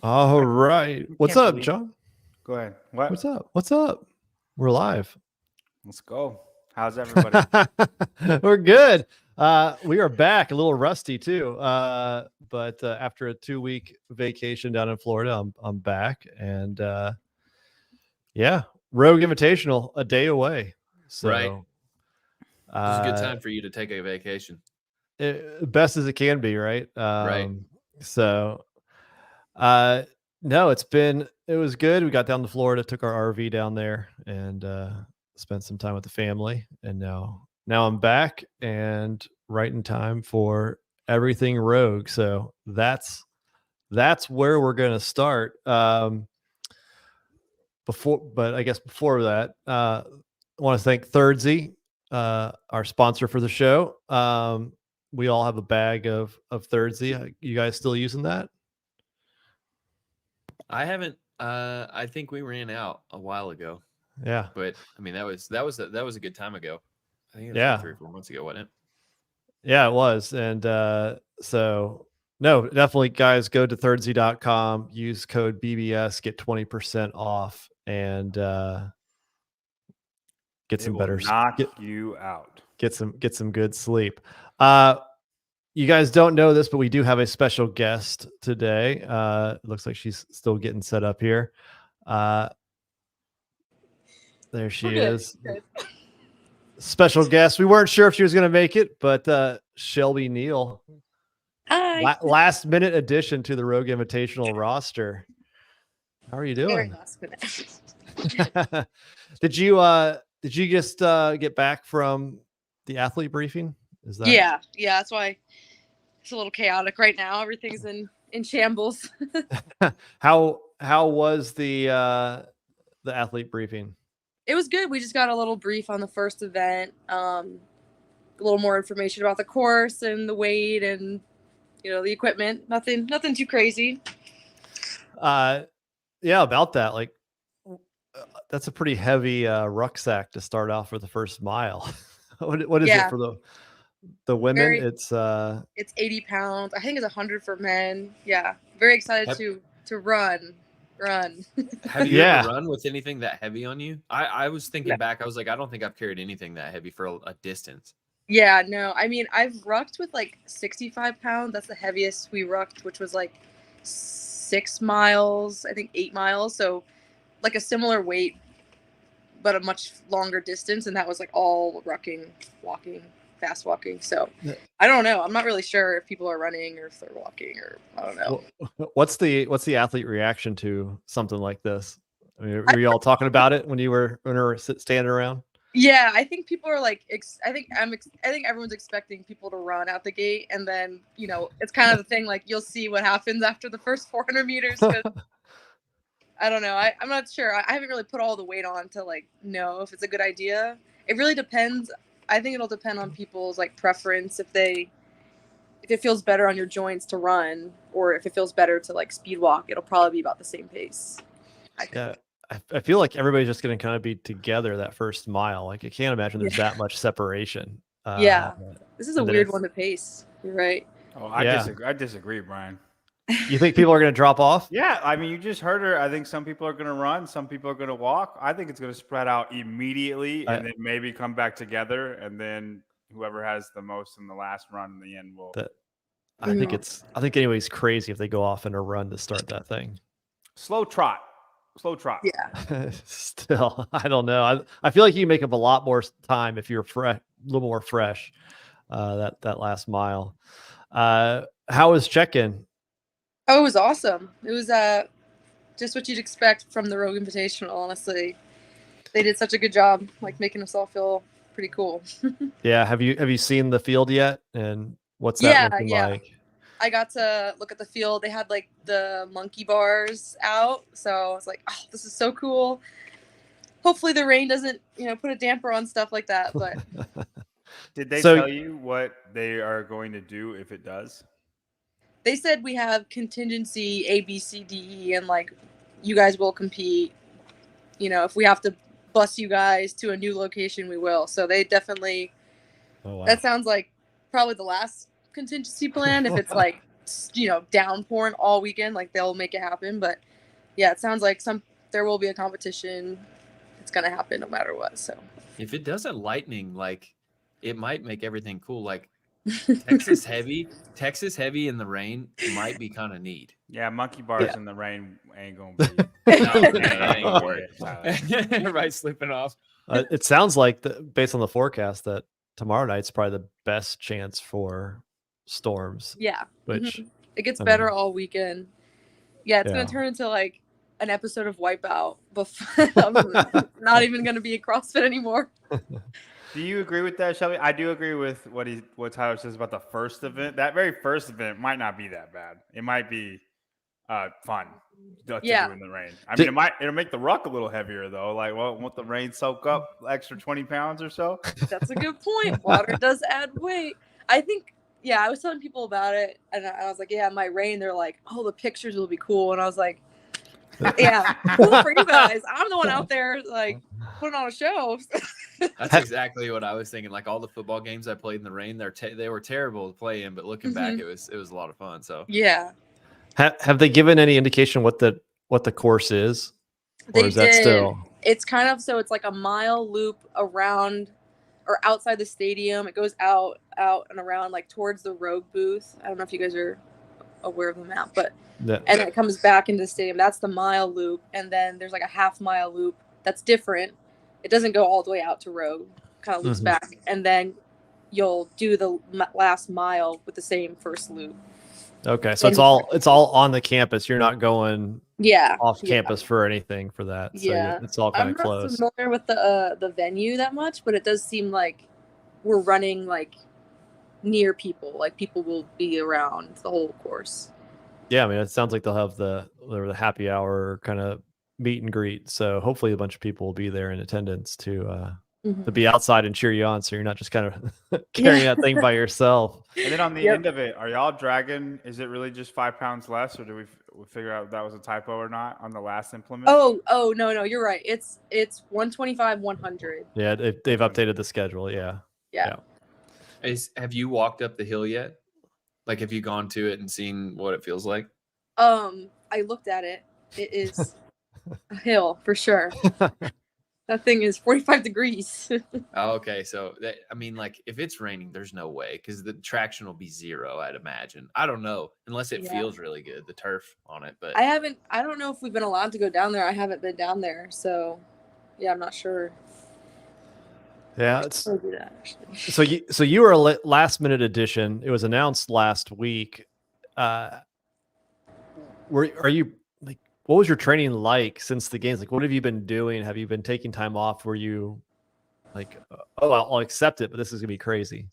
All right. What's Can't up, believe. John? Go ahead. What? What's up? What's up? We're live. Let's go. How's everybody? We're good. We are back, a little rusty too. But after a 2-week vacation down in Florida, I'm back, and yeah, Rogue Invitational a day away. Right. So This is a good uh, time for you to take a vacation. best as it can be, right? Right. So uh, no, it was good. We got down to Florida, took our RV down there, and spent some time with the family. And now I'm back and right in time for everything Rogue. So that's where we're gonna start. But I guess before that, I want to thank Thirdsy, our sponsor for the show. We all have a bag of Thirdsy. You guys still using that? I haven't. I think we ran out a while ago, Yeah. but I mean that was a good time ago. I think it was like Yeah. 3 or 4 months ago, wasn't it? Yeah, it was. And so no, definitely guys, go to thirdsy.com, use code BBS, get 20% off, and get It some will better knock you out. get some good sleep. You guys don't know this, but we do have a special guest today. It looks like she's still getting set up here. There she is. Special guest. We weren't sure if she was going to make it, but Shelby Neal, Hi. last minute addition to the Rogue Invitational roster. How are you Very doing? last minute. Did you just get back from the athlete briefing? Is that Yeah, that's why it's a little chaotic right now. Everything's in shambles. how was the athlete briefing? It was good. We just got a little brief on the first event. A little more information about the course and the weight and the equipment. Nothing too crazy. Yeah, about that. Like, that's a pretty heavy rucksack to start off for the first mile. What is it for the women? It's 80 pounds. I think it's 100 for men. Yeah, very excited to run. Have you ever run with anything that heavy on you? I was thinking back. I was like, I don't think I've carried anything that heavy for a distance. Yeah, no. I mean, I've rucked with like 65 pounds. That's the heaviest we rucked, which was like 6 miles, I think 8 miles. So like a similar weight, but a much longer distance. And that was like all rucking, walking, fast walking. So I don't know. I'm not really sure if people are running or if they're walking, or I don't know. What's the athlete reaction to something like this? I mean, were you all talking about it when you were standing around? Yeah, I think people are like, I think everyone's expecting people to run out the gate, and then it's kind of the thing, like you'll see what happens after the first 400 meters. I don't know. I'm not sure. I haven't really put all the weight on to like know if it's a good idea. It really depends. I think it'll depend on people's like preference. If it feels better on your joints to run, or if it feels better to like speed walk, it'll probably be about the same pace. Yeah. I feel like everybody's just going to kind of be together that first mile. Like I can't imagine there's that much separation. Yeah, this is a weird one to pace. You're right. Oh, I disagree, Brian. You think people are going to drop off? Yeah, I mean, you just heard her. I think some people are going to run, some people are going to walk. I think it's going to spread out immediately, and then maybe come back together, and then whoever has the most in the last run in the end will. I think anybody's crazy if they go off in a run to start that thing. Slow trot. Yeah. Still, I don't know. I feel like you make up a lot more time if you're a little more fresh. That last mile. How was check-in? Oh, it was awesome. It was just what you'd expect from the Rogue Invitational. Honestly, they did such a good job, like making us all feel pretty cool. Yeah. Have you seen the field yet? And what's that looking like? I got to look at the field. They had like the monkey bars out, so I was like, "Oh, this is so cool." Hopefully, the rain doesn't, put a damper on stuff like that. But did they tell you what they are going to do if it does? They said we have contingency A, B, C, D, E, and like you guys will compete. If we have to bus you guys to a new location, we will. So they definitely. Oh, wow. That sounds like probably the last contingency plan. If it's like downpouring all weekend. Like they'll make it happen. But yeah, it sounds like there will be a competition. It's gonna happen no matter what. So if it doesn't lightning, like it might make everything cool. Like Texas heavy in the rain might be kind of neat. Yeah, monkey bars in the rain ain't gonna be. Ain't gonna work. Everybody's slipping off. It sounds like, based on the forecast, that tomorrow night's probably the best chance for storms. Yeah, which it gets better all weekend. Yeah, it's gonna turn into like an episode of Wipeout. I'm not even gonna be a CrossFit anymore. Do you agree with that, Shelby? I do agree with what Tyler says about the first event. That very first event might not be that bad. It might be fun to do in the rain. I mean, it'll make the ruck a little heavier though. Like, well, won't the rain soak up extra 20 pounds or so? That's a good point. Water does add weight. I think. Yeah, I was telling people about it, and I was like, "Yeah, it might rain." They're like, "Oh, the pictures will be cool," and I was like, "Yeah, cool for you guys. I'm the one out there like putting on a show." That's exactly what I was thinking. Like all the football games I played in the rain, they were terrible to play in, but looking back, it was a lot of fun. So yeah. Have they given any indication what the course is? Or is that still? It's kind of it's like a mile loop around or outside the stadium. It goes out and around like towards the Rogue booth. I don't know if you guys are aware of the map, but and then it comes back into the stadium. That's the mile loop, and then there's like a half-mile loop that's different. It doesn't go all the way out to Rogue, kind of loops back, and then you'll do the last mile with the same first loop. Okay, so it's all on the campus. You're not going off campus for anything for that. So it's all kind of close. I'm not familiar with the venue that much, but it does seem like we're running like near people. Like people will be around the whole course. Yeah, I mean, it sounds like they'll have the happy hour kind of meet and greet. So hopefully a bunch of people will be there in attendance to be outside and cheer you on, so you're not just kind of carrying that thing by yourself. And then on the end of it, are y'all dragging? Is it really just 5 pounds less, or do we figure out if that was a typo or not on the last implement? Oh no, you're right. It's 125, 100. Yeah, they've updated the schedule. Yeah. Have you walked up the hill yet? Like, have you gone to it and seen what it feels like? I looked at it. It is a hill for sure. That thing is 45 degrees. Oh, okay. So, I mean, like, if it's raining, there's no way because the traction will be zero, I'd imagine. I don't know, unless it feels really good, the turf on it. But I don't know if we've been allowed to go down there. I haven't been down there. So, yeah, I'm not sure. Yeah. So you were a last minute addition. It was announced last week. Are you like, what was your training like since the games? Like, what have you been doing? Have you been taking time off? Were you like, I'll accept it, but this is gonna be crazy?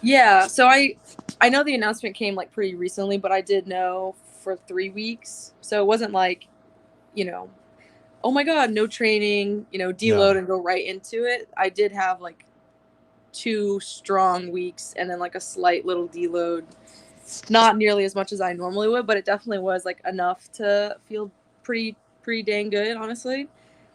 Yeah. So I know the announcement came like pretty recently, but I did know for 3 weeks. So it wasn't like, oh my God, no training, deload and go right into it. I did have like 2 strong weeks and then like a slight little deload. Not nearly as much as I normally would, but it definitely was like enough to feel pretty dang good, honestly.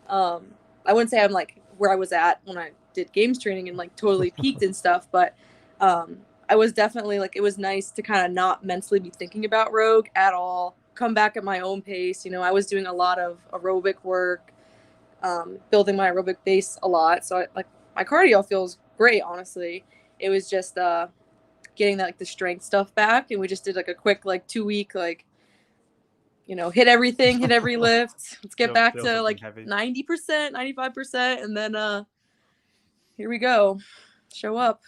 I wouldn't say I'm like where I was at when I did games training and like totally peaked and stuff, but I was definitely like, it was nice to kind of not mentally be thinking about Rogue at all, come back at my own pace. I was doing a lot of aerobic work, building my aerobic base a lot. So my cardio feels great, honestly. It was just getting that, like the strength stuff back, and we just did like a quick 2-week hit everything, hit every lift. Let's get back to like 90%, 95%, and then here we go. Show up.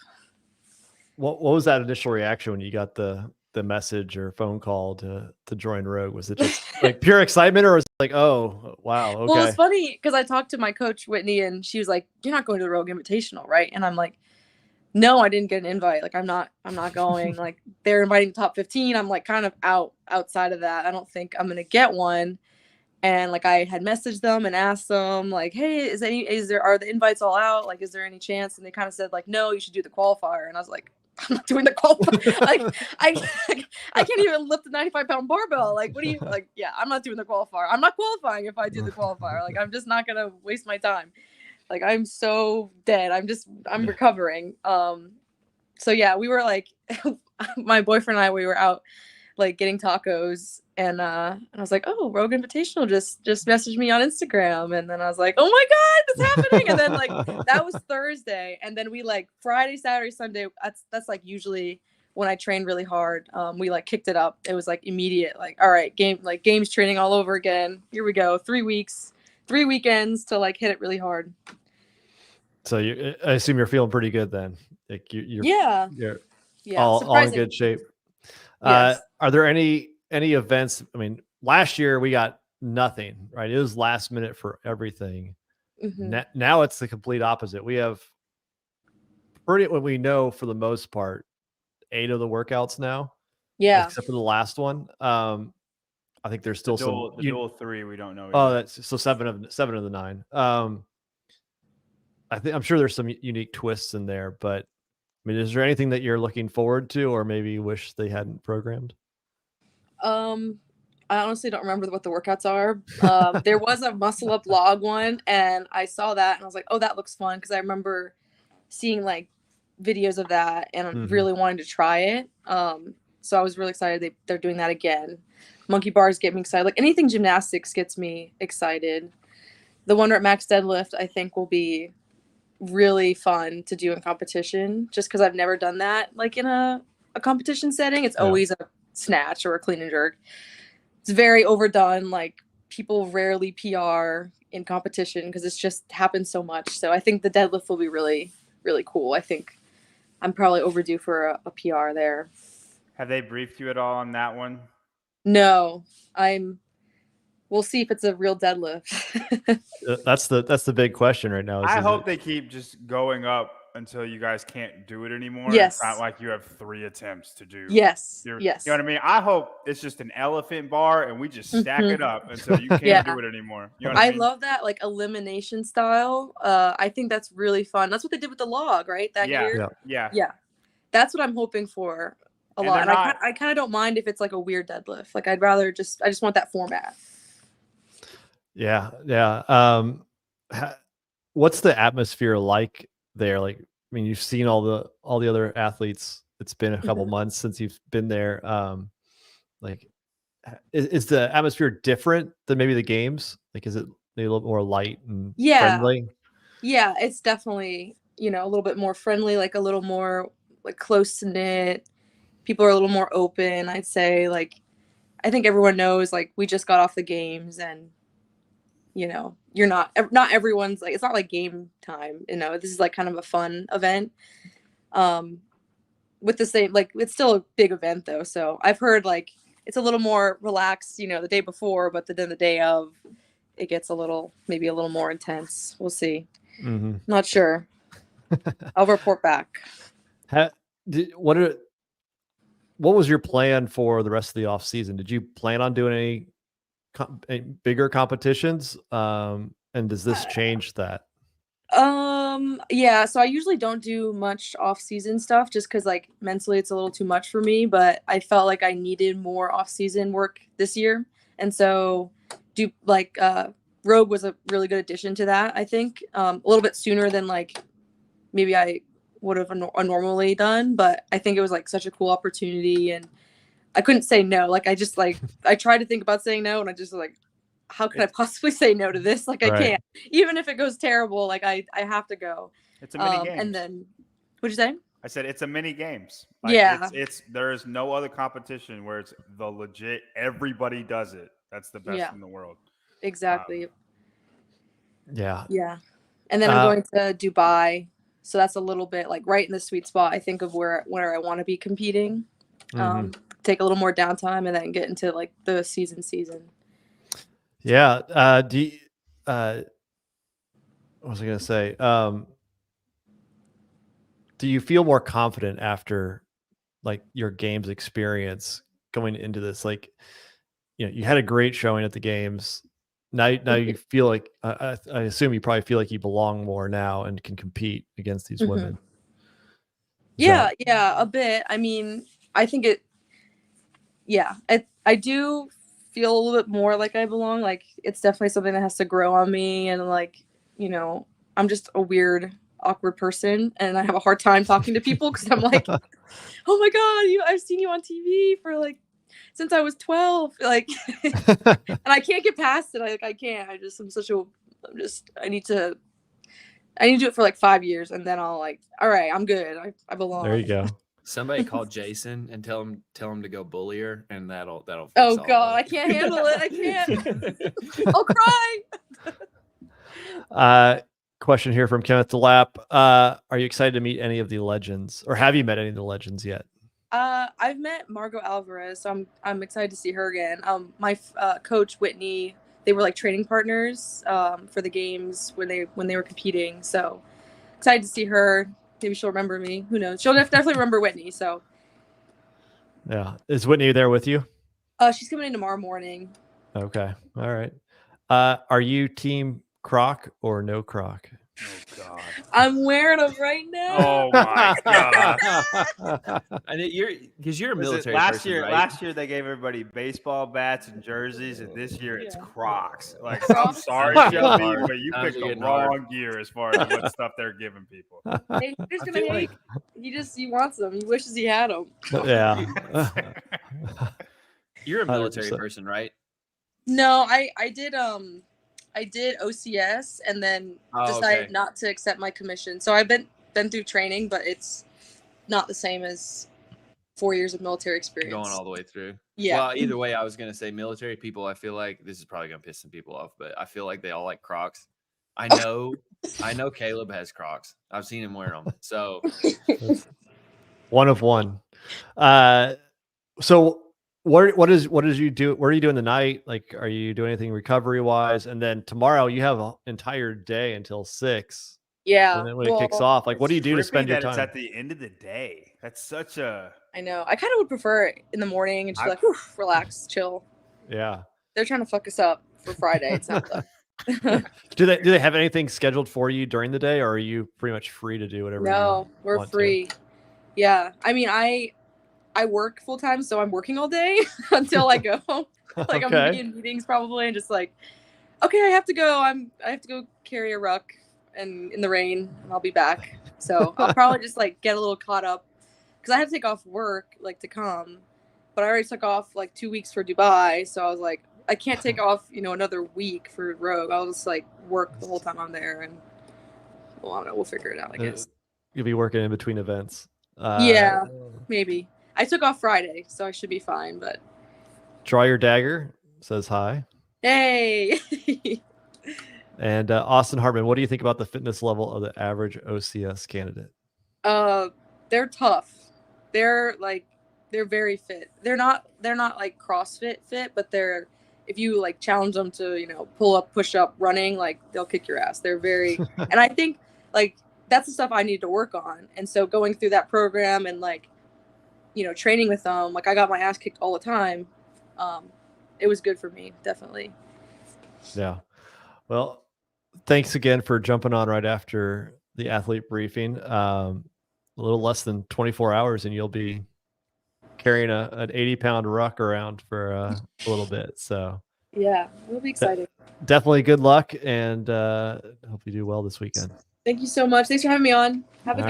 What was that initial reaction when you got the message or phone call to join Rogue? Was it just like pure excitement, or was it like, oh wow, okay? Well, it's funny because I talked to my coach Whitney, and she was like, "You're not going to the Rogue Invitational, right?" And I'm like, "No, I didn't get an invite. Like, I'm not going. Like, they're inviting the top 15. I'm like kind of outside of that. I don't think I'm gonna get one." And like, I had messaged them and asked them like, "Hey, are the invites all out? Like, is there any chance?" And they kind of said like, "No, you should do the qualifier." And I was like, I'm not doing the qualifier. Like, I can't even lift a 95-pound barbell. Like, what do you like? Yeah, I'm not doing the qualifier. I'm not qualifying if I do the qualifier. Like, I'm just not gonna waste my time. Like, I'm so dead. I'm recovering. So yeah, we were like, my boyfriend and I, we were out like getting tacos, and I was like, oh, Rogue Invitational just messaged me on Instagram, and then I was like, oh my god, it's happening. And then like that was Thursday, and then we like Friday, Saturday, Sunday, that's like usually when I train really hard. We like kicked it up. It was like immediate, like, all right, games training all over again. Here we go. 3 weeks, 3 weekends to like hit it really hard. So I assume you're feeling pretty good then. Like you're all in good shape. Yes. Are there any events? I mean, last year we got nothing, right? It was last minute for everything. Now it's the complete opposite. We have what we know for the most part, 8 of the workouts now. Yeah. Except for the last one. I think there's still the dual 3 we don't know. Oh, that's so 7 of the 9. I'm sure there's some unique twists in there, but I mean, is there anything that you're looking forward to, or maybe wish they hadn't programmed? I honestly don't remember what the workouts are. There was a muscle up log one, and I saw that and I was like, oh, that looks fun, because I remember seeing like videos of that and really wanting to try it. So I was really excited they're doing that again. Monkey bars get me excited. Like anything gymnastics gets me excited. The one at max deadlift I think will be really fun to do in competition, just because I've never done that like in a competition setting. It's always a snatch or a clean and jerk. It's very overdone. Like people rarely PR in competition because it's just happens so much. So I think the deadlift will be really, really cool. I think I'm probably overdue for a PR there. Have they briefed you at all on that one? No, we'll see if it's a real deadlift. That's the big question right now. I hope they keep just going up until you guys can't do it anymore. Yes. It's not like you have 3 attempts to do. Yes. You know Yes. what I mean? I hope it's just an elephant bar and we just stack it up until you can't do it anymore. You know what I mean? love that, like elimination style. I think that's really fun. That's what they did with the log, right? That year. Yeah. That's what I'm hoping for a lot. And I kind of don't mind if it's like a weird deadlift. Like I just want that format. Yeah. What's the atmosphere like there? Like, I mean, you've seen all the other athletes. It's been a couple months since you've been there. Like, is the atmosphere different than maybe the games? Like, is it maybe a little more light and friendly? Yeah, it's definitely, a little bit more friendly, like a little more like close knit. People are a little more open, I'd say. Like, I think everyone knows, like, we just got off the games, and you're not everyone's like, it's not like game time, this is like kind of a fun event. With the same, like, it's still a big event though. So I've heard like it's a little more relaxed, the day before, but then the day of it gets maybe a little more intense. We'll see. Not sure. I'll report back. What was your plan for the rest of the off season? Did you plan on doing any bigger competitions? And does this change that? Yeah, so I usually don't do much off-season stuff just because like mentally it's a little too much for me, but I felt like I needed more off-season work this year. And so Rogue was a really good addition to that, I think. A little bit sooner than like maybe I would have normally done, but I think it was like such a cool opportunity, and I couldn't say no. Like I just like I tried to think about saying no, and I just like, how could I possibly say no to this? Like I can't, even if it goes terrible. Like I have to go. It's a mini game. And then, what'd you say? I said it's a mini games. Like, yeah, there is no other competition where it's the legit. Everybody does it. That's the best in the world. Exactly. Yeah. And then I'm going to Dubai, so that's a little bit like right in the sweet spot, I think, of where I want to be competing. Take a little more downtime and then get into like the season. Yeah. What was I going to say? Do you feel more confident after like your games experience going into this? Like, you had a great showing at the games. Now you feel like, I assume you probably feel like you belong more now and can compete against these women. Yeah, a bit. I mean, I think I do feel a little bit more like I belong. Like it's definitely something that has to grow on me, and like, I'm just a weird, awkward person, and I have a hard time talking to people because I'm like, oh my god, I've seen you on TV for like since I was 12. Like, and I can't get past it. I can't. I need to do it for like 5 years, and then I'll like, all right, I'm good. I belong. There you go. Somebody call Jason and tell him to go bully her, and that'll fix Oh all God, of I can't handle it. I can't. I'll cry. Question here from Kenneth Delap. Are you excited to meet any of the legends, or have you met any of the legends yet? I've met Margot Alvarez, so I'm excited to see her again. My coach Whitney, they were like training partners for the games when they were competing. So excited to see her. Maybe she'll remember me. Who knows? She'll definitely remember Whitney. So yeah, is Whitney there with you? She's coming in tomorrow morning. Okay, all right. Are you team Croc or no Croc? Oh God! I'm wearing them right now. Oh my God! And you're a military last person, year. right? Last year they gave everybody baseball bats and jerseys, and this year it's Crocs. Like, I'm Crocs? sorry, Times are Shelby, getting hard. but you Times picked are the getting hard. wrong year as far as what stuff they're giving people. Hey, he's I gonna feel hate. He wants them. He wishes he had them. Yeah. You're a military 100%. person, right? No, I did OCS and then decided okay. not to accept my commission. So I've been through training, but it's not the same as 4 years of military experience. Going all the way through. Yeah. Well, either way, I was gonna say military people. I feel like this is probably gonna piss some people off, but I feel like they all like Crocs. I know Caleb has Crocs. I've seen him wear them. So one of one. So what is you do? What are you doing tonight? Like, are you doing anything recovery wise? And then tomorrow you have an entire day until 6. Yeah. And then when it kicks off, like, what do you do to spend your time? It's at the end of the day. That's such a. I know. I kind of would prefer it in the morning and just like, whew, relax, chill. Yeah. They're trying to fuck us up for Friday. It sounds like. Do they have anything scheduled for you during the day, or are you pretty much free to do whatever? No, we're free. Yeah. I mean, I work full time, so I'm working all day until I go. Like, I'm gonna be in meetings probably, and just like, okay, I have to go. I have to go carry a ruck and in the rain, and I'll be back. So I'll probably just like get a little caught up because I have to take off work like to come, but I already took off like 2 weeks for Dubai, so I was like, I can't take off another week for Rogue. I'll just like work the whole time I'm there, and well, I don't know, we'll figure it out, I guess. You'll be working in between events. Yeah, maybe. I took off Friday, so I should be fine, but Draw Your Dagger says hi. Hey. And Austin Hartman, what do you think about the fitness level of the average OCS candidate? They're tough. They're very fit. They're not like CrossFit fit, but they're, if you like challenge them to, pull up, push up, running, like they'll kick your ass. They're very, and I think like that's the stuff I need to work on. And so going through that program and like, training with them, like I got my ass kicked all the time. It was good for me, definitely. Yeah. Well, thanks again for jumping on right after the athlete briefing. A little less than 24 hours and you'll be carrying an 80-pound ruck around for a little bit. So yeah, it'll be exciting. Definitely good luck, and hope you do well this weekend. Thank you so much. Thanks for having me on. Have a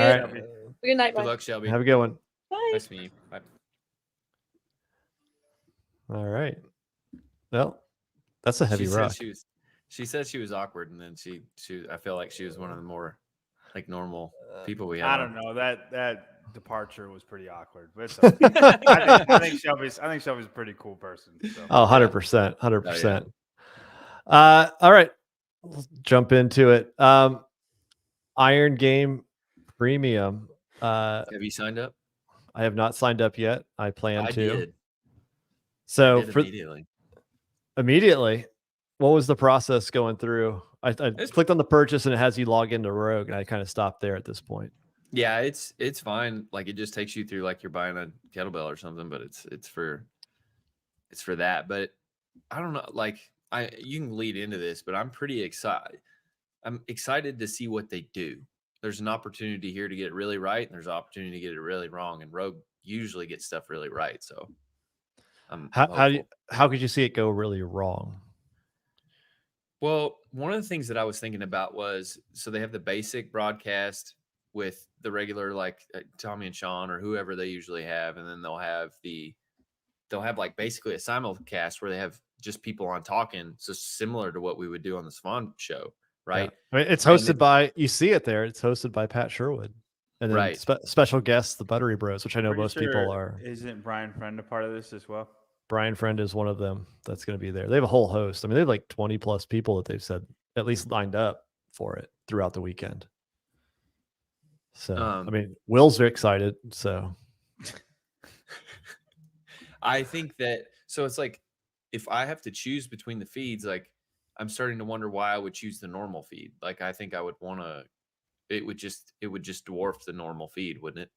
good night. Good luck, Shelby. Have a good one. Bye. Nice to meet you. Bye. All right. Well, that's a heavy ruck. She said she was awkward, and then she I feel like she was one of the more like normal people we have. I don't know, that departure was pretty awkward, but it's okay. I think Shelby's a pretty cool person. So. Oh, 100%, 100%. All right, let's jump into it. Iron Game Premium. Have you signed up? I have not signed up yet. I plan to. Did. So immediately. What was the process going through? I clicked on the purchase and it has you log into Rogue, and I kind of stopped there at this point. Yeah, it's fine. Like, it just takes you through like you're buying a kettlebell or something, but it's for that. But I don't know. Like, you can lead into this, but I'm pretty excited. I'm excited to see what they do. There's an opportunity here to get it really right, and there's an opportunity to get it really wrong. And Rogue usually gets stuff really right. So how could you see it go really wrong? Well, one of the things that I was thinking about was, so they have the basic broadcast with the regular, like Tommy and Sean or whoever they usually have, and then they'll have the they'll have like basically a simulcast where they have just people on talking. So similar to what we would do on the Swan show, right? Yeah. I mean, it's hosted by, you see it there. It's hosted by Pat Sherwood. And then Right. Special guests, the Buttery Bros, which I know Pretty most sure people are. Isn't Brian Friend a part of this as well? Brian Friend is one of them that's going to be there. They have a whole host. I mean, they have like 20 plus people that they've said at least lined up for it throughout the weekend. So, I mean, Will's very excited. So, I think that, so it's like, if I have to choose between the feeds, like I'm starting to wonder why I would choose the normal feed. Like, I think I would want to, it would just dwarf the normal feed, wouldn't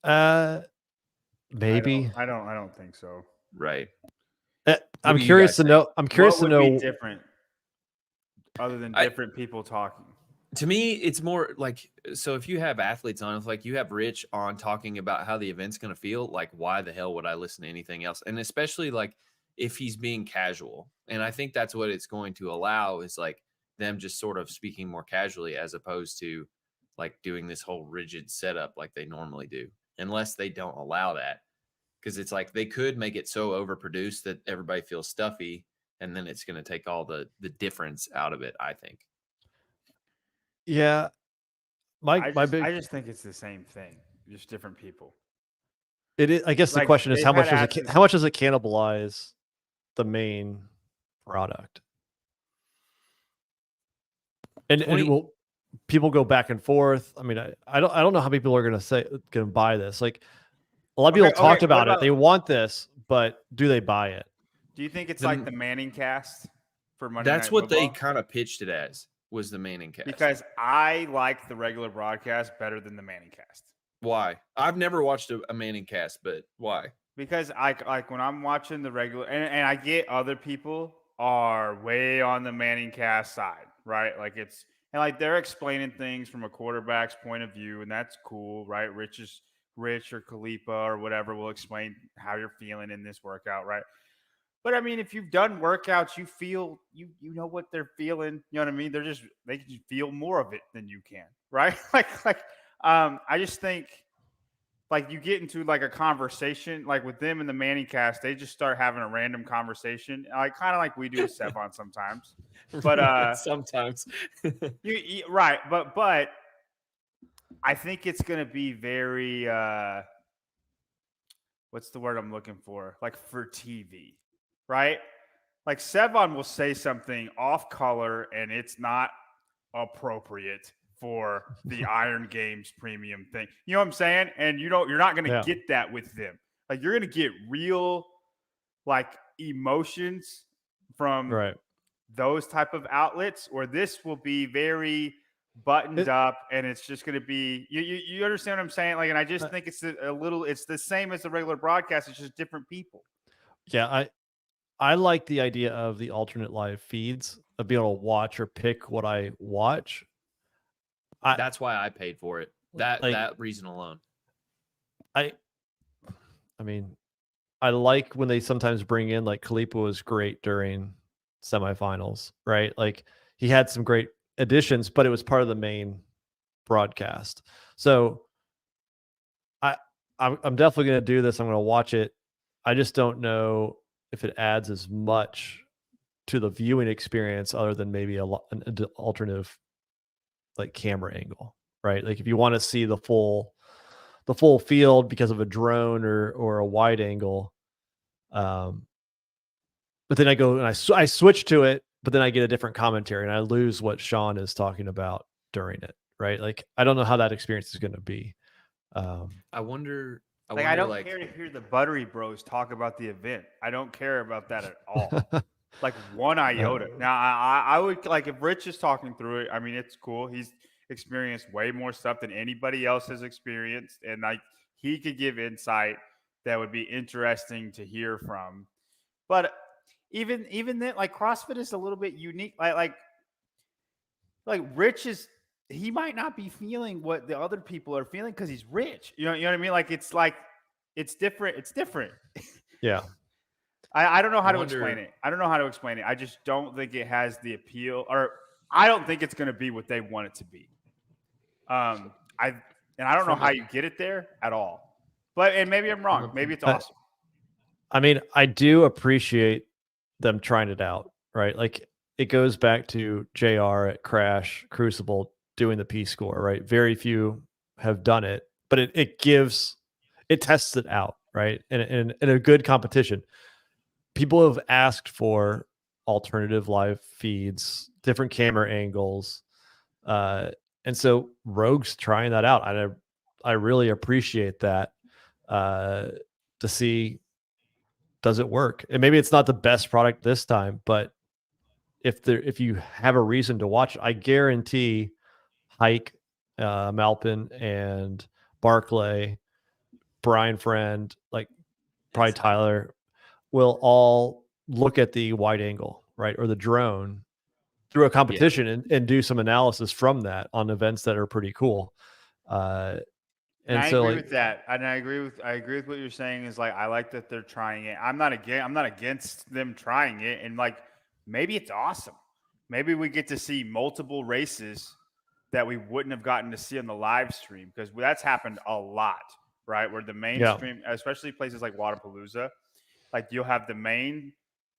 it? Maybe. I don't think so. Right. I'm curious to know. I'm curious to know. Be different other than different people talking. To me, it's more like, so if you have athletes on, if like you have Rich on talking about how the event's going to feel, like why the hell would I listen to anything else? And especially like if he's being casual. And I think that's what it's going to allow, is like them just sort of speaking more casually, as opposed to like doing this whole rigid setup like they normally do, unless they don't allow that. Because it's like they could make it so overproduced that everybody feels stuffy, and then it's going to take all the difference out of it, I think. Yeah. I just think it's the same thing, just different people. It is. I guess the question is how much does it cannibalize the main product? And will people go back and forth? I mean, I don't know how people are going to buy this. Like, a lot of people talked about it. They want this, but do they buy it? Do you think it's like the Manning cast for Monday That's Night what Football? they kind of pitched it as, was the Manning cast. Because I like the regular broadcast better than the Manning cast. Why? I've never watched a Manning cast, but why? Because I like when I'm watching the regular, and I get other people are way on the Manning cast side, right? Like it's, and like they're explaining things from a quarterback's point of view, and that's cool, right? Rich or Khalifa or whatever will explain how you're feeling in this workout, right? But I mean, if you've done workouts, you feel you know what they're feeling. You know what I mean? They can feel more of it than you can, right? I just think like you get into like a conversation, like with them in the Manning cast, they just start having a random conversation, like kind of like we do with Sevon sometimes. But sometimes, right? But I think it's going to be very what's the word I'm looking for? Like for TV. Right? Like Sevon will say something off color and it's not appropriate for the Iron Games premium thing. You know what I'm saying? And you're not going to get that with them. Like you're going to get real like emotions from those type of outlets, or this will be very buttoned up and it's just going to be you understand what I'm saying? Like, and I just think it's it's the same as the regular broadcast. It's just different people. Yeah, I like the idea of the alternate live feeds, of being able to watch or pick what I watch. That's why I paid for it. That reason alone. I mean, I like when they sometimes bring in, like, Khalifa was great during semifinals, right? Like he had some great additions, but it was part of the main broadcast. So I'm definitely going to do this. I'm going to watch it. I just don't know if it adds as much to the viewing experience other than maybe an alternative like camera angle, right? Like if you want to see the full field because of a drone or a wide angle, but then I go and I switch to it, but then I get a different commentary and I lose what Sean is talking about during it, right? Like I don't know how that experience is going to be. I wonder. I don't care to hear the Buttery Bros talk about the event. I don't care about that at all. Like one iota. Now I would, like, if Rich is talking through it, I mean, it's cool. He's experienced way more stuff than anybody else has experienced, and like he could give insight that would be interesting to hear from. But even then, like CrossFit is a little bit unique. Like Rich is, he might not be feeling what the other people are feeling because he's Rich. You know what I mean? Like it's different. It's different. Yeah. I don't know how to explain it. I just don't think it has the appeal, or I don't think it's going to be what they want it to be. I don't know how you get it there at all. And maybe I'm wrong. Maybe it's awesome. I mean, I do appreciate them trying it out, right? Like it goes back to JR at Crash Crucible doing the P score, right? Very few have done it, but it tests it out, right? And in a good competition. People have asked for alternative live feeds, different camera angles. And so Rogue's trying that out. I really appreciate that to see, does it work? And maybe it's not the best product this time, but if you have a reason to watch, I guarantee Hike, Malpin, and Barclay, Brian Friend, like probably Tyler, will all look at the wide angle, right, or the drone through a competition and do some analysis from that on events that are pretty cool. And I so agree like, with that. And I agree with what you're saying is like I like that they're trying it. I'm not against them trying it. And like maybe it's awesome. Maybe we get to see multiple races that we wouldn't have gotten to see on the live stream because that's happened a lot, right? Where the mainstream, especially places like Wadapalooza, like you'll have the main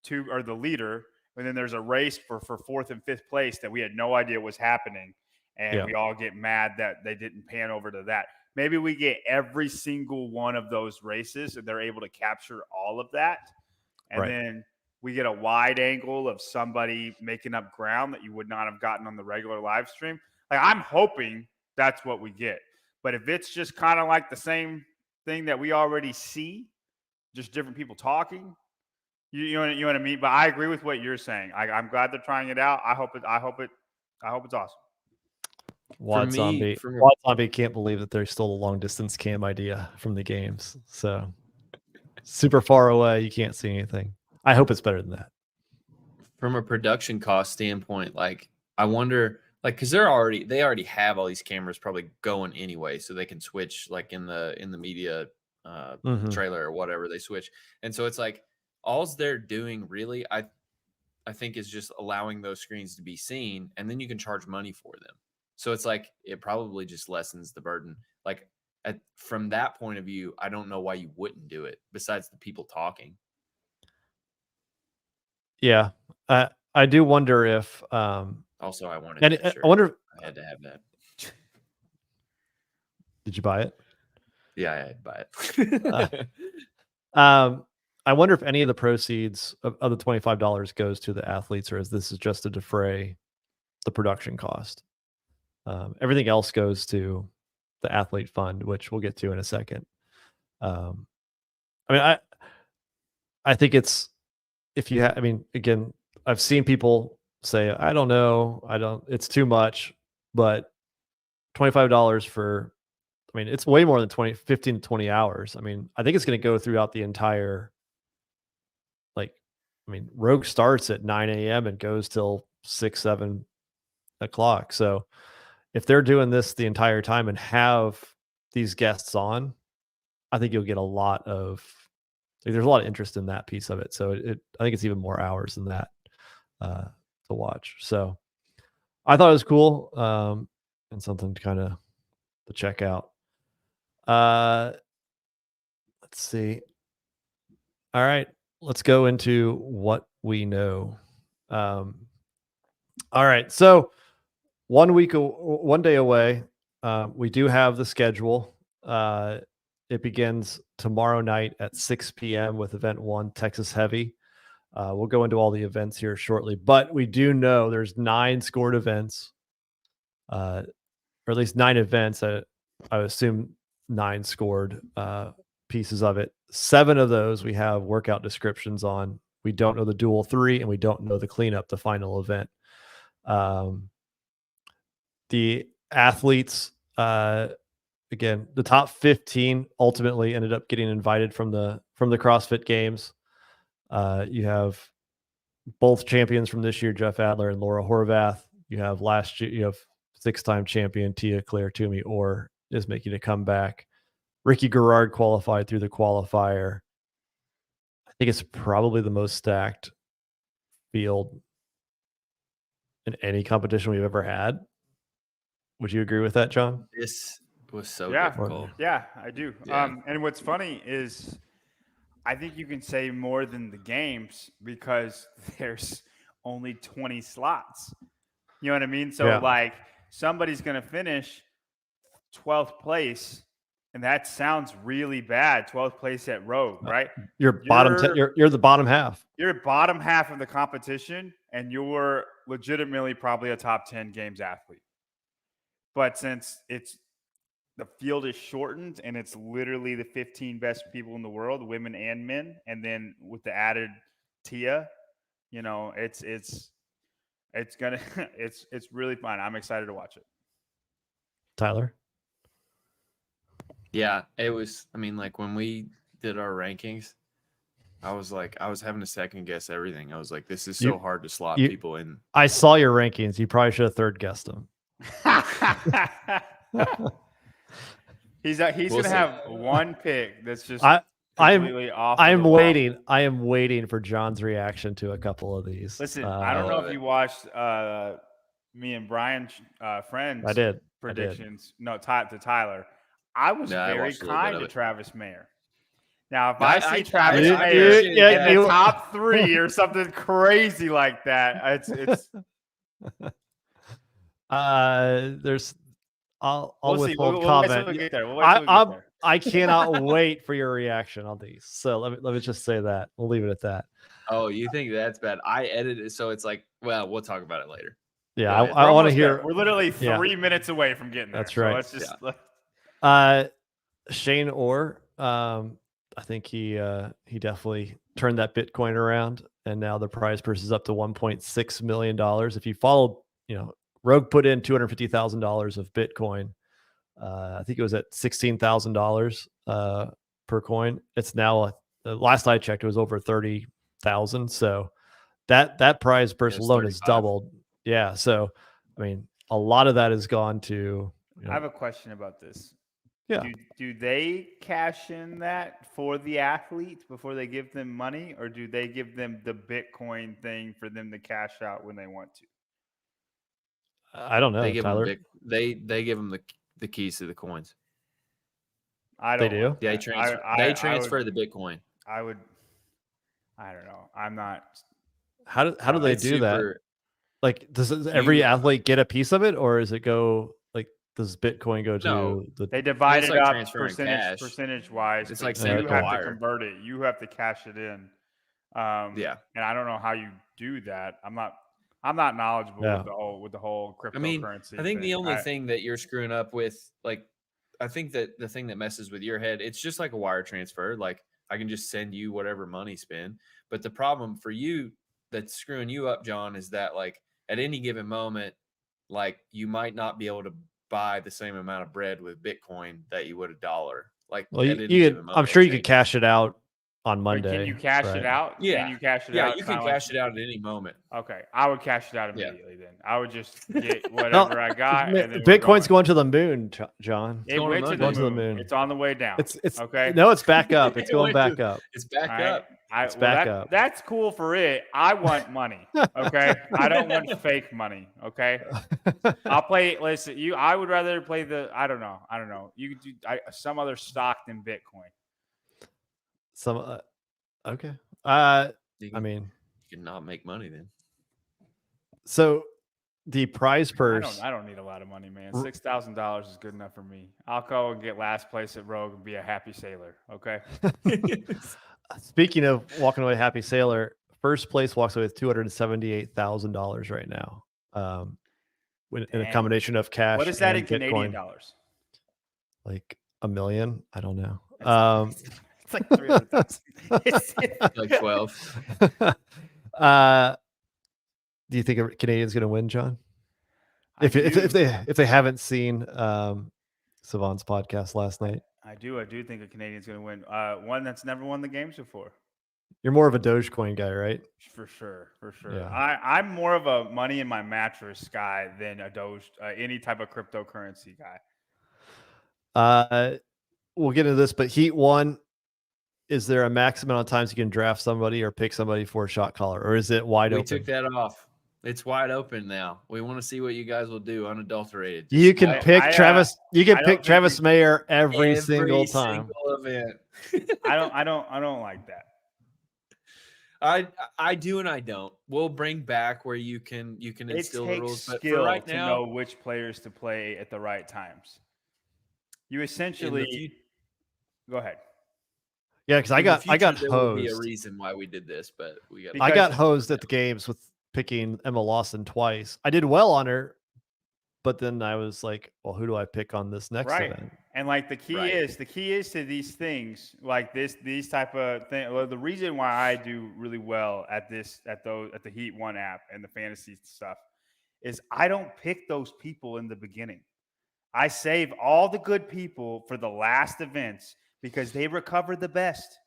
two or the leader, and then there's a race for fourth and fifth place that we had no idea was happening. And we all get mad that they didn't pan over to that. Maybe we get every single one of those races and they're able to capture all of that. And then we get a wide angle of somebody making up ground that you would not have gotten on the regular live stream. Like I'm hoping that's what we get. But if it's just kind of like the same thing that we already see, just different people talking, you know what I mean? But I agree with what you're saying. I'm glad they're trying it out. I hope it's awesome. Wad Zombie can't believe that there's still a long distance cam idea from the games. So super far away, you can't see anything. I hope it's better than that. From a production cost standpoint, like I wonder, like because they already have all these cameras probably going anyway, so they can switch like in the media trailer or whatever they switch, and so it's like all they're doing really, I think, is just allowing those screens to be seen, and then you can charge money for them. So it's like it probably just lessens the burden. Like from that point of view, I don't know why you wouldn't do it besides the people talking. Yeah. I do wonder if also I wanted that shirt. I wonder if I had to have that. Did you buy it? Yeah, I had to buy it. I wonder if any of the proceeds of the $25 goes to the athletes, or is this just to defray the production cost? Everything else goes to the athlete fund, which we'll get to in a second. I mean, I think it's, I mean, again, I've seen people say, I don't know, it's too much, but $25 for, I mean, it's way more than 15 to 20 hours. I mean, I think it's going to go throughout the entire, like, I mean, Rogue starts at 9 a.m. and goes till 6, 7 o'clock. So if they're doing this the entire time and have these guests on, I think you'll get there's a lot of interest in that piece of it. So I think it's even more hours than that to watch. So I thought it was cool and something to check out. Let's see. All right, let's go into what we know. All right, so 1 day away. We do have the schedule. It begins tomorrow night at 6 p.m. with event 1, Texas Heavy. We'll go into all the events here shortly, but we do know there's 9 scored events, or at least 9 events. I would assume 9 scored pieces of it. 7 of those we have workout descriptions on. We don't know the dual 3, and we don't know the cleanup, the final event. The athletes, again, the top 15 ultimately ended up getting invited from the CrossFit Games. You have both champions from this year, Jeff Adler and Laura Horvath. You have last year, you have 6-time champion Tia-Clair Toomey Orr is making a comeback. Ricky Garrard qualified through the qualifier. I think it's probably the most stacked field in any competition we've ever had. Would you agree with that, John? This was so difficult. Yeah, I do. Yeah. And what's funny is I think you can say more than the games because there's only 20 slots. You know what I mean? So Yeah. like somebody's going to finish 12th place, and that sounds really bad. 12th place at Rogue, right? You're the bottom half. You're bottom half of the competition, and you're legitimately probably a top 10 games athlete. But since the field is shortened and it's literally the 15 best people in the world, women and men, and then with the added Tia, you know, it's gonna it's really fun. I'm excited to watch it. Tyler? Yeah, it was. I mean, like when we did our rankings, I was having to second guess everything. I was like, this is so hard to slot people in. I saw your rankings. You probably should have third guessed them. He's gonna have one pick that's just completely off. I am waiting. I am waiting for John's reaction to a couple of these. Listen, I don't know if you watched me and Brian's friends. I did predictions. No, to Tyler. I was very kind to Travis Mayer. Now, if I see Travis Mayer in the top 3 or something crazy like that, it's there's I'll we'll withhold see. comment. We'll get there. I cannot wait for your reaction on these. So let me just say that. We'll leave it at that. Oh, you think that's bad? I edited it so it's like, well, we'll talk about it later. Yeah, I want to hear. We're literally 3 minutes away from getting there. That's right. So let's just Shane Orr, I think he definitely turned that Bitcoin around, and now the prize purse is up to $1.6 million. If you followed, Rogue put in $250,000 of Bitcoin. I think it was at $16,000 per coin. It's now, last I checked, it was over 30,000. So that prize purse alone has doubled. Yeah. So, I mean, a lot of that has gone to. I have a question about this. Yeah. Do they cash in that for the athletes before they give them money, or do they give them the Bitcoin thing for them to cash out when they want to? I don't know. They give Tyler. them they give them the keys to the coins. They do. They transfer the Bitcoin. I don't know. I'm not. How do they do that? Like, does every athlete get a piece of it, or does it go like? Does Bitcoin go to the? They divide it up percentage wise. It's like you have to convert it. You have to cash it in. And I don't know how you do that. I'm not knowledgeable with the whole cryptocurrency. I mean, I think the only thing that you're screwing up with, like, I think that the thing that messes with your head, it's just like a wire transfer. Like, I can just send you whatever money spin. But the problem for you that's screwing you up, John, is that, like, at any given moment, like, you might not be able to buy the same amount of bread with Bitcoin that you would $1. Like, well, I'm sure you could cash it out on Monday. Can you cash it out? Yeah. Can you cash it out? Yeah, you can cash it out at any moment. Okay. I would cash it out immediately then. I would just get whatever I got. And then Bitcoin's going to the moon, John. It went to the moon. It's on the way down. It's okay. No, it's back up. It's going back up. It's back up. It's back up. That's cool for it. I want money. Okay. I don't want fake money. Okay. I'll play. Listen, I would rather play I don't know. You could do some other stock than Bitcoin. Okay. I mean, you cannot make money then. So the prize purse. I don't need a lot of money, man. $6,000 is good enough for me. I'll go and get last place at Rogue and be a happy sailor. Okay. Speaking of walking away happy sailor, first place walks away with $278,000 right now. In a combination of cash. What is that in Bitcoin. Canadian dollars? Like $1 million? I don't know. It's like 300,000. Like 12. Do you think a Canadian's going to win, John? If they haven't seen Savant's podcast last night, I do think a Canadian's going to win. One that's never won the games before. You're more of a Dogecoin guy, right? For sure. Yeah. I'm more of a money in my mattress guy than a Doge, any type of cryptocurrency guy. We'll get into this, but Heat 1. Is there a max amount of times you can draft somebody or pick somebody for a shot caller, or is it wide open? We took that off. It's wide open now. We want to see what you guys will do unadulterated. Just You can pick Travis. You can I don't pick think Travis Mayer every single every time. single event. I don't like that. I do and I don't. We'll bring back where you can It instill the takes rules, but skill for right to now, know which players to play at the right times. You essentially go ahead. Yeah, because I got there will be a hosed. reason why we did this, but we got. I got hosed at the games with picking Emma Lawson twice. I did well on her, but then I was like, well, who do I pick on this next event? And like the key is to these things like these type of thing. Well, the reason why I do really well at the Heat 1 app and the fantasy stuff is I don't pick those people in the beginning. I save all the good people for the last events because they recover the best.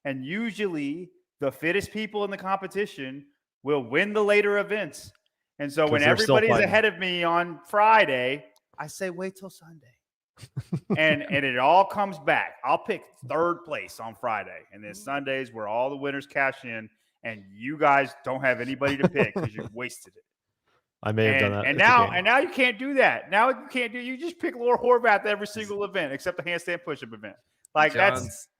And usually the fittest people in the competition will win the later events. And so when everybody's ahead of me on Friday, I say, wait till Sunday. and it all comes back. I'll pick third place on Friday. And then Sundays where all the winners cash in and you guys don't have anybody to pick because you wasted it. I may have done that. And now you can't do that. Now you just pick Laura Horvath every single event except the handstand push-up event. Like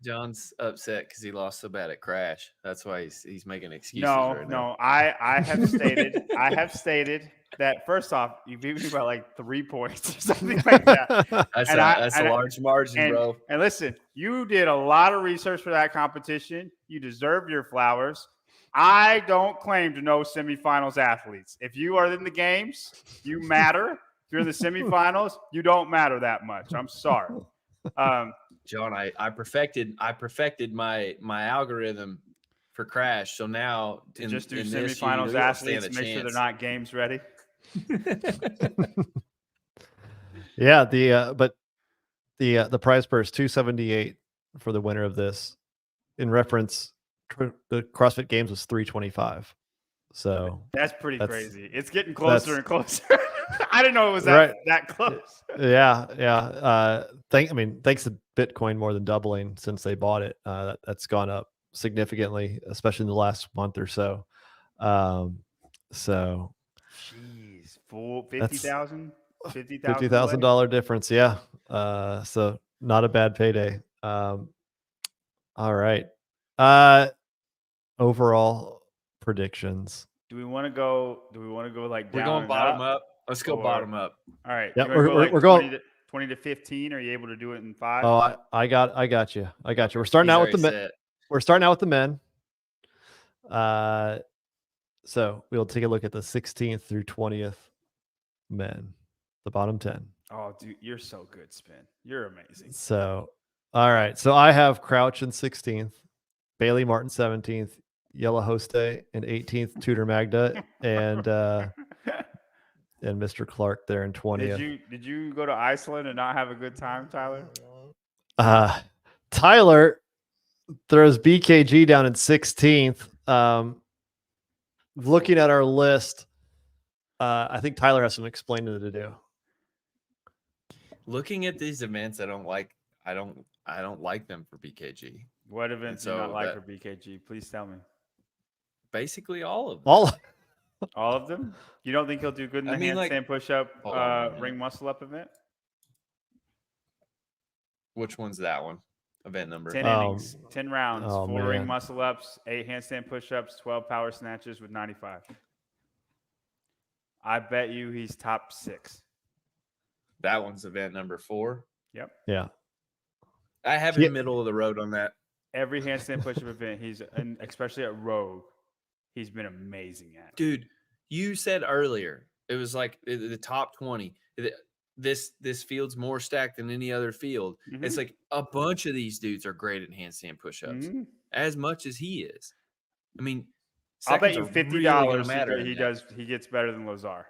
John's upset because he lost so bad at Crash. That's why he's making excuses. No. I have stated that first off, you beat me by like 3 points or something like that. That's a large margin, bro. And listen, you did a lot of research for that competition. You deserve your flowers. I don't claim to know semifinals athletes. If you are in the games, you matter. If you're in the semifinals, you don't matter that much. I'm sorry. John, I perfected my algorithm for Crash. So now just do semifinals athletes, make sure they're not games ready. Yeah, the prize purse $278 for the winner of this. In reference, the CrossFit Games was $325. So that's crazy. It's getting closer and closer. I didn't know it was that close. Yeah. Thanks to Bitcoin more than doubling since they bought it. That's gone up significantly, especially in the last month or so. Jeez, full $50,000 $50,000 difference. Yeah. So not a bad payday. All right. Overall predictions. Do we want to go like down? We're going bottom up. Let's go bottom up. All right. Yeah, we're going 20 to 15. Are you able to do it in 5? Oh, I got you. We're starting out with the men. We're starting out with the men. So we'll take a look at the 16th through 20th men, the bottom 10. Oh, dude, you're so good, Spin. You're amazing. So, all right. So I have Crouch in 16th, Bailey Martin 17th, Yella Hoste in 18th, Tudor Magda, and Mr. Clark there in 20th. Did you go to Iceland and not have a good time, Tyler? Tyler throws BKG down in 16th. Looking at our list, I think Tyler has some explaining to do. Looking at these events, I don't like them for BKG. What events do you not like for BKG? Please tell me. Basically all of them. All of them? You don't think he'll do good in the handstand push-up ring muscle up event? Which one's that one? Event number? 10 innings, 10 rounds, 4 ring muscle ups, 8 handstand push-ups, 12 power snatches with 95. I bet you he's top 6. That one's event number 4. Yep. Yeah. I have him middle of the road on that. Every handstand push-up event, especially at Rogue, he's been amazing at. Dude, you said earlier it was like the top 20. This field's more stacked than any other field. Mm-hmm. It's like a bunch of these dudes are great at handstand push-ups, as much as he is. I mean, I'll bet you $50 he gets better than Lazar.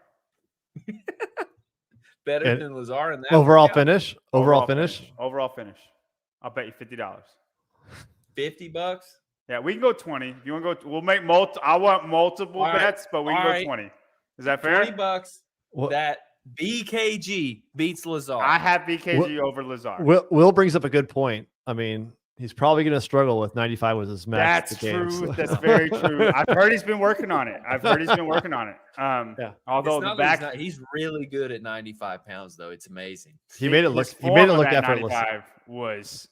Better than Lazar in that overall finish. Overall finish. I'll bet you $50. $50? Yeah, we can go 20. If you want to go, we'll make I want multiple bets, but we can go 20. Is that fair? $20. That BKG beats Lazar. I have BKG over Lazar. Will brings up a good point. I mean, he's probably going to struggle with 95 with his max. That's true. That's very true. I've heard he's been working on it. Yeah. Although he's really good at 95 pounds though. It's amazing. He made it look effortless.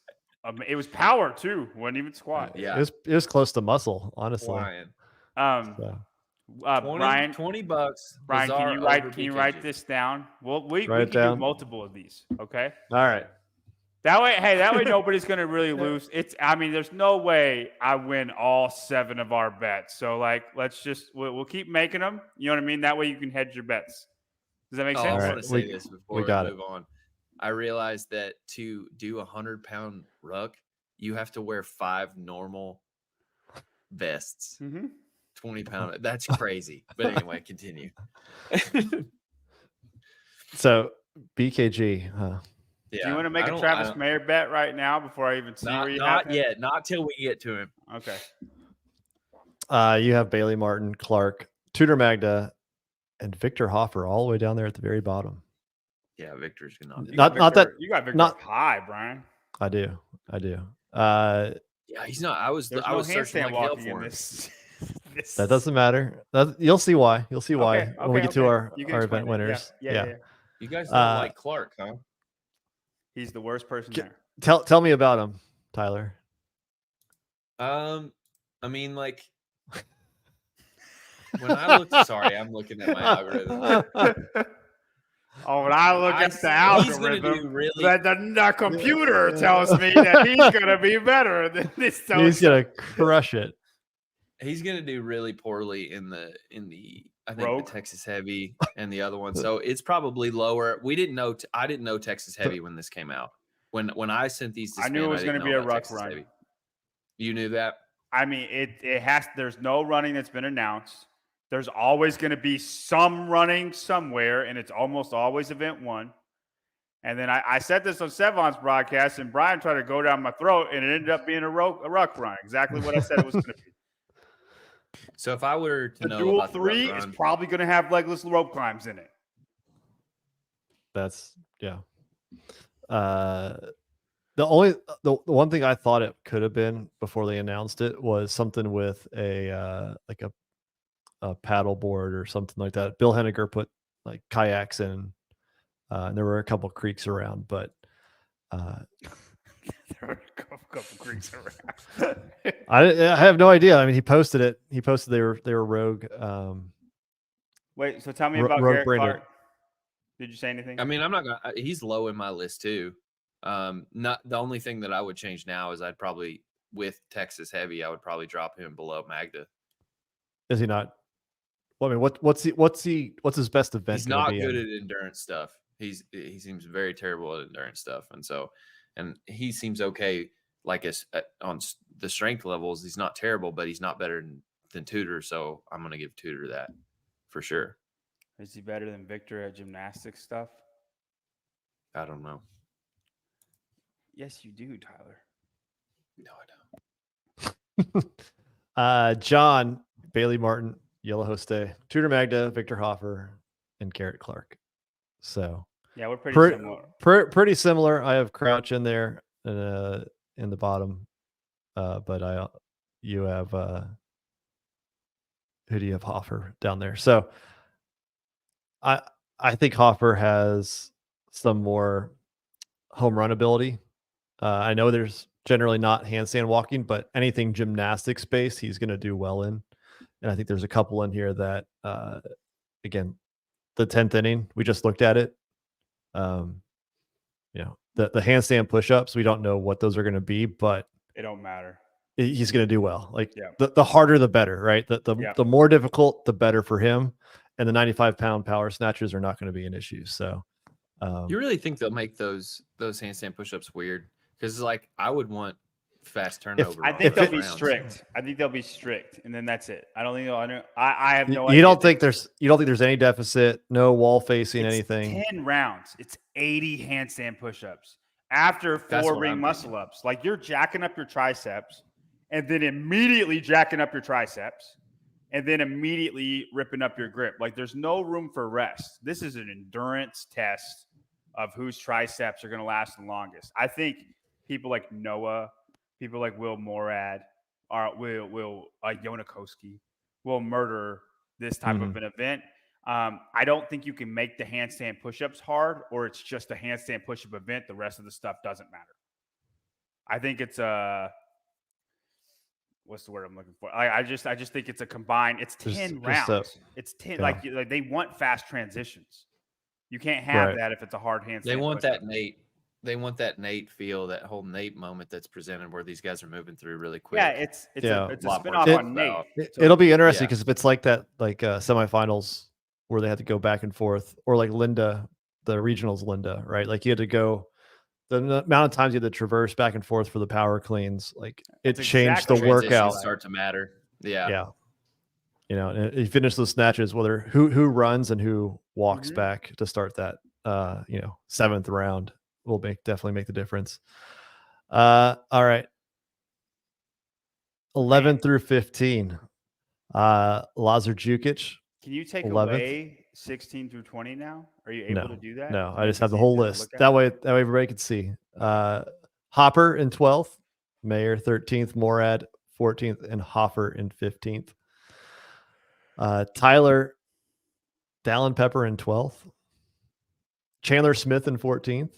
It was power too. Wasn't even squat. Yeah. It was close to muscle, honestly. Flying. Brian, $20. Brian, can you write this down? Well, we can do multiple of these. Okay. All right. That way nobody's gonna really lose. There's no way I win all 7 of our bets. So we'll keep making them. You know what I mean? That way you can hedge your bets. Does that make sense? I want to say this before we got move on. I realized that to do a 100-pound ruck, you have to wear 5 normal vests. 20-pound. That's crazy. But anyway, continue. So BKG, huh? Yeah, do you want to make a Travis Mayer bet right now before I even see where you have him? Not yet. Not till we get to him. Okay. You have Bailey Martin, Clark, Tudor Magda, and Victor Hoffer all the way down there at the very bottom. Yeah, Victor's gonna you got Victor high, Brian. I do. Yeah, he's not. I was searching like hell for him. That doesn't matter. You'll see why. When we get to our event winners. Yeah. You guys don't like Clark, huh? He's the worst person there. Tell me about him, Tyler. When I look, sorry, I'm looking at my algorithm. When I look at the algorithm, the computer tells me that he's going to be better than this. He's going to crush it. He's going to do really poorly in the I think Rogue? the Texas Heavy and the other one. So it's probably lower. We didn't know. I didn't know Texas Heavy when this came out. When I sent these to Spam, I knew it was going to be a ruck run. Heavy. You knew that? It has. There's no running that's been announced. There's always going to be some running somewhere, and it's almost always event 1. And then I said this on Sevon's broadcast, and Brian tried to go down my throat, and it ended up being a ruck run. Exactly what I said it was going to be. So if I were to know Duel about 3 is probably going to have legless rope climbs in it. That's the one thing I thought it could have been before they announced it was something with a paddle board or something like that. Bill Henniger put like kayaks in, and there were a couple creeks around, but there were a couple creeks around. I have no idea. He posted it. He posted they were Rogue. Wait, so tell me about Garrett Clark. Did you say anything? I'm not gonna. He's low in my list too. Not the only thing that I would change now is I'd probably with Texas Heavy I would probably drop him below Magda. Is he not? Well, what's his best event? He's not good at endurance stuff. He seems very terrible at endurance stuff, and he seems okay. On the strength levels, he's not terrible, but he's not better than Tudor. So I'm going to give Tudor that for sure. Is he better than Victor at gymnastics stuff? I don't know. Yes, you do, Tyler. No, I don't. John, Bailey Martin, Yellow Hoste, Tudor Magda, Victor Hoffer, and Garrett Clark. So yeah, we're pretty similar. Pretty similar. I have Crouch in there in the bottom, but you have who do you have? Hoffer down there. So I think Hoffer has some more home run ability. I know there's generally not handstand walking, but anything gymnastics based, he's going to do well in. And I think there's a couple in here that, again, the 10th inning, we just looked at it. The handstand push-ups, we don't know what those are going to be, but it don't matter. He's going to do well. The harder, the better, right? The more difficult, the better for him. And the 95-pound power snatchers are not going to be an issue. So, you really think they'll make those handstand push-ups weird? Because I would want fast turnover. I think they'll be strict. And then that's it. I don't think. I have no idea. You don't think there's any deficit, no wall facing, anything. 10 rounds. It's 80 handstand push-ups after 4 ring muscle ups. You're jacking up your triceps, and then immediately jacking up your triceps, and then immediately ripping up your grip. There's no room for rest. This is an endurance test of whose triceps are going to last the longest. I think people like Noah, people like Will Morad or Will Yonakoski will murder this type of an event. I don't think you can make the handstand push-ups hard, or it's just a handstand push-up event. The rest of the stuff doesn't matter. I think it's what's the word I'm looking for? I just think it's a combined. It's 10 rounds. It's 10. Yeah. Like they want fast transitions. You can't have that if it's a hard handstand. They want push-up. that Nate. They want that Nate feel, that whole Nate moment that's presented where these guys are moving through really quick. Yeah, it's a lot more spinoff on Nate. It'll be interesting because if it's like that, like semifinals where they had to go back and forth, or like Linda, the regionals Linda, right? Like you had to go the amount of times you had to traverse back and forth for the power cleans, like it changed the workout. Start to matter. Yeah. Yeah. You know, and you finish those snatches, whether who runs and who walks back to start that, 7th round will definitely make the difference. All right. 11 through 15. Lazar Jukic. Can you take 11th. away 16 through 20 now? Are you able to do that? No, I just have the whole list. That way everybody can see. Hopper in 12th, Mayer 13th, Morad 14th, and Hoffer in 15th. Tyler Dallin Pepper in 12th. Chandler Smith in 14th.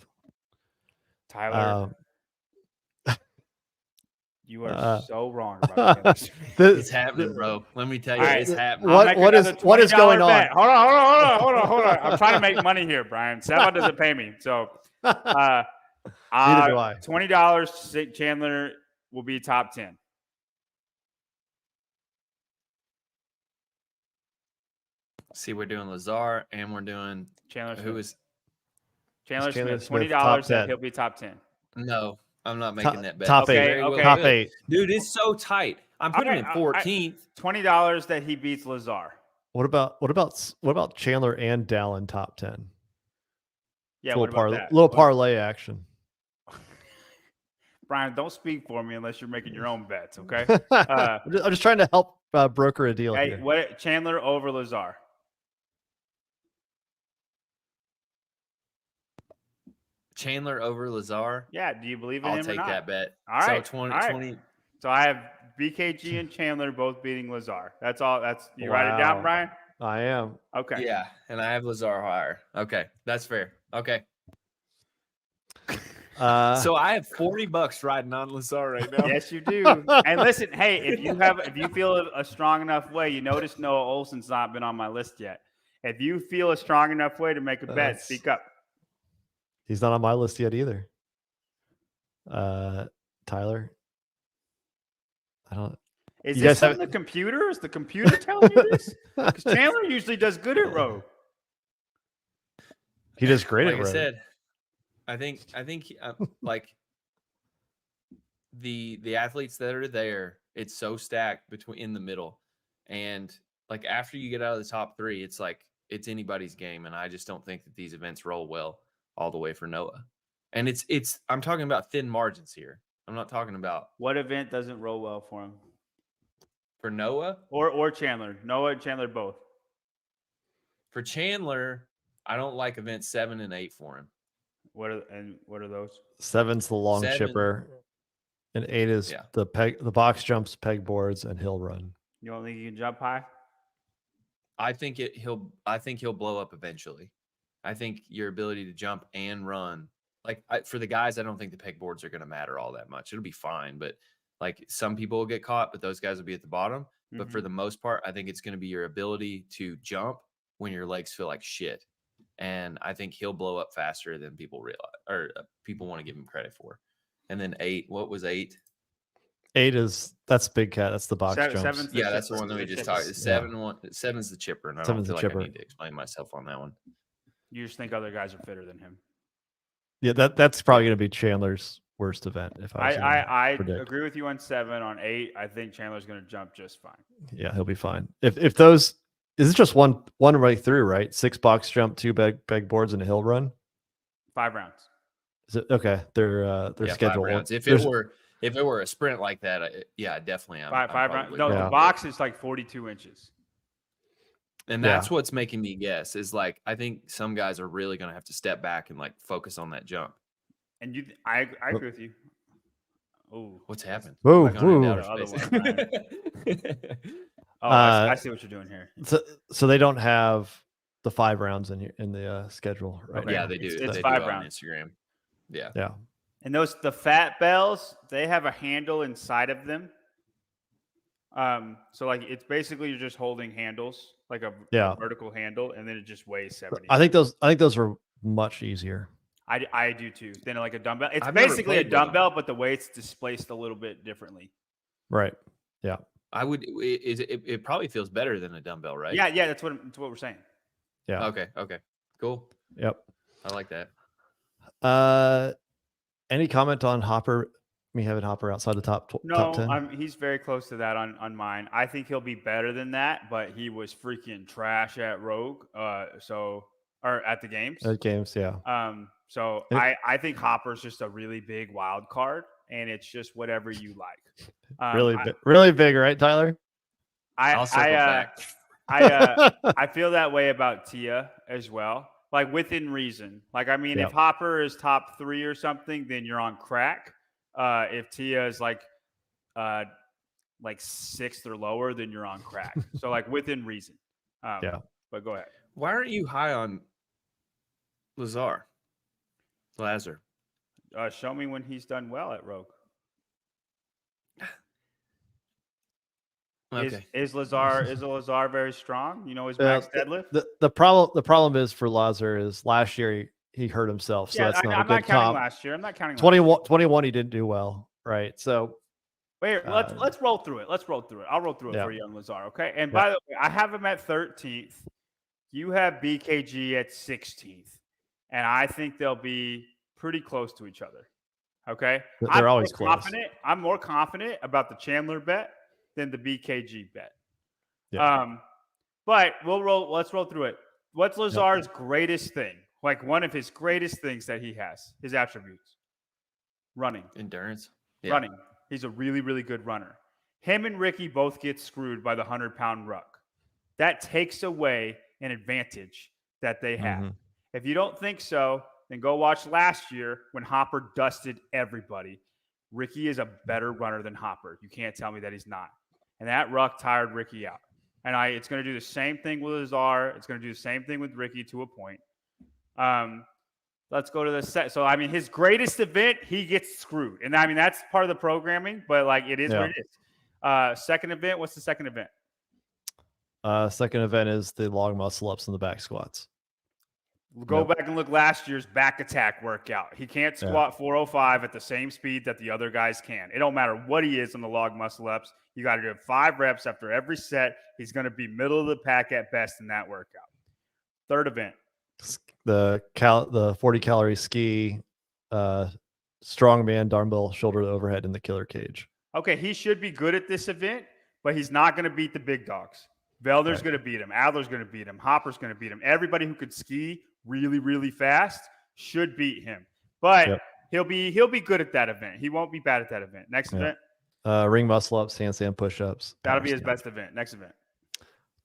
Tyler, you are so wrong about Chandler Smith. It's happening, bro. Let me tell you, it's happening. What is going on? Hold on. I'm trying to make money here, Brian. Seba doesn't pay me, so Neither do I. $20. Chandler will be top 10. See, we're doing Lazar and we're doing Chandler Smith. Who is Chandler Smith? Smith, $20 that he'll be top 10. No, I'm not making that bet. Top Okay, 8. okay. Top 8. Dude, it's so tight. I'm putting him in 14th. $20 that he beats Lazar. What about Chandler and Dallin top 10? Yeah, what about that? Little parlay action. Brian, don't speak for me unless you're making your own bets, okay? I'm just trying to help broker a deal here. What Chandler over Lazar? Chandler over Lazar. Yeah, do you believe in I'll him take or not? that bet. All right. So 20, all right. 20. So I have BKG and Chandler both beating Lazar. That's all. You write it down, Brian? I am. Okay. Yeah, and I have Lazar higher. Okay, that's fair. Okay. So I have $40 riding on Lazar right now. Yes, you do. And listen, hey, if you feel a strong enough way, you notice Noah Olson's not been on my list yet. If you feel a strong enough way to make a bet, speak up. He's not on my list yet either. Tyler. I don't. Is this on the computer? Is the computer telling you this? Because Chandler usually does good at Rogue. He does great at Like Rogue. I said, I think like the athletes that are there, it's so stacked in the middle, and like after you get out of the top 3, it's like it's anybody's game, and I just don't think that these events roll well all the way for Noah. And it's I'm talking about thin margins here. I'm not talking about what event doesn't roll well for him. For Noah or Chandler. Noah and Chandler both. For Chandler, I don't like events 7 and 8 for him. What are those? 7's the long chipper, and 8 is the box jumps, peg boards, and hill run. You don't think you can jump high? I think he'll blow up eventually. I think your ability to jump and run, for the guys, I don't think the peg boards are going to matter all that much. It'll be fine, but like some people will get caught, but those guys will be at the bottom. Mm-hmm. But for the most part, I think it's going to be your ability to jump when your legs feel like shit. And I think he'll blow up faster than people realize, or people want to give him credit for. And then 8, what was 8? 8 that's Big Cat. That's the box jumps. Yeah, that's the one that we just talked. 7's the chipper, and I don't feel like I need to explain myself on that one. You just think other guys are fitter than him. Yeah, that's probably going to be Chandler's worst event. If I agree with you on 7. On 8, I think Chandler's going to jump just fine. Yeah, he'll be fine. If those, is it just one right through, right? 6 box jump, 2 peg boards, and a hill run. 5 rounds. Is it okay? They're scheduled. 5 rounds. If it were a sprint like that, definitely. I'm 5 rounds. No, the box is like 42 inches. And that's what's making me guess is like, I think some guys are really going to have to step back and like focus on that jump. And I agree with you. Ooh, What's happened? Whoa, We're going into whoa. outer The other space. Oh, I see what you're doing here. So they don't have the 5 rounds in the schedule right Okay. now. Yeah, they do. It's They 5 do on rounds. Instagram. Yeah. Yeah. And the fat bells, they have a handle inside of them. So like it's basically you're just holding handles, like a vertical handle, and then it just weighs 70. I think those are much easier. I do too. Than like a dumbbell. It's I've never basically a played with 'em. dumbbell, but the weight's displaced a little bit differently. Right. Yeah. I would. It probably feels better than a dumbbell, right? Yeah. That's what we're saying. Yeah. Okay. Cool. Yep. I like that. Any comment on Hopper? Me having Hopper outside the top 10? He's very close to that on mine. I think he'll be better than that, but he was freaking trash at Rogue. Or at the games. At games, yeah. I think Hopper's just a really big wild card, and it's just whatever you like. Really big, right, Tyler? I'll circle back. I feel that way about Tia as well. Like within reason. Like I mean, if Hopper is top 3 or something, then you're on crack. If Tia is like 6th or lower, then you're on crack. So like within reason. But go ahead. Why aren't you high on Lazar? Show me when he's done well at Rogue. Okay. Is Lazar very strong? You know his max deadlift? The problem is for Lazar is last year he hurt himself, so that's not a good I'm not counting comp. last year. I'm not counting 21 he didn't do well, right? So wait, let's roll through it. I'll roll through it for you on Lazar, okay? And by the way, I have him at 13th. You have BKG at 16th, and I think they'll be pretty close to each other. Okay, they're always close. I'm more confident about the Chandler bet than the BKG bet. Yeah. But let's roll through it. What's Lazar's greatest thing? Like one of his greatest things that he has, his attributes. Running. Endurance. Yeah. Running. He's a really, really good runner. Him and Ricky both get screwed by the 100-pound ruck. That takes away an advantage that they have. Mm-hmm. If you don't think so, then go watch last year when Hopper dusted everybody. Ricky is a better runner than Hopper. You can't tell me that he's not. And that ruck tired Ricky out. And it's going to do the same thing with Lazar. It's going to do the same thing with Ricky to a point. Let's go to the set. So, I mean, his greatest event, he gets screwed. And, I mean, that's part of the programming, but, like, it is what it is. Second event, what's the second event? Second event is the long muscle ups and the back squats. Go back and look last year's back attack workout. He can't squat 405 at the same speed that the other guys can. It don't matter what he is on the log muscle ups. You got to do 5 reps after every set. He's going to be middle of the pack at best in that workout. Third event. The 40-calorie ski, strongman dumbbell shoulder to overhead in the killer cage. Okay, he should be good at this event, but he's not going to beat the big dogs. Velder's going to beat him. Adler's going to beat him. Hopper's going to beat him. Everybody who could ski really, really fast should beat him. But he'll be good at that event. He won't be bad at that event. Next event. Ring muscle ups, handstand push-ups. That'll be his best event. Next event.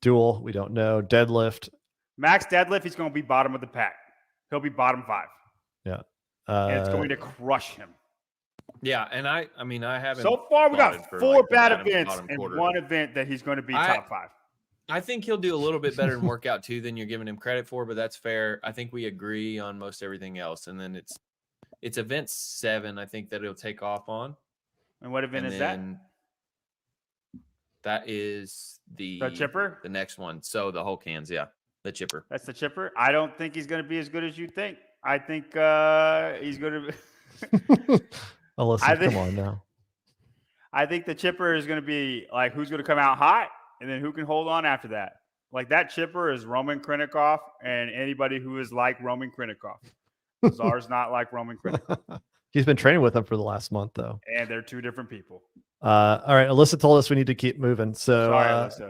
Dual, we don't know. Deadlift. Max deadlift, he's going to be bottom of the pack. He'll be bottom 5. Yeah. And it's going to crush him. Yeah, and I haven't. So far, we got 4 bad events and 1 event that he's going to be top 5. I think he'll do a little bit better in workout too than you're giving him credit for, but that's fair. I think we agree on most everything else, and then it's event 7. I think that it'll take off on. And what event is that? That is the chipper, the next one. So the whole cans, the chipper. That's the chipper. I don't think he's going to be as good as you think. I think he's going to. Alyssa, come on now. I think the chipper is going to be like who's going to come out hot. And then who can hold on after that? Like that chipper is Roman Krennikov and anybody who is like Roman Krennikov. Lazar's not like Roman Krennikov. He's been training with him for the last month, though. And they're 2 different people. All right. Alyssa told us we need to keep moving. So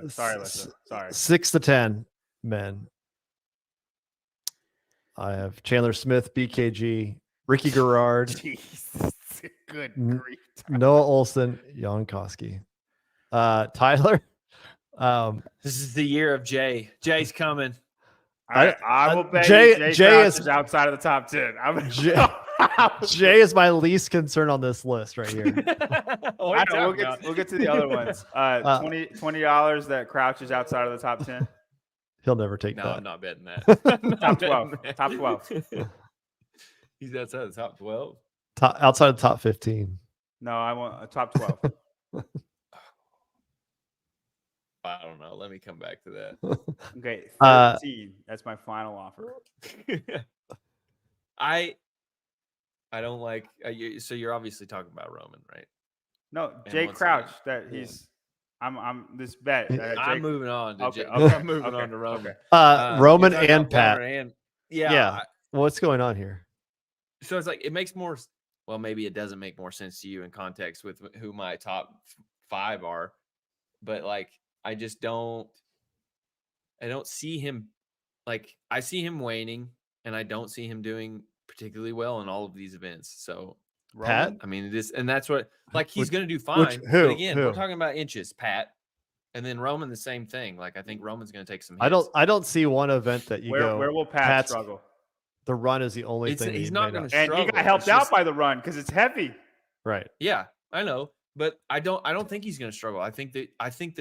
Sorry, Alyssa. Sorry. 6 to 10 men. I have Chandler Smith, BKG, Ricky Garrard. Jesus. Good grief. Noah Olson, Jankowski. Tyler. This is the year of Jay. Jay's coming. I will bet Jay is outside of the top 10. Jay is my least concern on this list right here. I know, we'll get to the other ones. $20 that Crouch is outside of the top 10. He'll never take No, that. I'm not betting that. Top 12. Top 12. He's outside the top 12. Outside the top 15. No, I want a top 12. I don't know. Let me come back to that. Okay, 13. That's my final offer. I don't like. So you're obviously talking about Roman, right? No, And Jay once Crouch. again, That he's. I'm this bet. I'm moving on to Okay, Jay. okay, I'm moving okay, on to Roman. okay. Roman You're talking and about Pat. Roman and, Yeah. What's going on here? So it's like it makes more. Well, maybe it doesn't make more sense to you in context with who my top 5 are, but like I just don't. I don't see him. Like I see him waning, and I don't see him doing particularly well in all of these events. So Pat? I mean, and that's what like he's going to do fine. Who? But again, Who? we're talking about inches, Pat, and then Roman the same thing. Like I think Roman's going to take some hits. I don't see one event that you go. Where will Pat struggle? The run is the only thing. He's not going to and struggle. And he got helped out by the run because it's heavy. Right. Yeah, I know, but I don't think he's going to struggle. I think the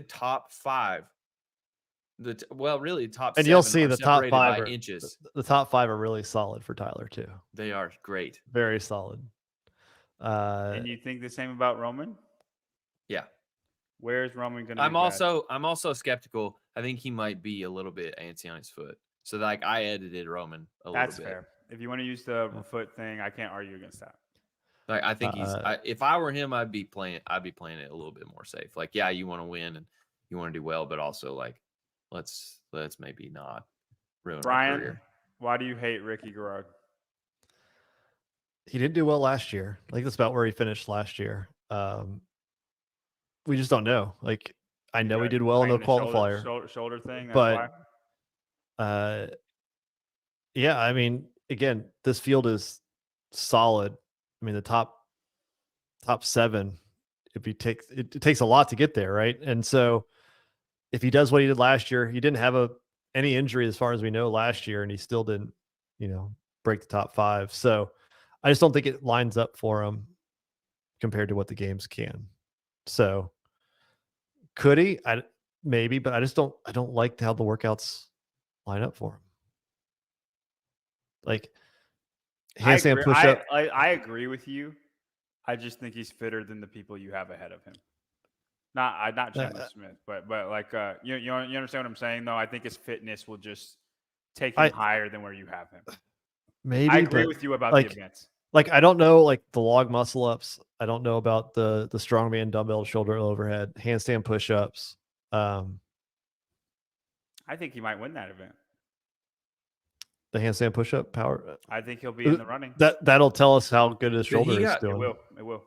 top 5. Really top. And 7 you'll see the top 5 by are, inches. The top 5 are really solid for Tyler too. They are great. Very solid. And you think the same about Roman? Yeah. Where's Roman going to? I'm also skeptical. I think he might be a little bit antsy on his foot. So like I edited Roman a little bit. That's fair. If you want to use the foot thing, I can't argue against that. Like I think if I were him, I'd be playing it a little bit more safe. Like, yeah, you want to win and you want to do well, but also like let's maybe not ruin my career. Why do you hate Ricky Garrard? He didn't do well last year. Like that's about where he finished last year. We just don't know. Like I know he did well in the qualifier. Shoulder thing. That's but why. Yeah, I mean, again, this field is solid. I mean, the top 7. If he takes it takes a lot to get there, right? And so, if he does what he did last year, he didn't have any injury as far as we know last year, and he still didn't, break the top 5. So, I just don't think it lines up for him compared to what the games can. So, could he? Maybe, but I don't like how the workouts line up for him. Like handstand push up. I agree with you. I just think he's fitter than the people you have ahead of him. Not Chandler Smith, but like you understand what I'm saying though. I think his fitness will just take him higher than where you have him. Maybe I agree with you about the events. Like I don't know like the log muscle ups. I don't know about the strongman dumbbell shoulder overhead, handstand push ups. I think he might win that event. The handstand push-up power. I think he'll be in the running. That'll tell us how good his shoulder is doing. It will.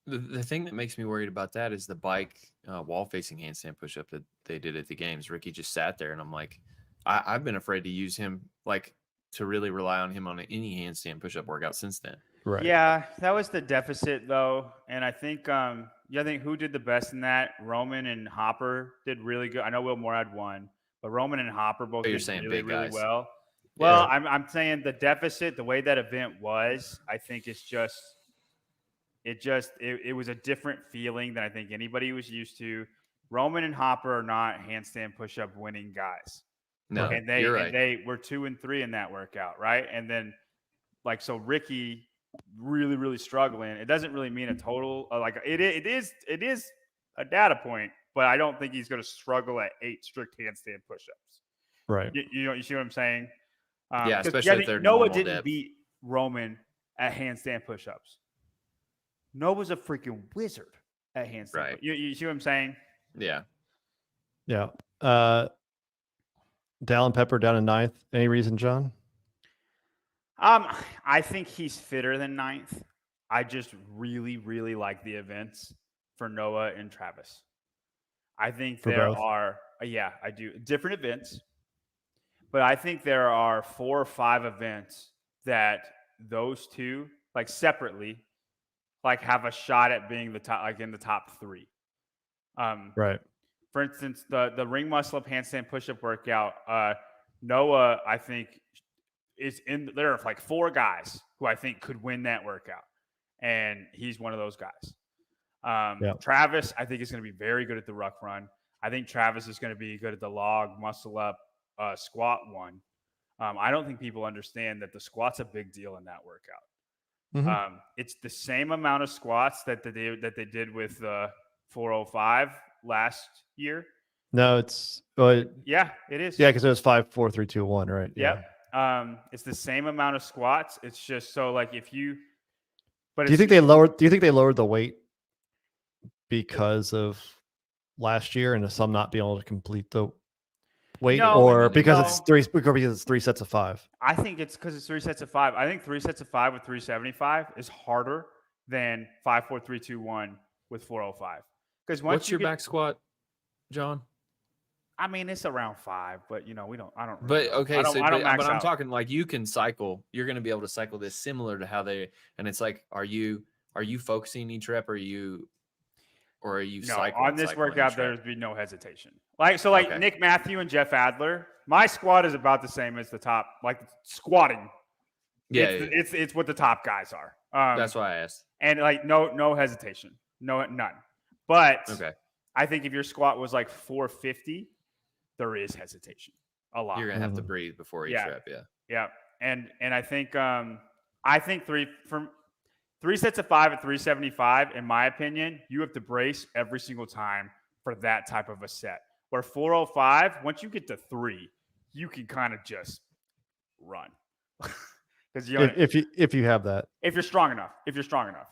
The thing that makes me worried about that is the bike wall-facing handstand push-up that they did at the games. Ricky just sat there, and I'm like, I've been afraid to use him, like to really rely on him on any handstand push-up workout since then. Right. Yeah, that was the deficit though, and I think I think who did the best in that? Roman and Hopper did really good. I know Will Morad won, but Roman and Hopper both did really well. Well, yeah. I'm saying the deficit, the way that event was, I think it's just it was a different feeling than I think anybody was used to. Roman and Hopper are not handstand push-up winning guys. No, and you're right. And they were 2 and 3 in that workout, right? And then like so Ricky really, really struggling. It doesn't really mean a total like it is a data point, but I don't think he's going to struggle at 8 strict handstand push-ups. Right. You see what I'm saying? Yeah, especially if they're Noah didn't depth. beat Roman at handstand push-ups. Noah's a freaking wizard at handstand. Right. You see what I'm saying? Yeah. Yeah. Dallin Pepper down in 9th. Any reason, John? I think he's fitter than 9th. I just really, really like the events for Noah and Travis. I think I do. Different events. But I think there are 4 or 5 events that those two, like separately, like have a shot at being the top, like in the top 3. Right. For instance, the ring muscle up handstand push-up workout, Noah, I think, there are like 4 guys who I think could win that workout, and he's one of those guys. Travis, I think, is going to be very good at the ruck run. I think Travis is going to be good at the log, muscle up, squat one. I don't think people understand that the squat's a big deal in that workout. It's the same amount of squats that they did with 405 last year. No, it's yeah, it is. Yeah, because it was 5, 4, 3, 2, 1, right? Yep. Yeah. It's the same amount of squats. It's just so like if you. But do you think they lowered the weight because of last year and some not being able to complete the weight, or because it's 3 sets of 5? I think it's because it's 3 sets of 5. I think 3 sets of 5 with 375 is harder than 5, 4, 3, 2, 1 with 405. Because what's your back squat, John? I mean, it's around 5, but I don't. Really but okay, but I'm talking like you can cycle. You're going to be able to cycle this similar to how they. And it's like, are you focusing each rep? Or are you cycling? On this workout, there's be no hesitation. Like Nick Matthew and Jeff Adler, my squat is about the same as the top. Like squatting, it's what the top guys are. That's why I asked. And like no hesitation, none. But I think if your squat was like 450, there is hesitation a lot. You're gonna have to breathe before each rep. Yeah. And I think 3 sets of 5 at 375, in my opinion, you have to brace every single time for that type of a set. Where 405, once you get to 3, you can kind of just run. Because if you have that, if you're strong enough,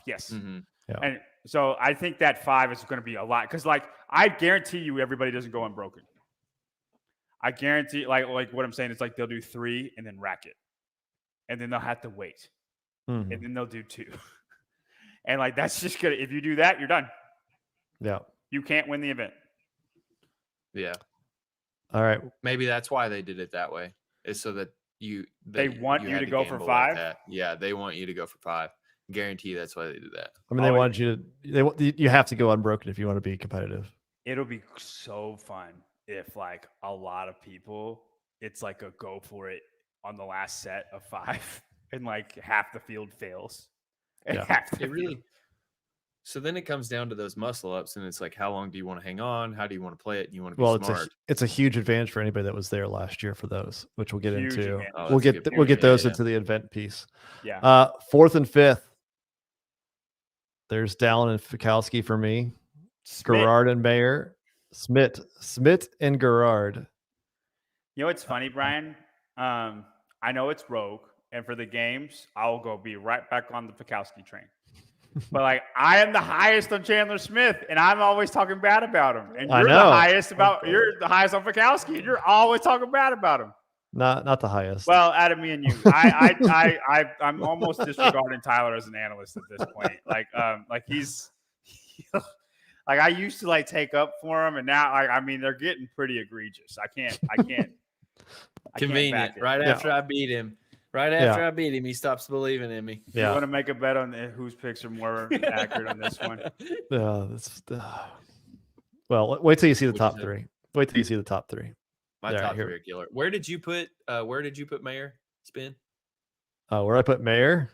yes. Mm-hmm. Yeah. And so I think that 5 is going to be a lot, because like I guarantee you, everybody doesn't go unbroken. I guarantee, like what I'm saying is like they'll do 3 and then rack it, and then they'll have to wait, and then they'll do 2, and like that's just gonna. If you do that, you're done. Yeah, you can't win the event. Yeah. All right. Maybe that's why they did it that way. Is so that they want you to go for 5. Like yeah, they want you to go for 5. Guarantee that's why they did that. I mean, they wanted you have to go unbroken if you want to be competitive. It'll be so fun if like a lot of people, it's like a go for it on the last set of 5, and like half the field fails. So then it comes down to those muscle ups, and it's like, how long do you want to hang on? How do you want to play it? You want to be smart. It's a huge advantage for anybody that was there last year for those, which we'll get into. We'll get those into the event piece. Yeah. 4th and 5th. There's Dallin and Fikowski for me. Gerard and Mayer. Smith and Gerard. You know what's funny, Brian? I know it's Rogue, and for the games, I'll go be right back on the Fikowski train. But like, I am the highest on Chandler Smith, and I'm always talking bad about him. And you're the highest on Fikowski, and you're always talking bad about him. Not the highest. Well, out of me and you, I'm almost disregarding Tyler as an analyst at this point. Like he's like I used to like take up for him, and now I mean they're getting pretty egregious. I can't. Convenient. Right after I beat him. Right after I beat him, he stops believing in me. Yeah. You want to make a bet on whose picks are more accurate on this one? Well, wait till you see the top 3. Wait till you see the top 3. My top 3 are killer. Where did you put Mayer spin? Where I put Mayer?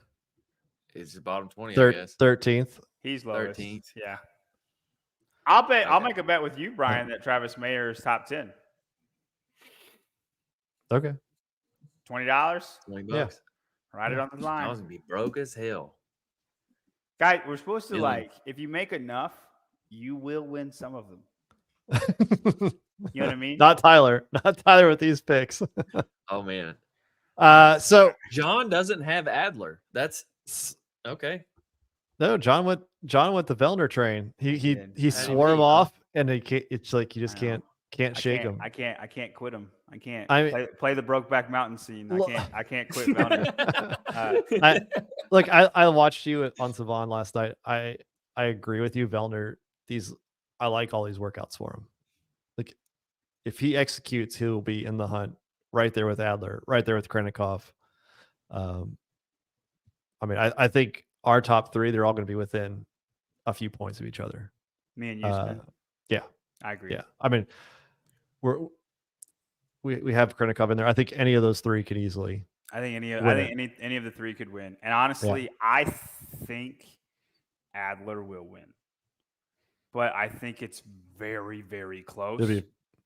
It's the bottom 20, I guess. 13th. He's lowest. 13th. Yeah. I'll make a bet with you, Brian, that Travis Mayer is top 10. Okay. $20? $20. Yeah. Write it on the line. I was gonna be broke as hell. Guys, we're supposed to if you make enough, you will win some of them. You know what I mean? Not Tyler with these picks. Oh man. So John doesn't have Adler. That's okay. No, John went the Vellner train. He swore him off, and it's like you just can't shake him. I can't quit him. I can't play the Brokeback Mountain scene. I can't quit Vellner. I watched you on Savon last night. I agree with you, Vellner. I like all these workouts for him. Like if he executes, he'll be in the hunt right there with Adler, right there with Krennikov. I mean, I think our top 3, they're all going to be within a few points of each other. Me and you, yeah, I agree. Yeah, I mean, we have Krennikov in there. I think any of those 3 could easily. I think any of the three could win. And honestly, I think Adler will win. But I think it's very, very close.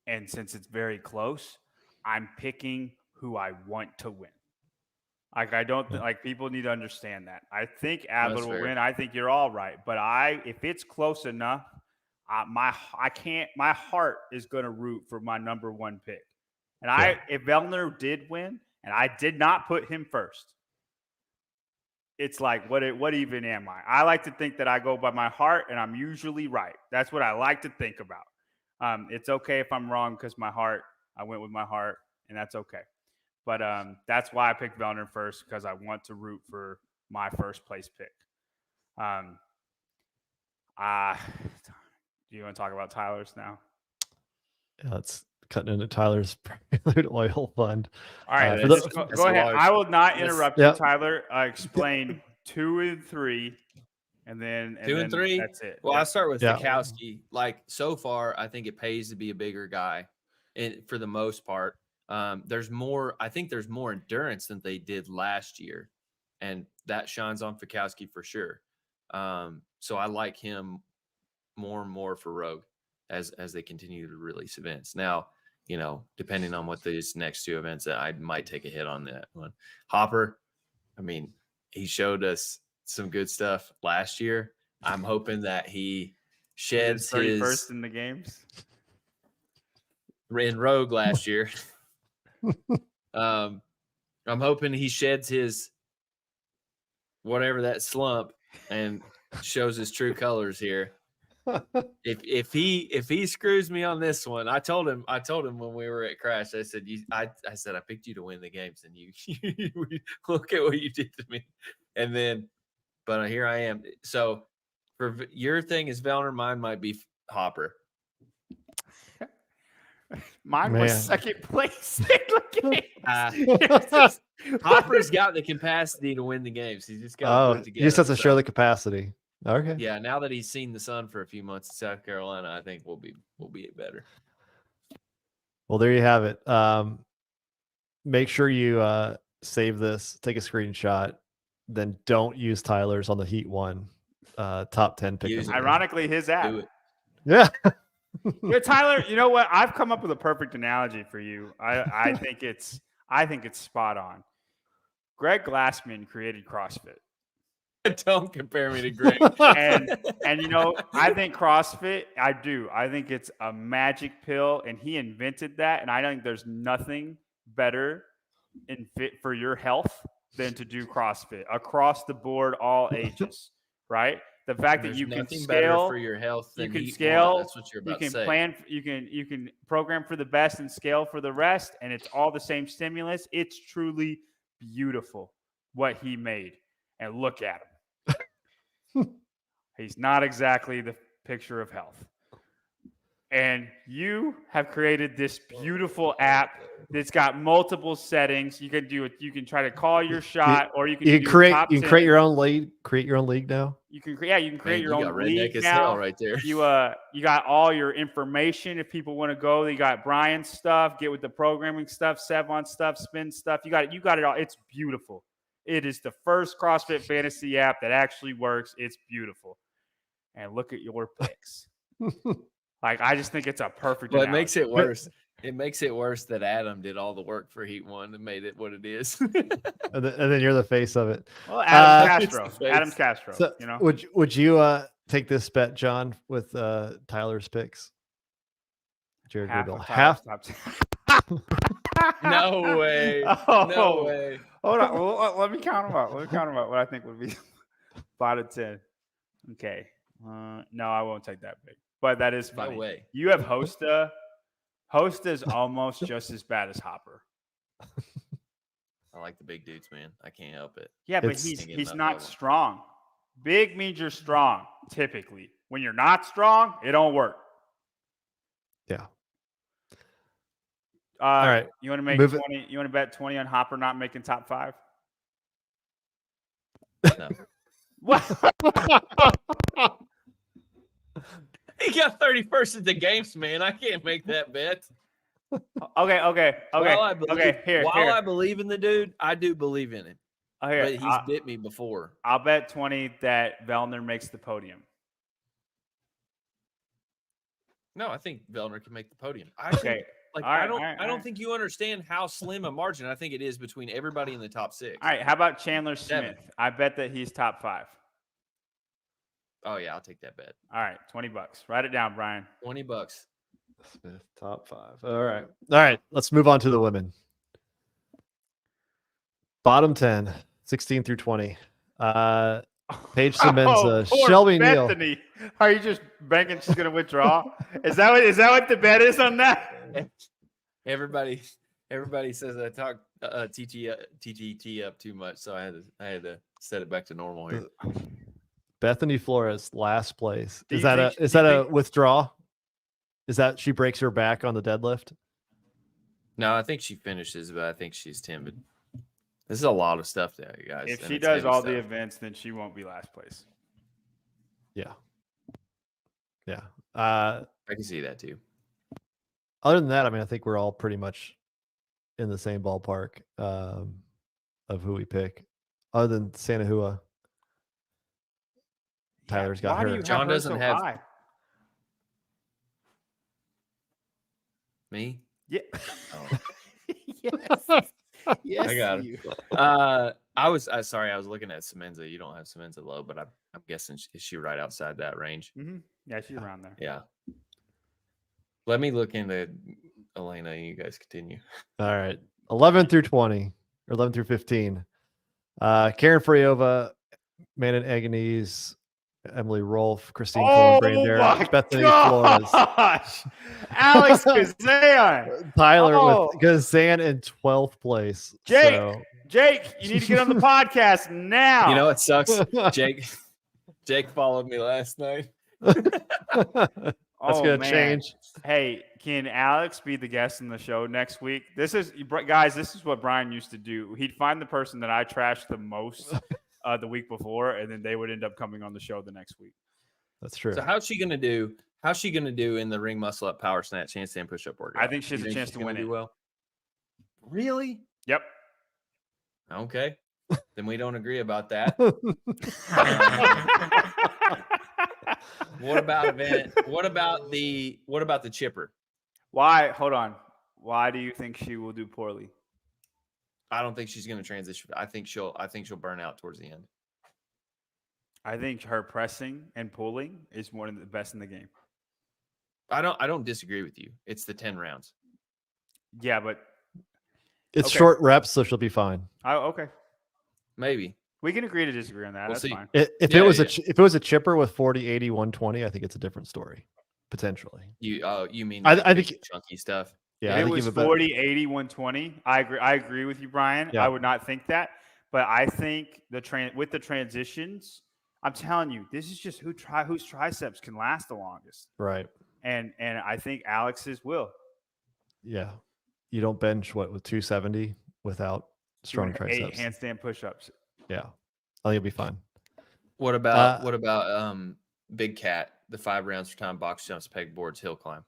And since it's very close, I'm picking who I want to win. Like I don't like people need to understand that. I think Adler will win. I think you're all right. But if it's close enough, my heart is going to root for my number one pick. And if Vellner did win, and I did not put him first, it's like, what even am I? I like to think that I go by my heart, and I'm usually right. That's what I like to think about. It's okay if I'm wrong because I went with my heart, and that's okay. But that's why I picked Vellner first, because I want to root for my first place pick. Do you want to talk about Tyler's now? Yeah, let's cutting into Tyler's Prelude Oil Fund. All right, go ahead. I will not interrupt you, Tyler. Explain 2 and 3, and then 2 and 3. That's it. Well, I'll start with Fikowski. Like so far, I think it pays to be a bigger guy, and for the most part, there's more. I think there's more endurance than they did last year, and that shines on Fikowski for sure. So I like him more and more for Rogue as they continue to release events. Now, depending on what these next 2 events, I might take a hit on that one. Hopper, I mean, he showed us some good stuff last year. I'm hoping that he sheds his 31st in the games in Rogue last year. I'm hoping he sheds his whatever that slump and shows his true colors here. If he screws me on this one, I told him when we were at Crash, I said I picked you to win the games, and you look at what you did to me. And then, but here I am. So for your thing is Vellner, mine might be Hopper. Mine was second place in the games. Hopper's got the capacity to win the games. He's just got to put it together. He just has to show the capacity. Okay. Yeah, now that he's seen the sun for a few months in South Carolina, I think we'll be better. Well, there you have it. Make sure you save this, take a screenshot, then don't use Tyler's on the Heat 1 top 10 pick. Ironically, his app. Do it. Yeah. Yeah, Tyler, you know what? I've come up with a perfect analogy for you. I think it's spot on. Greg Glassman created CrossFit. Don't compare me to Greg. and I think CrossFit, I do. I think it's a magic pill, and he invented that. And I think there's nothing better and fit for your health than to do CrossFit across the board, all ages, right? The fact that you can scale for your health, you can scale. That's what you're about to say. Plan. You can program for the best and scale for the rest, and it's all the same stimulus. It's truly beautiful what he made, and look at him. He's not exactly the picture of health. And you have created this beautiful app that's got multiple settings. You can do it. You can try to call your shot, or you can create your own league. Create your own league now. You can create your own league now. Right there. You got all your information. If people want to go, you got Brian's stuff. Get with the programming stuff, Sevon stuff, spin stuff. You got it all. It's beautiful. It is the first CrossFit fantasy app that actually works. It's beautiful. And look at your picks. Like, I just think it's a perfect. Well, it makes it worse. It makes it worse that Adam did all the work for Heat 1 and made it what it is. and then you're the face of it. Well, Adam Castro. So would you take this bet, John, with Tyler's picks? Jared Goodall. Half. No way. No way. Hold on. Well, let me count them up. What I think would be 5 to 10. Okay. No, I won't take that big. But that is funny. No way. You have Hosta. Hosta's almost just as bad as Hopper. I like the big dudes, man. I can't help it. Yeah, but he's not strong. Big means you're strong, typically. When you're not strong, it don't work. Yeah. All right. You want to make 20? You want to bet 20 on Hopper not making top 5? No. What? He got 31st at the games, man. I can't make that bet. Okay. Here. I believe in the dude, I do believe in him. Here. But he's bit me before. I'll bet 20 that Vellner makes the podium. No, I think Vellner can make the podium. Okay. I don't think you understand how slim a margin I think it is between everybody in the top 6. All right. How about Chandler Seven. Smith? I bet that he's top 5. Oh yeah, I'll take that bet. All right, $20. Write it down, Brian. $20. Smith, top 5. All right. Let's move on to the women. Bottom 10, 16 through 20. Paige Semenza, Shelby Neal. Bethany. Are you just banking she's going to withdraw? Is that what the bet is on that? Everybody says I talk TGT up too much, so I had to set it back to normal here. Bethany Flores, last place. Is that a withdraw? Is that she breaks her back on the deadlift? No, I think she finishes, but I think she's timid. This is a lot of stuff there, guys. If she does all the events, then she won't be last place. Yeah. I can see that too. Other than that, I mean, I think we're all pretty much in the same ballpark of who we pick. Other than Sanahua, Tyler's got her. John doesn't have high? Me. Yeah. Oh. Yes. Yes. I got it. I was looking at Semenza. You don't have Semenza low, but I'm guessing is she right outside that range? Mm-hmm. Yeah, she's around there. Yeah. Let me look into Elena and you guys continue. All right. 11 through 20 or 11 through 15. Karen Friova, Manon Agonese, Emily Rolfe, Christine Cohen, Brandon Derrick, Bethany Flores. Alex Kazan. Tyler with Kazan in 12th place. Jake, you need to get on the podcast now. You know what sucks? Jake followed me last night. That's gonna change. Hey, can Alex be the guest in the show next week? This is what Brian used to do. He'd find the person that I trashed the most the week before, and then they would end up coming on the show the next week. That's true. So how's she gonna do? How's she gonna do in the ring muscle up, power snatch, handstand push up workout? I think she has a chance to win it. Well, really? Yep. Okay. Then we don't agree about that. What about the chipper? Why? Hold on. Why do you think she will do poorly? I don't think she's going to transition. I think she'll burn out towards the end. I think her pressing and pulling is one of the best in the game. I don't disagree with you. It's the 10 rounds. Yeah, but it's short reps, so she'll be fine. Okay. Maybe. We can agree to disagree on that. That's fine. If it was a chipper with 40, 80, 120, I think it's a different story. Potentially. You mean I think chunky stuff? Yeah. If it was 40, 80, 120, I agree with you, Brian. Yeah. I would not think that. But I think with the transitions, I'm telling you, this is just whose triceps can last the longest. Right. And I think Alex's will. Yeah. You don't bench with 270 without strong triceps. 8 handstand push-ups. Yeah. I think it'll be fine. What about Big Cat, the 5 rounds for time, box jumps, pegboards, hill climb?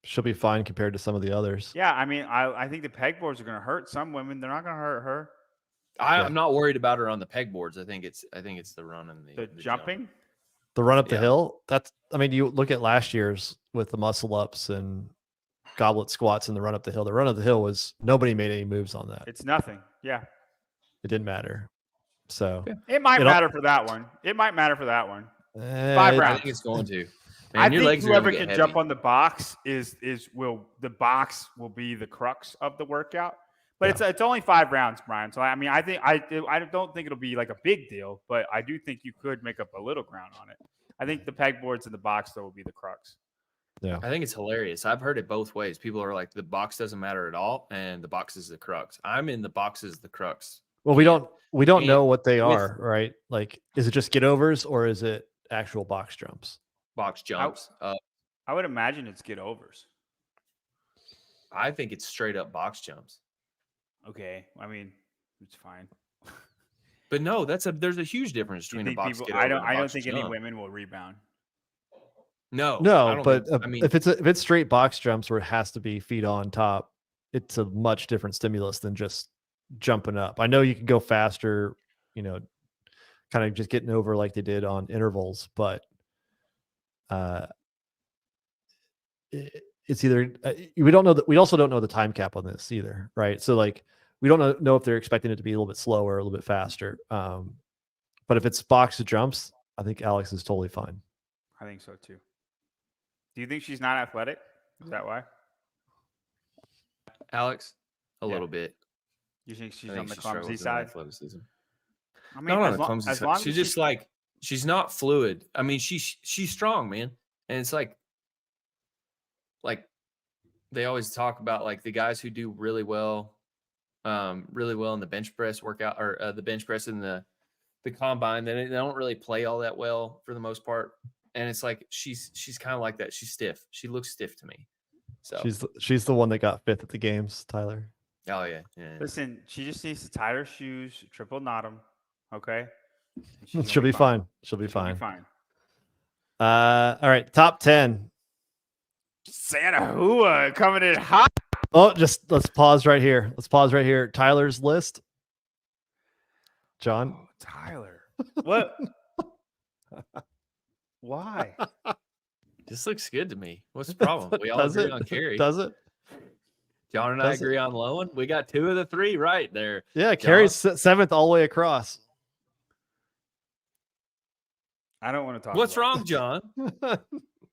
She'll be fine compared to some of the others. Yeah, I mean, I think the pegboards are going to hurt some women. They're not going to hurt her. I'm not worried about her on the pegboards. I think it's the run and the jumping. Jump. The run up the hill. You look at last year's with the muscle ups and goblet squats and the run up the hill. The run up the hill was nobody made any moves on that. It's nothing. Yeah. It didn't matter. So it might matter for that one. 5 rounds. I think it's going to. Man, I think whoever can jump on the box the box will be the crux of the workout. But it's only 5 rounds, Brian. So I mean, I don't think it'll be like a big deal, but I do think you could make up a little ground on it. I think the pegboards in the box though will be the crux. Yeah, I think it's hilarious. I've heard it both ways. People are like, the box doesn't matter at all, and the box is the crux. I'm in the box is the crux. Well, we don't know what they are, right? Like, is it just get overs or is it actual box jumps? Box jumps. I would imagine it's get overs. I think it's straight up box jumps. Okay, I mean, it's fine. But no, there's a huge difference between a box get over I and a don't box think jump. any women will rebound. No, I No, don't but think, I mean, if it's straight box jumps where it has to be feet on top, it's a much different stimulus than just jumping up. I know you can go faster, you know, kind of just getting over like they did on intervals, but uh, it's either we don't know that we also don't know the time cap on this either, right? So like we don't know if they're expecting it to be a little bit slower, a little bit faster. But if it's box jumps, I think Alex is totally fine. I think so too. Do you think she's not athletic? Is that why? Alex, a Yeah. little bit. You think she's I think on the she clumsy struggles in side? athleticism. I mean, Not on as the clumsy as side. long She's as just like, she's not fluid. I mean, she's strong, man. And it's like they always talk about like the guys who do really well in the bench press workout or the bench press in the combine, they don't really play all that well for the most part. And it's like she's kind of like that. She's stiff. She looks stiff to me. So She's the one that got fifth at the games, Tyler. oh yeah. Listen, she just needs to tie her shoes, triple knot them, okay? She'll be fine. She'll be She'll fine. be fine. All right, top 10. Santa Hua coming in hot. Oh, just let's pause right here. Tyler's list. John. Oh, Tyler. What? Why? This looks good to me. What's the problem? We all Does agree it? on Carrie. Does it? John and I agree on Lowen. We got 2 of the 3 right there. Yeah, Carrie's 7th all the way across. I don't want to talk. What's about wrong, John?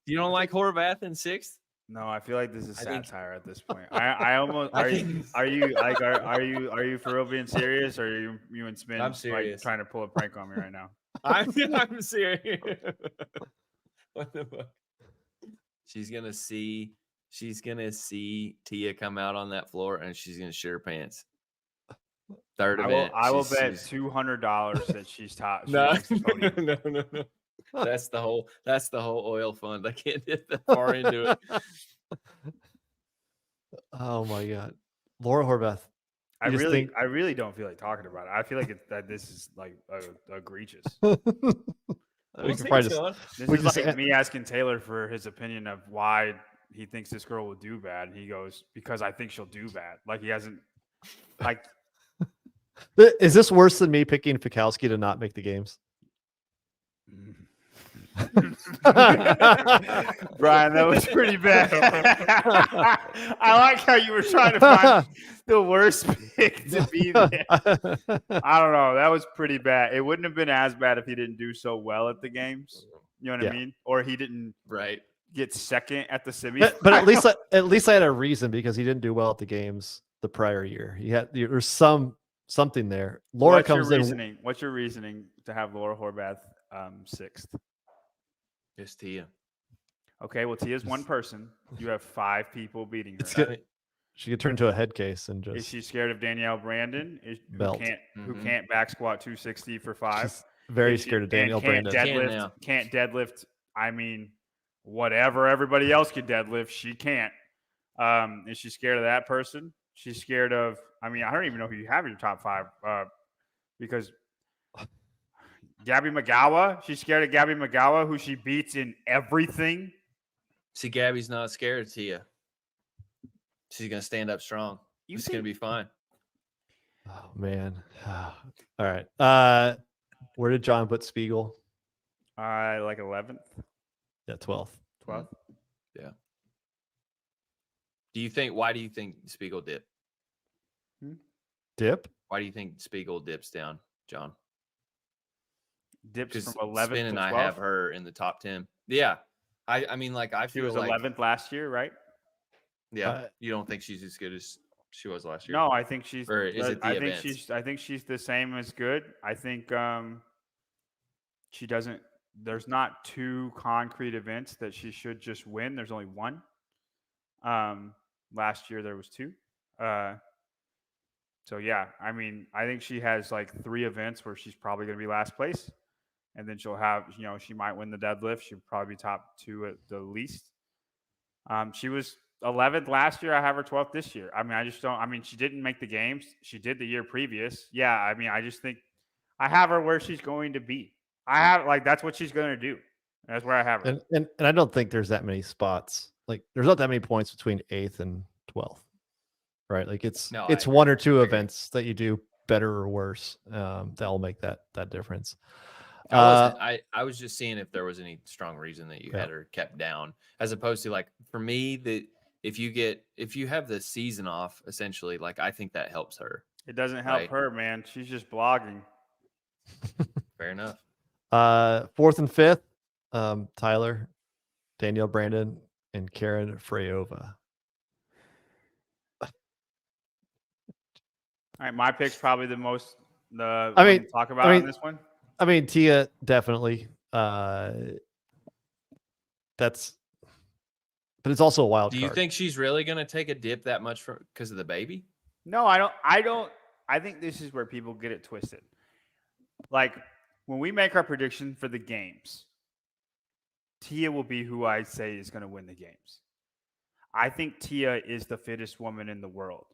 You don't like Horvath in 6th? No, I feel like this is I think- satire at this point. I almost I are think- you like are you for real being serious, or are you and Spin I'm serious. like trying to pull a prank on me right now? I'm serious. What the fuck? She's gonna see Tia come out on that floor and she's gonna shit her pants. Third event. I will bet $200 that she's top. No. That's the whole oil fund. I can't get that far into it. Oh my god, Laura Horvath. I really don't feel like talking about it. I feel like that this is like egregious. We can probably just, This is like me asking Taylor for his opinion of why he thinks this girl will do bad. He goes, because I think she'll do bad. Like he hasn't, like. Is this worse than me picking Fikowski to not make the games? Brian, that was pretty bad. I like how you were trying to find the worst pick to be there. I don't know. That was pretty bad. It wouldn't have been as bad if he didn't do so well at the games. You know what I mean? Or he didn't get second at the semis. But at least I had a reason, because he didn't do well at the games the prior year. There's something there. Laura comes in. What's your reasoning to have Laura Horvath 6th? It's Tia. Okay, well, Tia's one person. You have 5 people beating her. She could turn into a head case and just. Is she scared of Danielle Brandon? Who can't back squat 260 for 5? She's very scared of Danielle Brandon. Can't deadlift. I mean, whatever everybody else can deadlift, she can't. Is she scared of that person? She's scared of. I mean, I don't even know who you have in your top 5 because. Gabby McGowan. She's scared of Gabby McGowan, who she beats in everything. See, Gabby's not scared of Tia. She's going to stand up strong. It's going to be fine. Oh, man. All right. Where did John put Spiegel? Like 11th. Yeah, 12th. 12th. Yeah. Why do you think Spiegel dipped? Dip? Why do you think Spiegel dips down, John? Dips from 11th Spin and to 12th? I have her in the top 10. Yeah. I mean, like, I feel she was like 11th last year, right? Yeah. You don't think she's as good as she was last year? No, I think she's. Or is it the events? I think she's the same as good. I think she doesn't. There's not 2 concrete events that she should just win. There's only 1. Last year there was 2. So yeah, I mean, I think she has like 3 events where she's probably going to be last place. And then she'll have, she might win the deadlift. She'll probably be top 2 at the least. She was 11th last year. I have her 12th this year. I mean, I just don't. I mean, she didn't make the games. She did the year previous. Yeah, I mean, I just think I have her where she's going to be. I have, like, that's what she's going to do. That's where I have her. And I don't think there's that many spots. Like there's not that many points between 8th and 12th, right? Like it's one or two events that you do better or worse that'll make that difference. I was just seeing if there was any strong reason that you had her kept down, as opposed to like for me if you have the season off, essentially, like I think that helps her. It doesn't help her, man. She's just blogging. Fair enough. 4th and 5th, Tyler, Danielle Brandon, and Karen Freyova. All right, my pick's probably the most to talk about on this one. I mean, Tia definitely. But it's also a wild card. Do you think she's really going to take a dip that much because of the baby? No, I don't. I think this is where people get it twisted. Like when we make our prediction for the games, Tia will be who I say is going to win the games. I think Tia is the fittest woman in the world.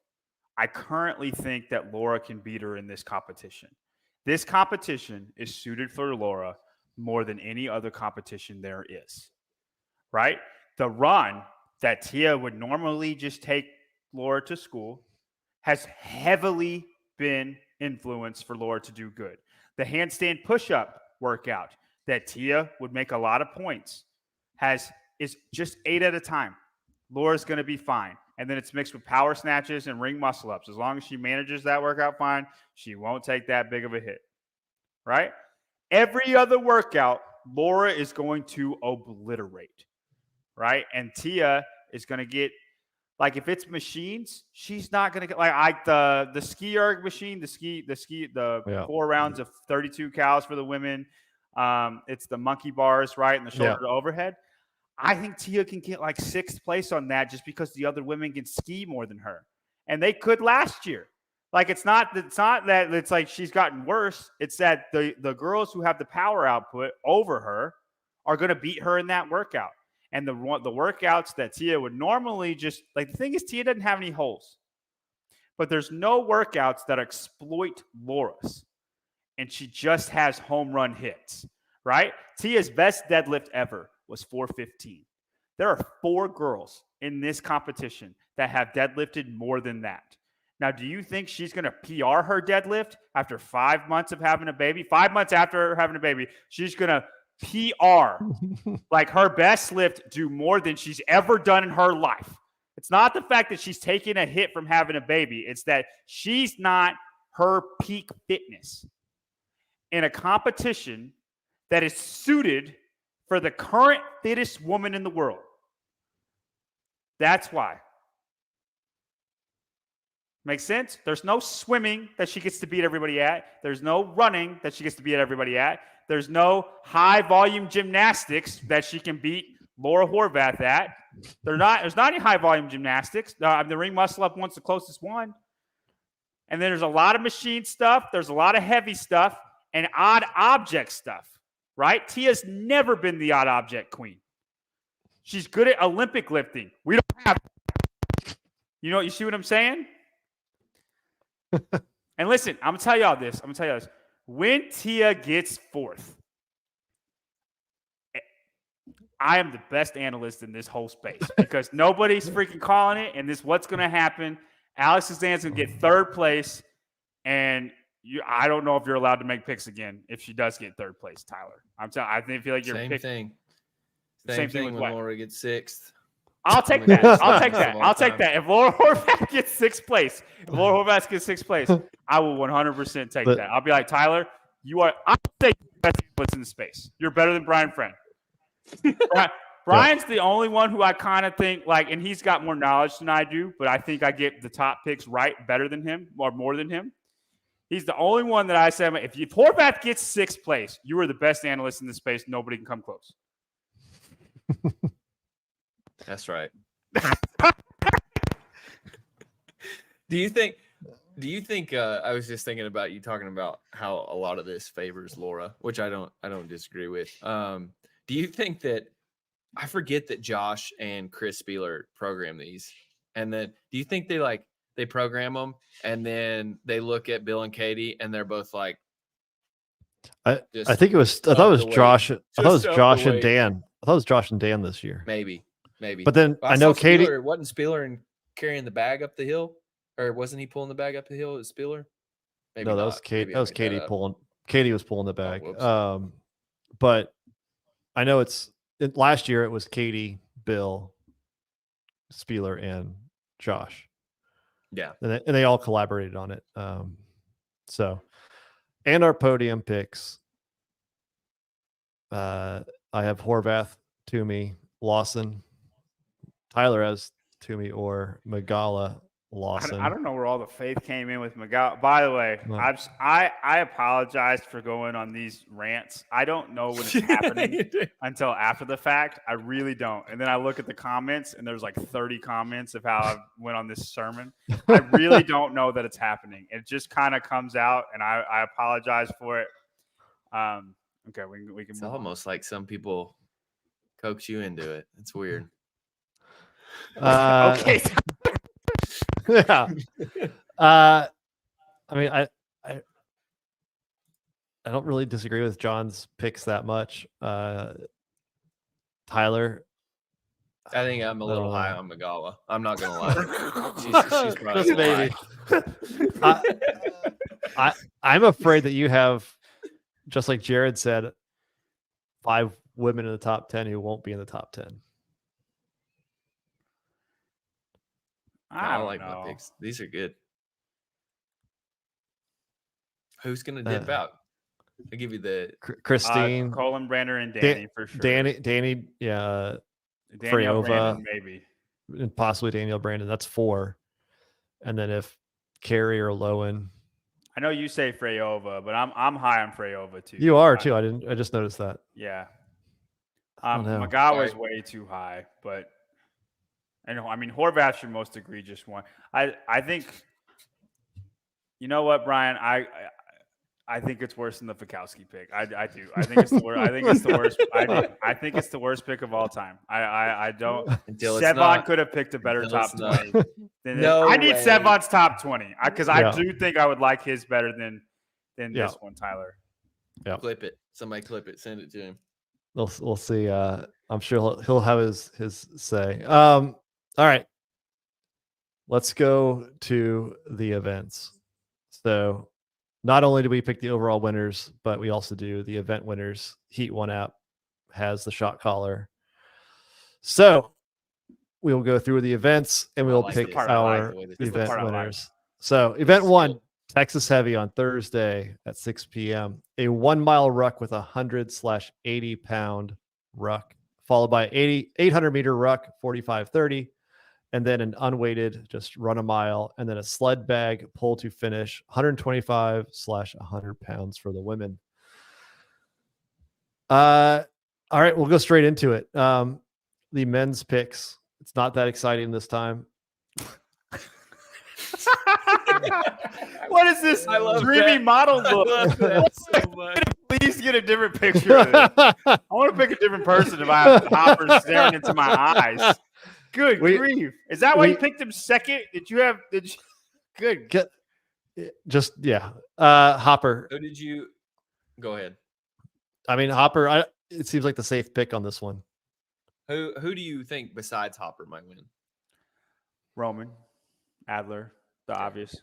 I currently think that Laura can beat her in this competition. This competition is suited for Laura more than any other competition there is, right? The run that Tia would normally just take Laura to school has heavily been influenced for Laura to do good. The handstand push-up workout that Tia would make a lot of points is just 8 at a time. Laura's going to be fine. And then it's mixed with power snatches and ring muscle ups. As long as she manages that workout fine, she won't take that big of a hit, right? Every other workout, Laura is going to obliterate, right? And Tia is going to get, like, if it's machines, she's not going to get, like the ski erg machine, the 4 rounds of 32 cows for the women. It's the monkey bars, right? And the shoulder to overhead. I think Tia can get like 6th place on that just because the other women can ski more than her. And they could last year. Like it's not that it's like she's gotten worse. It's that the girls who have the power output over her are going to beat her in that workout. And the workouts that Tia would normally just, like, the thing is Tia doesn't have any holes. But there's no workouts that exploit Laura's. And she just has home run hits, right? Tia's best deadlift ever was 415. There are 4 girls in this competition that have deadlifted more than that. Now, do you think she's going to PR her deadlift after 5 months of having a baby? 5 months after having a baby, she's going to PR like her best lift do more than she's ever done in her life. It's not the fact that she's taking a hit from having a baby. It's that she's not her peak fitness in a competition that is suited for the current fittest woman in the world. That's why. Makes sense? There's no swimming that she gets to beat everybody at. There's no running that she gets to beat everybody at. There's no high volume gymnastics that she can beat Laura Horvath at. There's not any high volume gymnastics. The ring muscle up one's the closest one. And then there's a lot of machine stuff. There's a lot of heavy stuff and odd object stuff. Right? Tia's never been the odd object queen. She's good at Olympic lifting. We don't have. You see what I'm saying? And listen, I'm going to tell y'all this. When Tia gets 4th, I am the best analyst in this whole space because nobody's freaking calling it. And what's going to happen. Alex Suzanne's going to get 3rd place. And I don't know if you're allowed to make picks again if she does get 3rd place, Tyler. I feel like you're same thing. Same thing when Laura gets 6th. I'll take that. I'll take that. If Laura Horvath gets 6th place, I will 100% take that. I'll be like, Tyler, I'll say you're the best analyst in the space. You're better than Brian Friend. Brian's the only one who I kind of think like, and he's got more knowledge than I do, but I think I get the top picks right better than him or more than him. He's the only one that I said, if Horvath gets 6th place, you are the best analyst in the space. Nobody can come close. That's right. Do you think I was just thinking about you talking about how a lot of this favors Laura, which I don't disagree with. Do you think that I forget that Josh and Chris Spieler program these, and then do you think they program them and then they look at Bill and Katie and they're both like, I think it was. I thought it was Josh. I thought it was Josh and Dan. I thought it was Josh and Dan this year. Maybe. But then I know Katie wasn't Spiller and carrying the bag up the hill, or wasn't he pulling the bag up the hill? It was Spiller. Maybe no, that not. was Katie. Maybe That was Katie pulling. Katie was pulling the bag. But I know last year it was Katie, Bill, Spiller, and Josh. Yeah, and they all collaborated on it. So, and our podium picks. I have Horvath, Toomey, Lawson. Tyler has Toomey or Magala, Lawson. I don't know where all the faith came in with Magala. By the way, No. I apologized for going on these rants. I don't know when it's happening until after the fact. I really don't. And then I look at the comments, and there's like 30 comments of how I went on this sermon. I really don't know that it's happening. It just kind of comes out, and I apologize for it. Okay, we can. It's almost like some people coax you into it. It's weird. Okay. Yeah. I mean, I don't really disagree with John's picks that much. Tyler, I think I'm a little high on Magala. I'm not gonna lie. she's probably just maybe. I'm afraid that you have, just like Jared said, 5 women in the top 10 who won't be in the top 10. I like my picks. These are good. Who's gonna dip out? I'll give you the Christine, Colin, Brander, and Danny for sure. Danny, yeah, Danielle Freyova, Brandon, maybe, and possibly Danielle Brandon. That's 4. And then if Carrie or Lowen, I know you say Freyova, but I'm high on Freyova too. You are too. I just noticed that. Yeah. know. Magala's way too high, but I mean Horvath's your most egregious one. I think. You know what, Brian? I think it's worse than the Fikowski pick. I do. I think it's the worst. I think it's the worst. I think it's the worst pick of all time. I don't. Sevon could have picked a better top 20. I need Sevon's top 20 because I do think I would like his better than this one, Tyler. Yeah. Clip it. Somebody clip it. Send it to him. We'll see. I'm sure he'll have his say. All right. Let's go to the events. So not only do we pick the overall winners, but we also do the event winners. Heat 1 app has the shot collar. So we will go through the events and we'll pick our event winners. So event 1, Texas Heavy on Thursday at 6 p.m. A 1 mile ruck with 100/80 pound ruck, followed by 800 meter ruck, 45-30. And then an unweighted, just run a mile, and then a sled bag pull to finish, 125/100 pounds for the women. All right, we'll go straight into it. The men's picks. It's not that exciting this time. What is this dreamy model look? So much. Please get a different picture of it. I want to pick a different person if I have Hopper staring into my eyes. Good grief. Is that why you picked him second? Good. Hopper. Who did you go ahead? I mean, Hopper, it seems like the safe pick on this one. Who do you think besides Hopper might win? Roman, Adler, the obvious.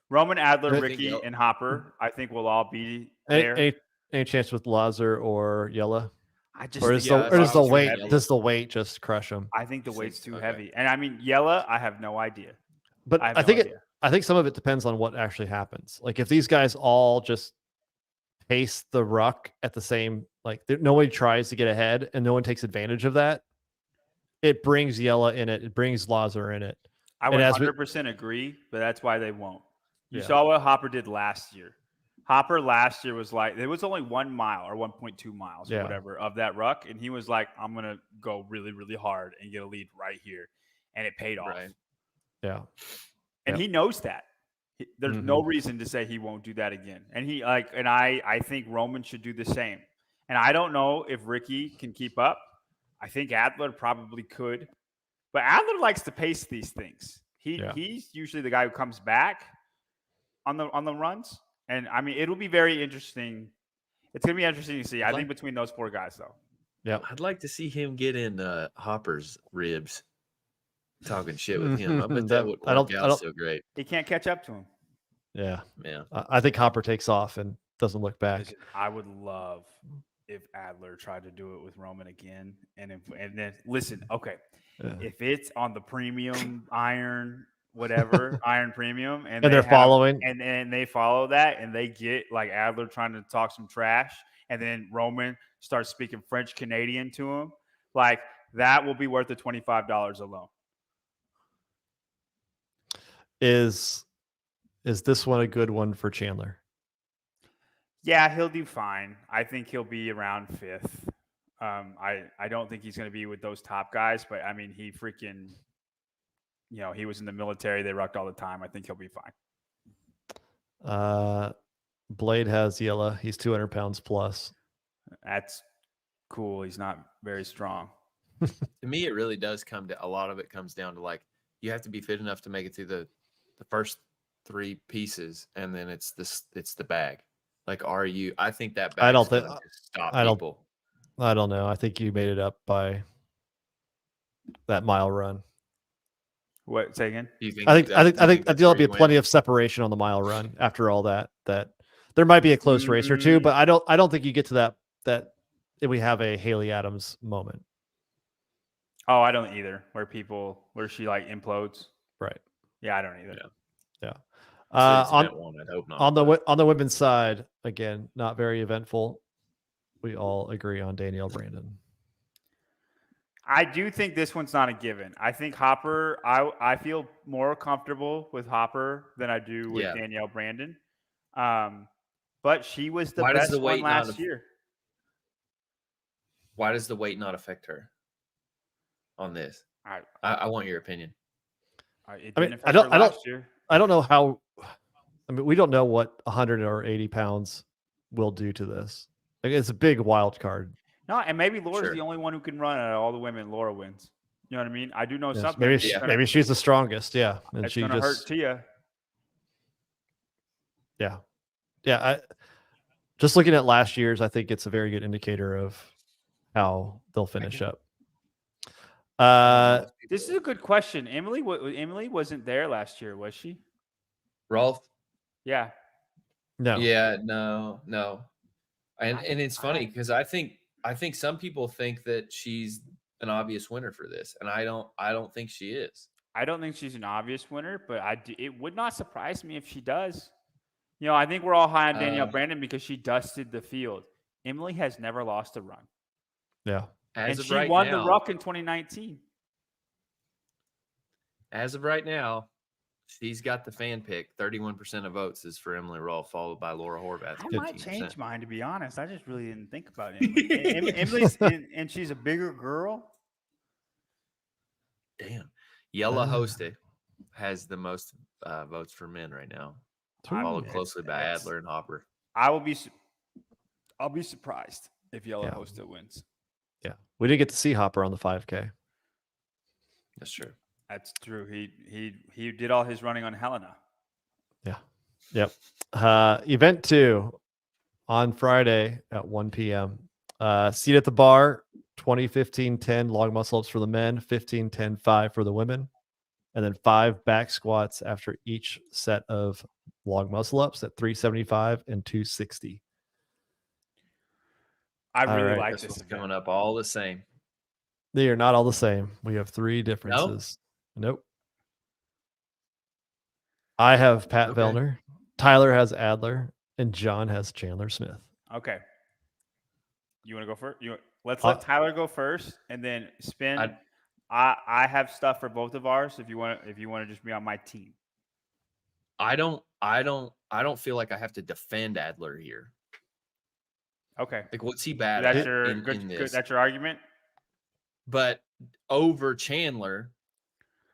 Roman, Adler, Ricky, and Hopper, I think will all be there. Any chance with Lazar or Yella? Does the weight just crush them? I think the weight's too heavy. And I mean, Yella, I have no idea. But I think some of it depends on what actually happens. Like if these guys all just pace the ruck at the same, like nobody tries to get ahead and no one takes advantage of that, it brings Yella in it. It brings Lazar in it. I would 100% agree, but that's why they won't. You saw what Hopper did last year. Hopper last year was like, it was only 1 mile or 1.2 miles or whatever of that ruck. And he was like, I'm going to go really, really hard and get a lead right here. And it paid off. Right. Yeah. And he knows that. There's no reason to say he won't do that again. And I think Roman should do the same. And I don't know if Ricky can keep up. I think Adler probably could. But Adler likes to pace these things. He's usually the guy who comes back on the runs. And I mean, it'll be very interesting. It's gonna be interesting to see. I think between those 4 guys, though. Yeah, I'd like to see him get in Hopper's ribs, talking shit with him. I bet that would work out so great. He can't catch up to him. Yeah. Yeah. I think Hopper takes off and doesn't look back. Listen, I would love if Adler tried to do it with Roman again, and then listen. Okay, if it's on the premium iron, whatever iron premium, and they're following, and they follow that, and they get like Adler trying to talk some trash, and then Roman starts speaking French Canadian to him, like that will be worth the $25 alone. Is this one a good one for Chandler? Yeah, he'll do fine. I think he'll be around 5th. I don't think he's going to be with those top guys, but I mean, he freaking, he was in the military. They rucked all the time. I think he'll be fine. Blade has Yella. He's 200 pounds plus. That's cool. He's not very strong. To me, it really does a lot of it comes down to like, you have to be fit enough to make it through the first 3 pieces, and then it's the bag. Like, are you? I think that bag. I don't think stop people. I don't know. I think you made it up by that mile run. What? Say again? Do you think? I think there'll be plenty of separation on the mile run after all that. That there might be a close race or two, but I don't think you get to that we have a Haley Adams moment. Oh, I don't either. Where she like implodes. Right. Yeah, I don't either. Yeah. I'd hope not. On the women's side, again, not very eventful. We all agree on Danielle Brandon. I do think this one's not a given. I think Hopper. I feel more comfortable with Hopper than I do with Danielle Brandon. But she was the best one last year. Why does the weight not affect her on this? I want your opinion. It didn't affect her last year. I don't know how. I mean, we don't know what 100 or 80 pounds will do to this. Like, it's a big wild card. No, and maybe Laura's the only one who can run out of all the women. Laura wins. You know what I mean? I do know something. Maybe she's the strongest. Yeah, and it's gonna hurt Tia. Yeah. Just looking at last year's, I think it's a very good indicator of how they'll finish up. This is a good question. Emily wasn't there last year, was she? Rolf? Yeah. No. Yeah, no. And it's funny because I think some people think that she's an obvious winner for this, and I don't think she is. I don't think she's an obvious winner, but it would not surprise me if she does. I think we're all high on Danielle Brandon because she dusted the field. Emily has never lost a run. Yeah. And she won the Ruck in 2019. As of right now, she's got the fan pick. 31% of votes is for Emily Rolfe, followed by Laura Horvath. I might change mine, to be honest. I just really didn't think about it. Emily's and she's a bigger girl. Damn. Yella Hoste has the most votes for men right now, followed closely by Adler and Hopper. I'll be surprised if Yella Hoste wins. Yeah, we didn't get to see Hopper on the 5K. That's true. That's true. He did all his running on Helena. Yeah. Yep. Event 2 on Friday at 1 p.m. Seat at the bar, 20, 15, 10 log muscle ups for the men, 15, 10, 5 for the women, and then 5 back squats after each set of log muscle ups at 375 and 260. I really like this. Coming up all the same. They are not all the same. We have 3 differences. Nope. I have Pat Vellner, Tyler has Adler, and John has Chandler Smith. Okay. You want to go first? Let's let Tyler go first, and then spin. I have stuff for both of ours. If you want to just be on my team. I don't feel like I have to defend Adler here. Okay. Like, what's he bad at? That's your argument. But over Chandler,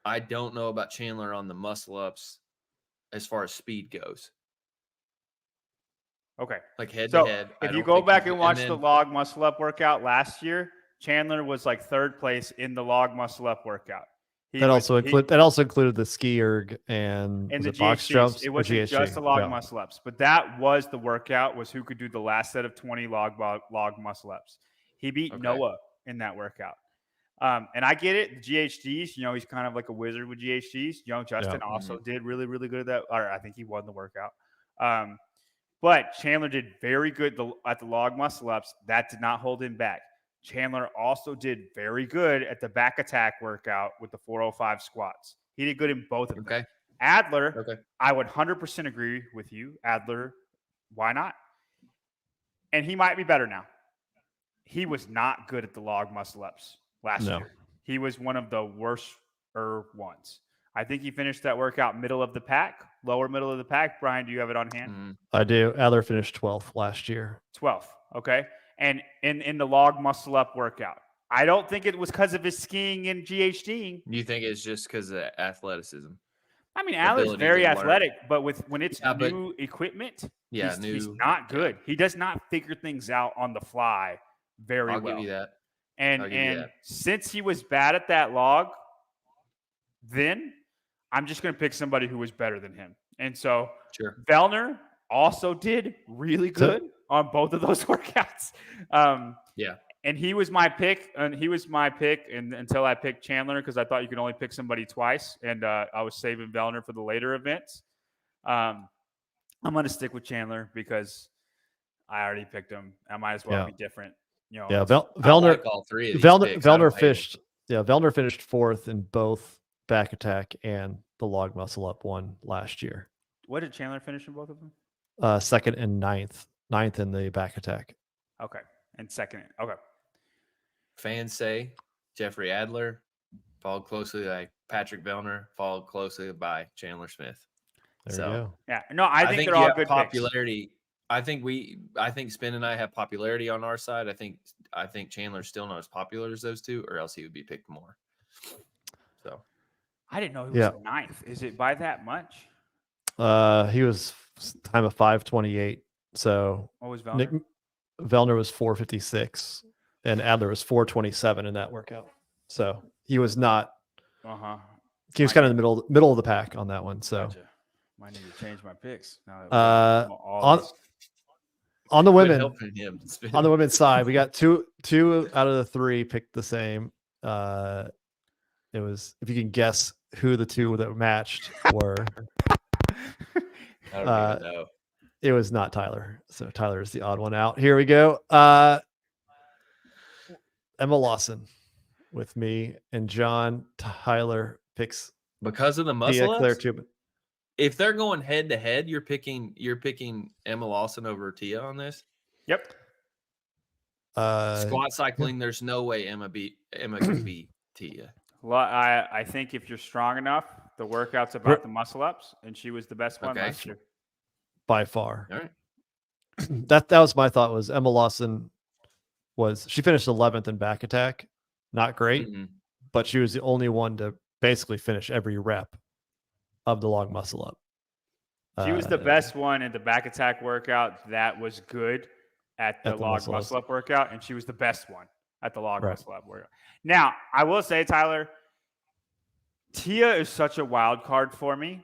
I don't know about Chandler on the muscle ups as far as speed goes. Okay. Like head to head. If you go back and watch the log muscle up workout last year, Chandler was like 3rd place in the log muscle up workout. That also included the ski erg and was the it box GHDs. jumps? It or wasn't GHD? just the log muscle ups, but that was the workout, was who could do the last set of 20 log muscle ups. He beat Noah in that workout. And I get it. The GHDs, you know, he's kind of like a wizard with GHDs. Young Justin also did really, really good at that. Or I think he won the workout. But Chandler did very good at the log muscle ups. That did not hold him back. Chandler also did very good at the back attack workout with the 405 squats. He did good in both of them. Adler, I would 100% agree with you. Adler, why not? And he might be better now. He was not good at the log muscle ups last year. He was one of the worst ones. I think he finished that workout middle of the pack, lower middle of the pack. Brian, do you have it on hand? I do. Adler finished 12th last year. 12th. Okay. And in the log muscle up workout, I don't think it was because of his skiing and GHDing. You think it's just because of athleticism? I mean, Adler's very athletic, but when it's new equipment, he's not good. He does not figure things out on the fly very well. I'll give you that. And since he was bad at that log, then I'm just going to pick somebody who was better than him. And so Vellner also did really good on both of those workouts. And he was my pick, until I picked Chandler, because I thought you could only pick somebody twice, and I was saving Vellner for the later events. I'm going to stick with Chandler because I already picked him. I might as well be different. You know, Vellner, like all three of these Vellner fished. Yeah, Vellner finished 4th in both back attack and the log muscle up one last year. What did Chandler finish in both of them? 2nd and 9th. 9th in the back attack. Okay. And 2nd. Okay. Fans say Jeffrey Adler, followed closely by Patrick Vellner, followed closely by Chandler Smith. There you go. Yeah. No, I think they're all good popularity. Picks. I think Spin and I have popularity on our side. I think Chandler's still not as popular as those two, or else he would be picked more. So I didn't know he was 9th. Is it by that much? He was time of 5:28. So what was Vellner? Vellner was 4:56, and Adler was 4:27 in that workout. So he was not. He was kind of in the middle of the pack on that one. So might need to change my picks. On the women, on the women's side, we got two out of the 3 picked the same. It was, if you can guess who the 2 that matched were. I don't even know. It was not Tyler. So Tyler is the odd one out. Here we go. Emma Lawson with me and John. Tyler picks because of the muscle Tia-Clair too. If they're going head to head, you're picking Emma Lawson over Tia on this. Yep. Squat cycling, there's no way Emma can beat Tia. Well, I think if you're strong enough, the workout's about the muscle ups, and she was the best one last year. By far. All right. That was my thought. Was Emma Lawson she finished 11th in back attack. Not great, but she was the only one to basically finish every rep of the log muscle up. She was the best one in the back attack workout that was good at the log muscle up workout, and she was the best one at the log muscle up workout. Now, I will say, Tyler, Tia is such a wild card for me.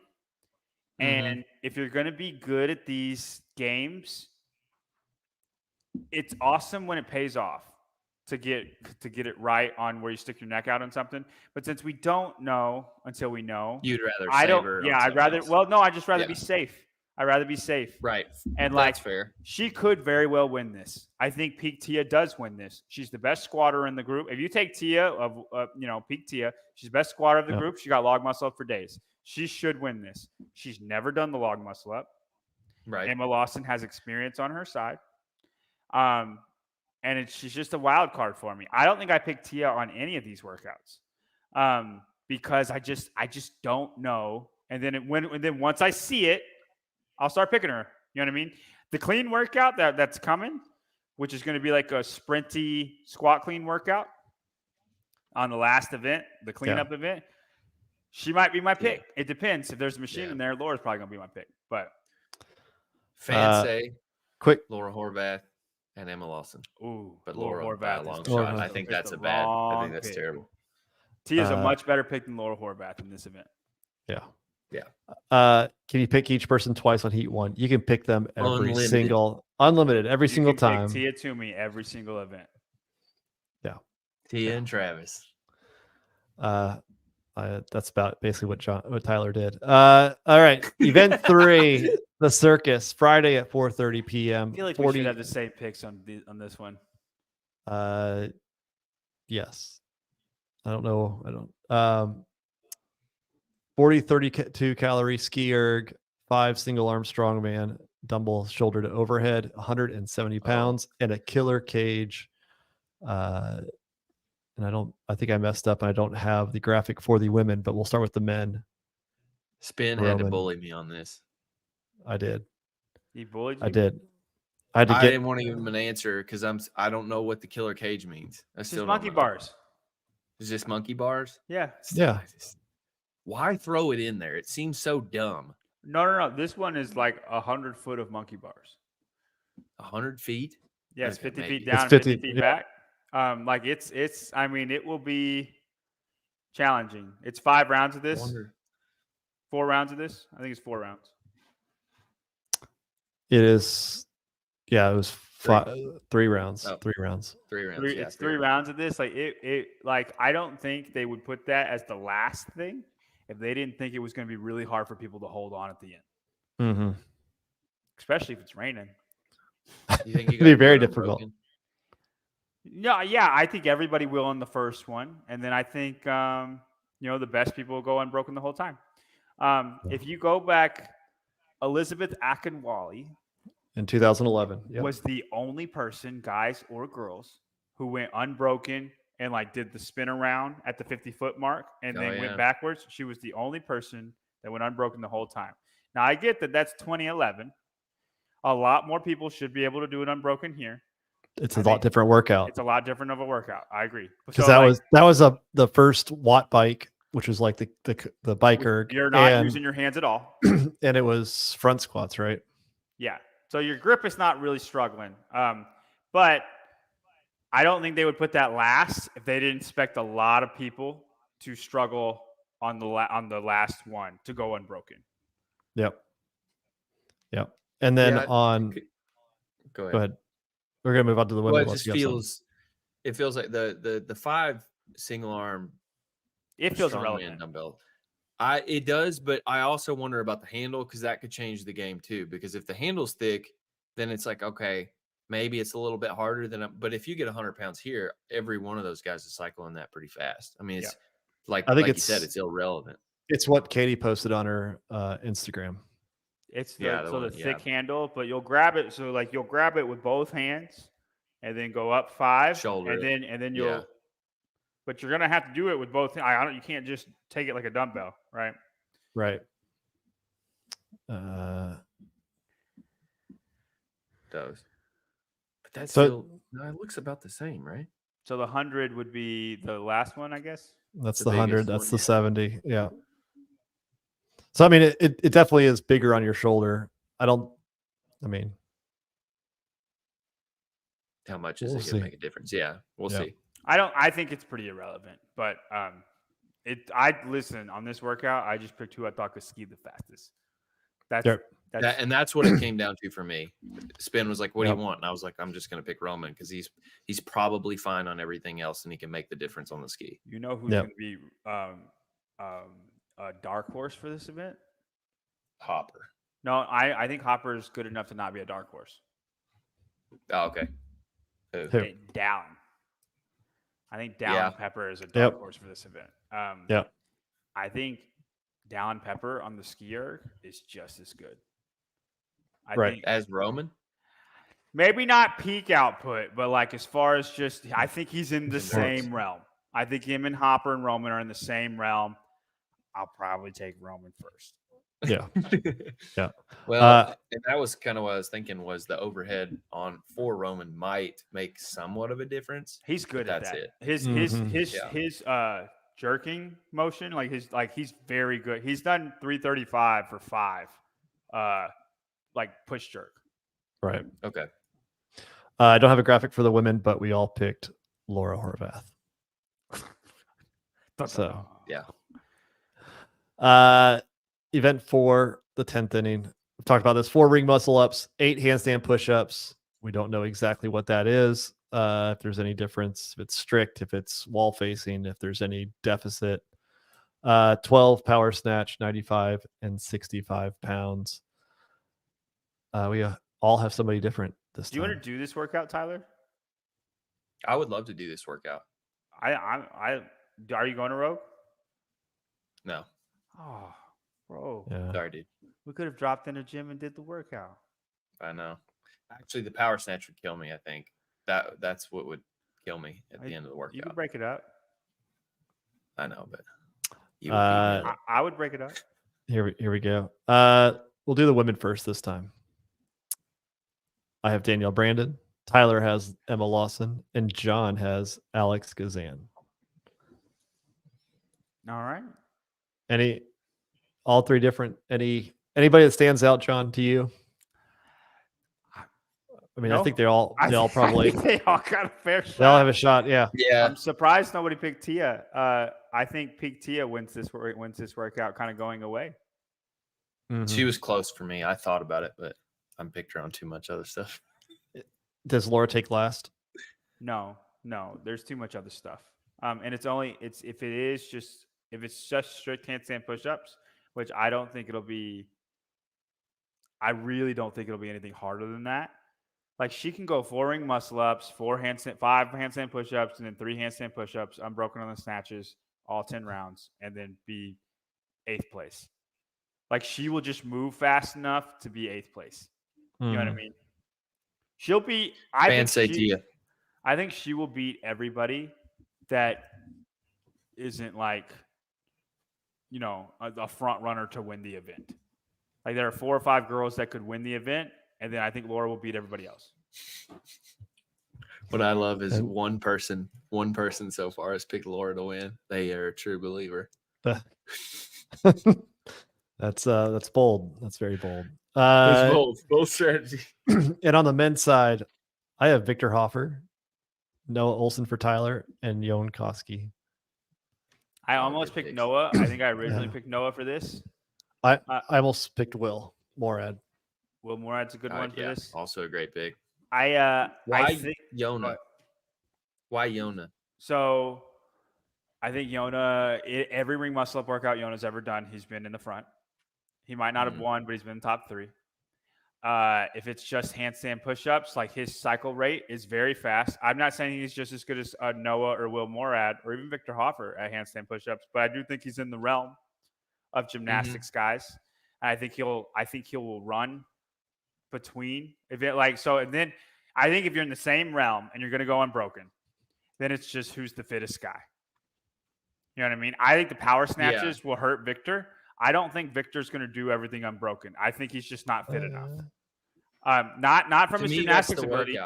And if you're going to be good at these games, it's awesome when it pays off to get it right on where you stick your neck out on something. But since we don't know until we know, you'd rather save her. Yeah, I'd rather. Else. Well, no, I'd just rather be safe. I'd rather be safe. Right. And that's fair. She could very well win this. I think Peak Tia does win this. She's the best squatter in the group. If you take Tia Peak Tia, she's the best squatter of the group. She got log muscle up for days. She should win this. She's never done the log muscle up. Right. Emma Lawson has experience on her side. And she's just a wild card for me. I don't think I picked Tia on any of these workouts because I just don't know. And then once I see it, I'll start picking her. You know what I mean? The clean workout that's coming, which is going to be like a sprinty squat clean workout on the last event, the cleanup event. She might be my pick. It depends. If there's a machine in there, Laura's probably going to be my pick. But fans say quick Laura Horvath and Emma Lawson. Ooh, but Laura Horvath by a long shot. I think that's a bad. I think that's terrible. Tia's a much better pick than Laura Horvath in this event. Yeah. Yeah. Can you pick each person twice on heat 1? You can pick them every Unlimited. single unlimited every single can time. Pick Tia Toomey every single event. Yeah. Tia and Travis. That's about basically what Tyler did. All right. Event 3, the circus, Friday at 4:30 p.m. I feel like we should have the same picks on this one. Yes. I don't know. 40, 32 calorie ski erg, 5 single arm strongman, dumbbell shoulder to overhead, 170 pounds, and a killer cage. And I think I messed up and I don't have the graphic for the women, but we'll start with the men. Spin had to bully me on this. I did. He bullied you? I did. I didn't want to give him an answer because I don't know what the killer cage means. It's just monkey bars. Is this monkey bars? Yeah. Yeah. Why throw it in there? It seems so dumb. No. This one is like 100 foot of monkey bars. 100 feet? Yeah, it's Okay, 50 maybe. feet down, 50 feet back. Like it's. I mean, it will be challenging. It's 5 rounds of this. 4 rounds of this. I think it's 4 rounds. It is. Yeah, it was 3 rounds. Oh. 3 rounds. 3 rounds. It's 3 rounds of this. Like like I don't think they would put that as the last thing if they didn't think it was going to be really hard for people to hold on at the end. Mm-hmm. Especially if it's raining. You think it'd be very difficult. No, yeah, I think everybody will on the first one, and then I think the best people will go unbroken the whole time. If you go back, Elizabeth Akinwale in 2011 was the only person, guys or girls, who went unbroken and like did the spin around at the 50-foot mark and then went backwards. She was the only person that went unbroken the whole time. Now I get that that's 2011. A lot more people should be able to do it unbroken here. It's a lot different workout. It's a lot different of a workout. I agree. Because that was the first watt bike, which was like the bike erg. You're not using your hands at all. And it was front squats, right? Yeah. So your grip is not really struggling. But I don't think they would put that last if they didn't expect a lot of people to struggle on the last one to go unbroken. Yep. And then go ahead. We're gonna move on to the women. Well, it feels like the 5 single arm. It feels irrelevant. Dumbbell. It does, but I also wonder about the handle because that could change the game too. Because if the handle's thick, then it's like, okay, maybe it's a little bit harder but if you get 100 pounds here, every one of those guys is cycling that pretty fast. I mean, it's like you said, it's irrelevant. It's what Katie posted on her Instagram. It's the thick handle, but you'll grab it. So like you'll grab it with both hands and then go up 5 shoulder, and then you'll. But you're gonna have to do it with both. You can't just take it like a dumbbell, right? Right. Does. But that's still. No, it looks about the same, right? So the 100 would be the last one, I guess. That's the 100. That's the 70. Yeah. So I mean, it definitely is bigger on your shoulder. How much is it going to make a difference? Yeah, we'll see. I think it's pretty irrelevant, but listen on this workout. I just picked who I thought could ski the fastest. That's what it came down to for me. Spin was like, "What do you want?" And I was like, "I'm just going to pick Roman because he's probably fine on everything else, and he can make the difference on the ski." You know who's going to be a dark horse for this event? Hopper. No, I think Hopper is good enough to not be a dark horse. Oh, okay. Who? Dallin. I think Dallin Pepper is a dark horse for this event. I think Dallin Pepper on the ski erg is just as good. I think as Roman. Maybe not peak output, but like as far as I think he's in the same realm. I think him and Hopper and Roman are in the same realm. I'll probably take Roman first. Yeah. Yeah. Well, and that was kind of what I was thinking was the overhead for Roman might make somewhat of a difference. He's good at that. That's it. His jerking motion, he's very good. He's done 335 for 5, like push jerk. Right. Okay. I don't have a graphic for the women, but we all picked Laura Horvath. So yeah. Event 4, the 10th inning. We've talked about this: 4 ring muscle ups, 8 handstand push-ups. We don't know exactly what that is. If there's any difference, if it's strict, if it's wall facing, if there's any deficit. 12 power snatch, 95 and 65 pounds. We all have somebody different this Do you time. want to do this workout, Tyler? I would love to do this workout. Are you going to Rogue? No. Oh, bro. Yeah. Sorry, dude. We could have dropped in a gym and did the workout. I know. Actually, the power snatch would kill me, I think. That's what would kill me at the end of the workout. You could break it up. I know, but you would beat me. I would break it up. Here we go. We'll do the women first this time. I have Danielle Brandon. Tyler has Emma Lawson, and John has Alex Gazan. All right. All 3 different. Anybody that stands out, John, to you? I mean, No. I think they all probably they all got a fair shot. they all have a shot. Yeah. Yeah. I'm surprised nobody picked Tia. I think Peak Tia wins this workout, kind of going away. Mm-hmm. She was close for me. I thought about it, but I'm picked her on too much other stuff. Does Laura take last? No. There's too much other stuff. And if it's just strict handstand push-ups, which I don't think it'll be. I really don't think it'll be anything harder than that. Like, she can go 4 ring muscle ups, 5 handstand push-ups, and then 3 handstand push-ups, unbroken on the snatches, all 10 rounds, and then be 8th place. Like, she will just move fast enough to be 8th place. You know what I mean? She'll be. I think she will beat everybody that isn't like, a front runner to win the event. Like, there are 4 or 5 girls that could win the event, and then I think Laura will beat everybody else. What I love is one person so far has picked Laura to win. They are a true believer. That's bold. That's very bold. That's bold strategy. And on the men's side, I have Victor Hoffer, Noah Olson for Tyler, and Jon Koski. I almost picked Noah. I think I originally picked Noah for this. I almost picked Will Morad. Will Morad's a good one for this. Also a great pick. Why Yona? Why Yona? So I think Yona, every ring muscle up workout Yona's ever done, he's been in the front. He might not have won, but he's been in the top 3. If it's just handstand push-ups, like, his cycle rate is very fast. I'm not saying he's just as good as Noah or Will Morad or even Victor Hoffer at handstand push-ups, but I do think he's in the realm of gymnastics guys. And I think he will run between and then I think if you're in the same realm and you're going to go unbroken, then it's just who's the fittest guy. You know what I mean? I think the power snatches will hurt Victor. I don't think Victor's going to do everything unbroken. I think he's just not fit enough. Not from his gymnastics ability.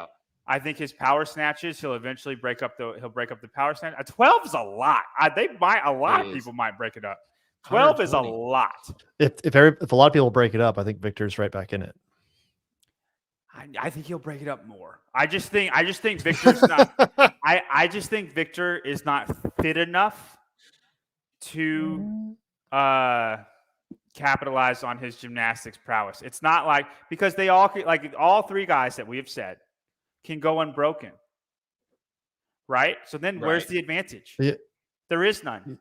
I think his power snatches, he'll eventually break up the power snatch. 12 is a lot. A lot of people might break it up. 12 is a lot. If a lot of people break it up, I think Victor's right back in it. I think he'll break it up more. I just think Victor's not. I just think Victor is not fit enough to capitalize on his gymnastics prowess. It's not like, because they all, like, all 3 guys that we have said can go unbroken, right? So then where's the advantage? Yeah. There is none.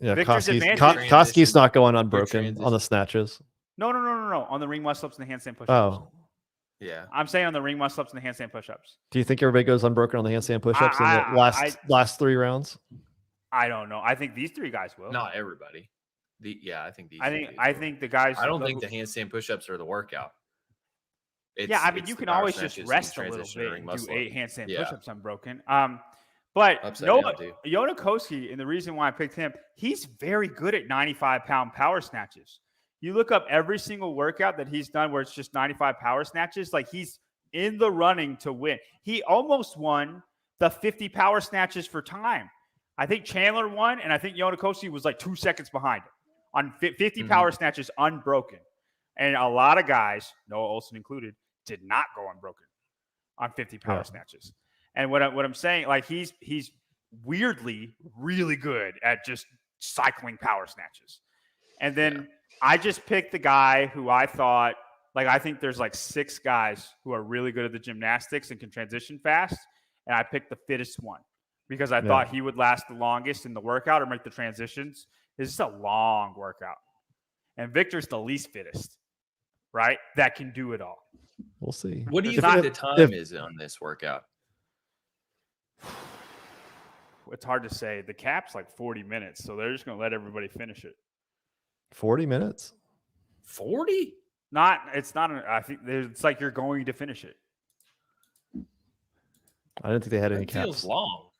Yeah, Victor's advantage. Koski's not going unbroken on the snatches. No. On the ring muscle ups and the handstand push-ups. Oh. Yeah. I'm saying on the ring muscle ups and the handstand push-ups. Do you think everybody goes unbroken on the handstand push-ups in the last 3 rounds? I don't know. I think these 3 guys will. Not everybody. I think these. I think the guys. I don't think the handstand push-ups are the workout. You can always just rest a little bit and do 8 handstand push-ups unbroken. But Yona Koski, and the reason why I picked him, he's very good at 95-pound power snatches. You look up every single workout that he's done where it's just 95 power snatches, like, he's in the running to win. He almost won the 50 power snatches for time. I think Chandler won, and I think Yona Koski was like 2 seconds behind him on 50 power snatches unbroken. And a lot of guys, Noah Olson included, did not go unbroken on 50 power snatches. And what I'm saying, like, he's weirdly really good at just cycling power snatches. And then I just picked the guy who I thought, like, I think there's like 6 guys who are really good at the gymnastics and can transition fast. And I picked the fittest one because I thought he would last the longest in the workout or make the transitions. This is a long workout. And Victor's the least fittest, right? That can do it all. We'll see. What do you think the time is on this workout? It's hard to say. The cap's like 40 minutes, so they're just going to let everybody finish it. 40 minutes? 40? It's not. I think it's like you're going to finish it. I didn't think they had any caps. Feels long.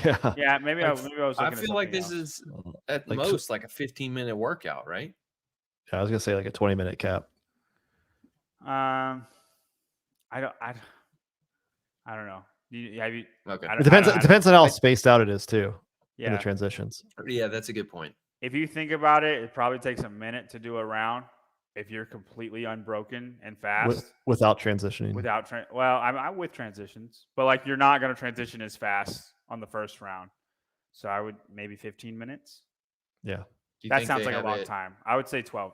Yeah. Yeah, maybe I was. I feel like this is at most like a 15-minute workout, right? Yeah, I was gonna say like a 20-minute cap. I don't know. Okay. It depends on how spaced out it is too. Yeah. In the transitions. Yeah, that's a good point. If you think about it, it probably takes a minute to do a round. If you're completely unbroken and fast without transitioning. I'm with transitions, but like you're not going to transition as fast on the first round. So I would maybe 15 minutes. Yeah. That sounds like a long time. I would say 12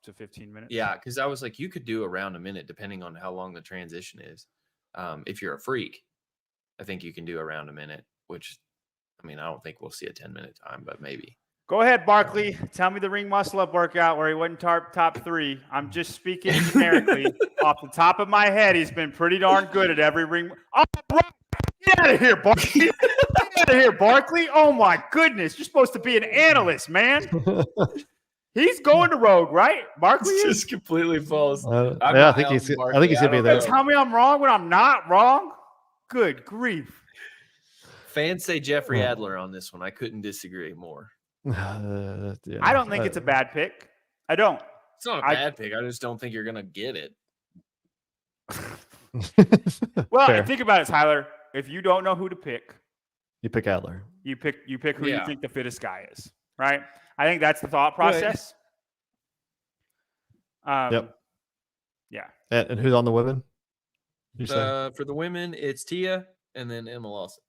to 15 minutes. Yeah, because I was like, you could do around a minute depending on how long the transition is. If you're a freak, I think you can do around a minute, which, I mean, I don't think we'll see a 10-minute time, but maybe. Go ahead, Barkley. Tell me the ring muscle up workout where he wasn't top 3. I'm just speaking generically. Off the top of my head, he's been pretty darn good at every ring. Oh, bro. Get out of here, Barkley. Get out of here, Barkley. Oh, my goodness. You're supposed to be an analyst, man. He's going to Rogue, right? Barkley is just completely false. I think he's going to be there. Tell me I'm wrong when I'm not wrong. Good grief. Fans say Jeffrey Adler on this one. I couldn't disagree more. Yeah. I don't think it's a bad pick. I don't. It's not a bad pick. I just don't think you're going to get it. Well, think about it, Tyler. If you don't know who to pick, you pick Adler. You pick who you think the fittest guy is, right? I think that's the thought process. Yep. Yeah. And who's on the women? For the women, it's Tia and then Emma Lawson.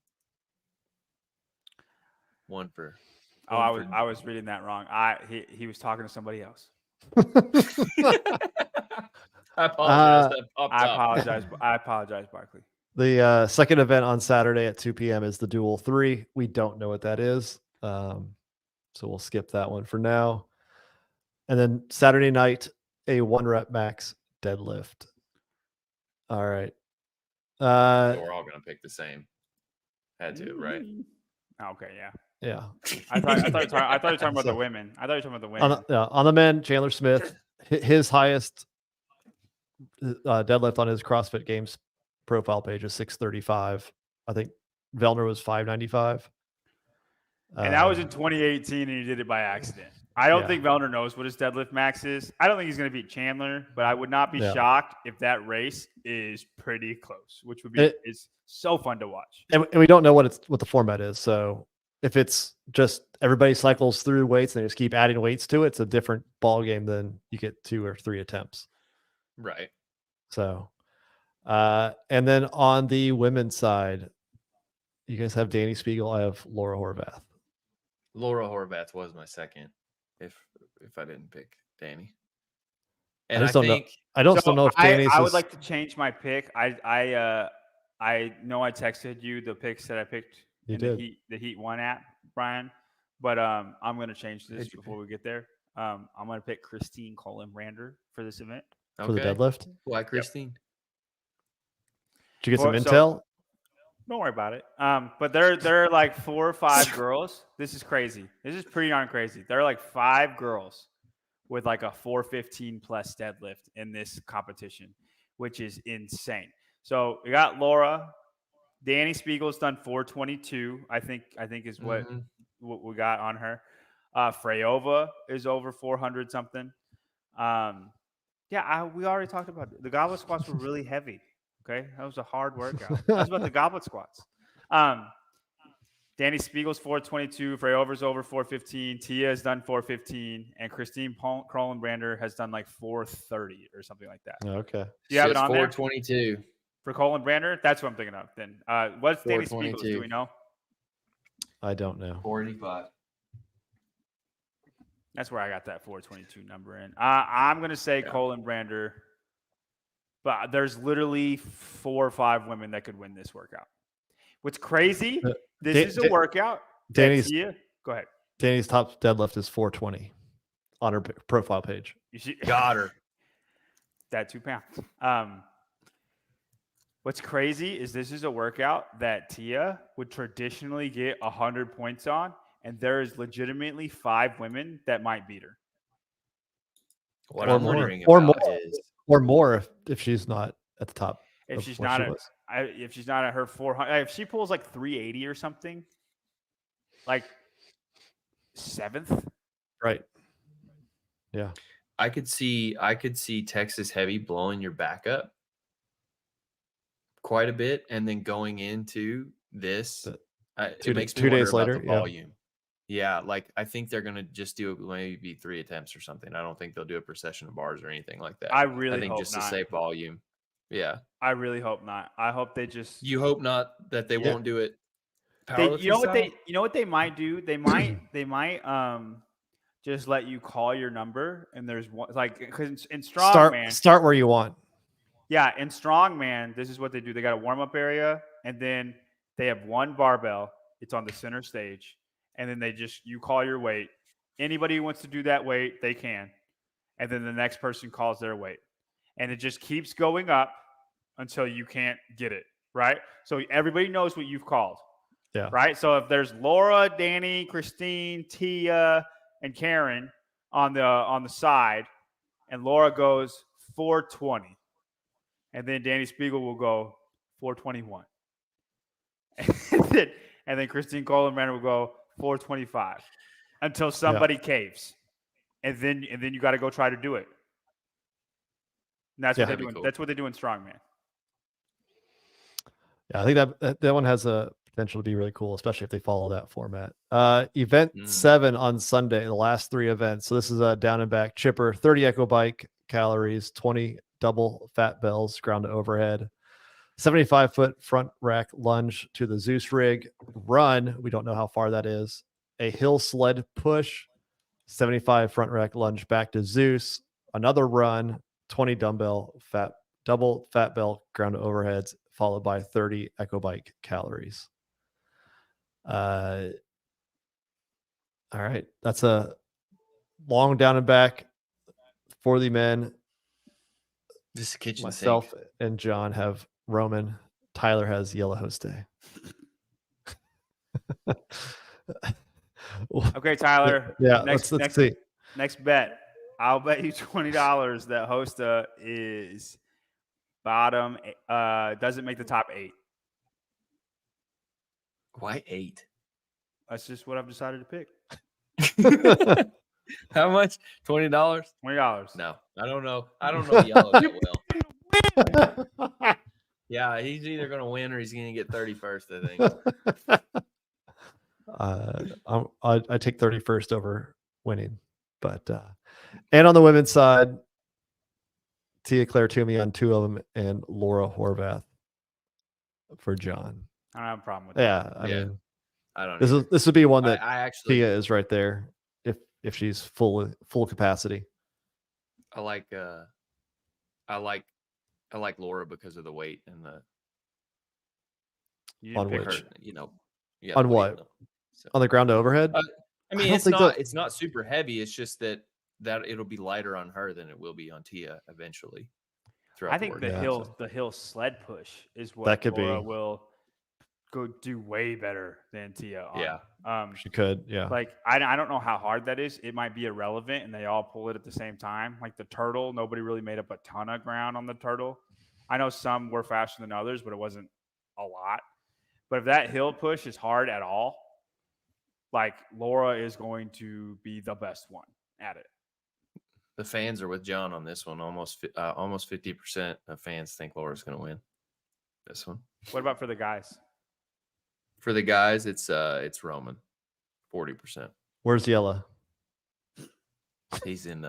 I was reading that wrong. He was talking to somebody else. I apologize. I apologize, Barkley. The second event on Saturday at 2 p.m. is the Dual 3. We don't know what that is. So we'll skip that one for now. And then Saturday night, a 1-rep max deadlift. All right. So we're all going to pick the same. Had to, right? Okay, yeah. Yeah. I thought you were talking about the women. On the men, Chandler Smith, his highest deadlift on his CrossFit Games profile page is 635. I think Vellner was 595. And that was in 2018, and he did it by accident. I don't think Vellner knows what his deadlift max is. I don't think he's going to beat Chandler, but I would not be shocked if that race is pretty close, which would be is so fun to watch. And we don't know what the format is. So if it's just everybody cycles through weights and they just keep adding weights to it, it's a different ball game than you get 2 or 3 attempts. Right. So, and then on the women's side, you guys have Danny Spiegel. I have Laura Horvath. Laura Horvath was my second, if I didn't pick Danny. And I still don't know if Danny's. I would like to change my pick. I know I texted you the picks that I picked. You in did. the Heat 1 app, Brian. But I'm going to change this before we get there. I'm going to pick Christine Colin-Brander for this event. For the deadlift? Why Christine? Did you get some intel? Don't worry about it. But there are like 4 or 5 girls. This is crazy. This is pretty darn crazy. There are like 5 girls with like a 415 plus deadlift in this competition, which is insane. So we got Laura. Danny Spiegel's done 422. I think is what we got on her. Freyova is over 400 something. We already talked about it. The goblet squats were really heavy. Okay, that was a hard workout. That's about the goblet squats. Danny Spiegel's 422. Freyover's over 415. Tia has done 415, and Christine Colin-Brander has done like 430 or something like that. Okay, do you have it on 422 for Colin-Brander? That's what I'm thinking of. Then what's Danny Spiegel's? Do we know? I don't know. 485. That's where I got that 422 number in. I'm going to say Colin Brander, but there's literally 4 or 5 women that could win this workout. What's crazy, this is a workout. Danny's, go ahead. Danny's top deadlift is 420 on her profile page. Got her. That 2 pounds. What's crazy is this is a workout that Tia would traditionally get 100 points on, and there is legitimately 5 women that might beat her. What I'm wondering about is, or more if she's not at the top. If she's not at her 400, if she pulls like 380 or something, like 7th, right? Yeah, I could see Texas heavy blowing your back up quite a bit, and then going into this, it makes me 2 wonder days about later, the volume. Yeah, like I think they're gonna just do maybe 3 attempts or something. I don't think they'll do a procession of bars or anything like that. I think hope just to save volume. Yeah, I really hope not. I hope they just. You hope not that they won't do it. You know what they might do? They might just let you call your number, and there's one like because in strongman start where you want. Yeah, in strongman, this is what they do. They got a warm-up area, and then they have one barbell. It's on the center stage, and then you call your weight. Anybody who wants to do that weight, they can, and then the next person calls their weight, and it just keeps going up until you can't get it, right? So everybody knows what you've called. Yeah. Right. So if there's Laura, Danny, Christine, Tia, and Karen on the side, and Laura goes 420, and then Danny Spiegel will go 421, and then Christine Coleman will go 425 until somebody caves, and then you got to go try to do it. And that's what they do. Cool. That's what they do in strongman. Yeah, I think that one has a potential to be really cool, especially if they follow that format. Event 7 on Sunday, the last 3 events. So this is a down and back chipper, 30 echo bike calories, 20 double fat bells, ground to overhead, 75-foot front rack lunge to the Zeus rig, run, we don't know how far that is, a hill sled push, 75 front rack lunge back to Zeus, another run, 20 double fat bell ground to overheads, followed by 30 echo bike calories. All right, that's a long down and back for the men. This kitchen Myself sink. and John have Roman. Tyler has Yellow Host Day. Okay, Tyler. Yeah, let's see. Next bet. I'll bet you $20 that Hosta is bottom. Doesn't make the top 8. Why 8? That's just what I've decided to pick. How much? $20? $20. No, I don't know. I don't know Yellow that well. Yeah, he's either going to win or he's going to get 31st, I think. I take 31st over winning. But and on the women's side, Tia-Clair Toomey on 2 of them and Laura Horvath for John. I don't have a problem with that. Yeah, I mean, I don't. This would be one that I actually Tia is right there if she's full capacity. I like Laura because of the weight and the. On which, her. On what? So, on the ground to overhead? I mean, it's not super heavy. It's just that it'll be lighter on her than it will be on Tia eventually. I think the hill sled push is what that could Laura be. Will go do way better than Tia on. Yeah. She could, yeah. Like I don't know how hard that is. It might be irrelevant and they all pull it at the same time. Like the turtle, nobody really made up a ton of ground on the turtle. I know some were faster than others, but it wasn't a lot. But if that hill push is hard at all, like Laura is going to be the best one at it. The fans are with John on this one. Almost 50% of fans think Laura's going to win this one. What about for the guys? For the guys, it's Roman, 40%. Where's Yella? He's in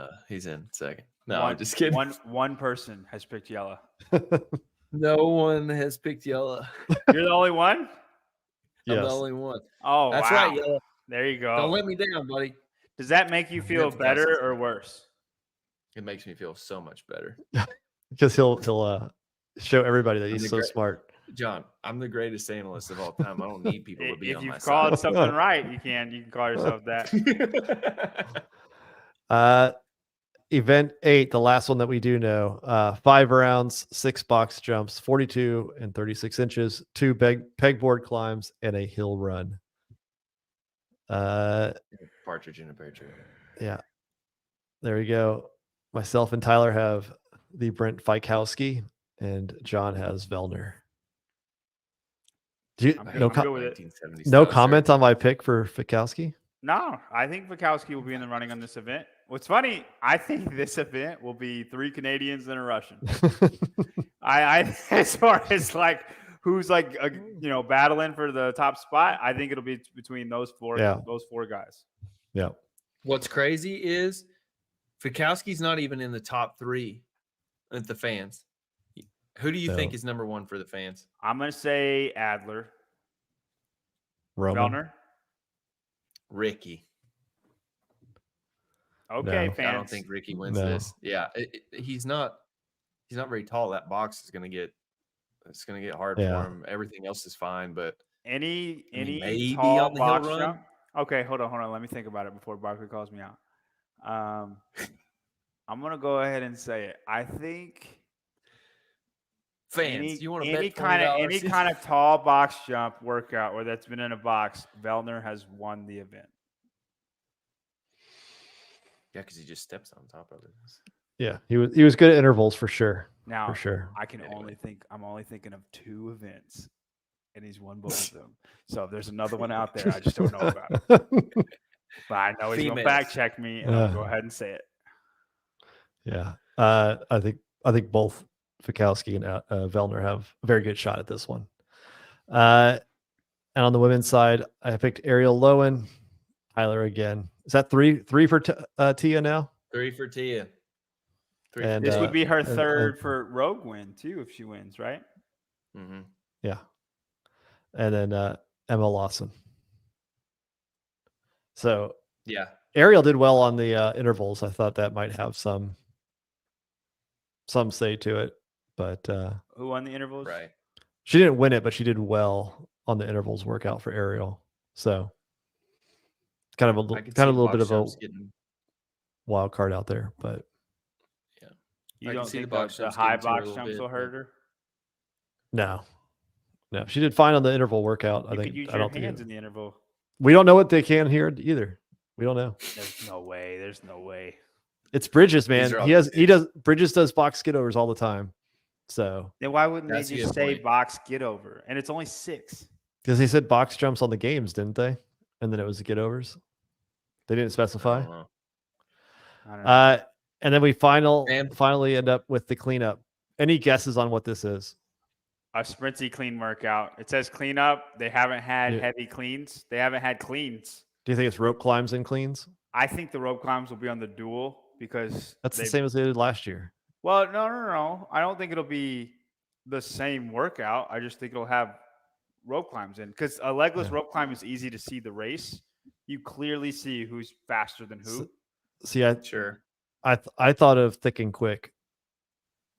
second. No, I'm just kidding. One person has picked Yella. No one has picked Yella. You're the only one? I'm Yes. the only one. Oh, That's wow. right, Yellow. There you go. Don't let me down, buddy. Does that make you feel That's better Kelsey's. or worse? It makes me feel so much better. Because he'll show everybody that he's so smart. John, I'm the greatest analyst of all time. I don't need people to be If on my you've called side. something right, you can call yourself that. Event 8, the last one that we do know, 5 rounds, 6 box jumps, 42 and 36 inches, 2 pegboard climbs, and a hill run. Partridge in a pear tree. Yeah. There we go. Myself and Tyler have the Brent Fikowski, and John has Vellner. No comment on my pick for Fikowski? No, I think Fikowski will be in the running on this event. What's funny, I think this event will be 3 Canadians and a Russian. I as far as like who's like battling for the top spot, I think it'll be between those four guys. Yeah. What's crazy is Fikowski's not even in the top 3 at the fans. Who do you think is number 1 for the fans? I'm gonna say Adler. Roman. Vellner. Ricky. Okay, no, fans. I don't think Ricky wins this. Yeah, he's not very tall. That box is gonna get hard for him. Everything else is fine, but any maybe tall on the box hill run. jump. Okay, hold on. Let me think about it before Barkley calls me out. I'm gonna go ahead and say it. I think fans, you want to any bet kind of tall box jump workout where that's been in a box, Vellner has won the event. Yeah, because he just steps on top of it. Yeah, he was good at intervals for sure. Now, for sure. I'm only thinking of 2 events, and he's won both of them. So if there's another one out there, I just don't know about it. But I know he's gonna fact check me, and I'll go ahead and say it. Yeah, I think both Fikowski and Vellner have a very good shot at this one. And on the women's side, I picked Ariel Lowen, Tyler again. Is that three for Tia now? 3 for Tia. And this would be her third for Rogue win too, if she wins, right? Mm-hmm. Yeah. And then Emma Lawson. So yeah, Ariel did well on the intervals. I thought that might have some say to it, but who won the intervals? Right. She didn't win it, but she did well on the intervals workout for Ariel. So kind of a little bit of a wild card out there, but yeah, you don't think the high box jumps will hurt her? No, she did fine on the interval workout. I think use your hands in the interval. We don't know what they can here either. We don't know. There's no way. It's Bridges, man. Bridges does box skid overs all the time. So then why wouldn't they just say box skid over? And it's only 6. Because they said box jumps on the games, didn't they? And then it was skid overs. They didn't specify. I don't know. And then we finally end up with the cleanup. Any guesses on what this is? A sprinty clean workout. It says cleanup. They haven't had heavy cleans. They haven't had cleans. Do you think it's rope climbs and cleans? I think the rope climbs will be on the dual because that's the same as they did last year. Well, no. I don't think it'll be the same workout. I just think it'll have rope climbs in because a legless rope climb is easy to see the race. You clearly see who's faster than who. I thought of Thick and Quick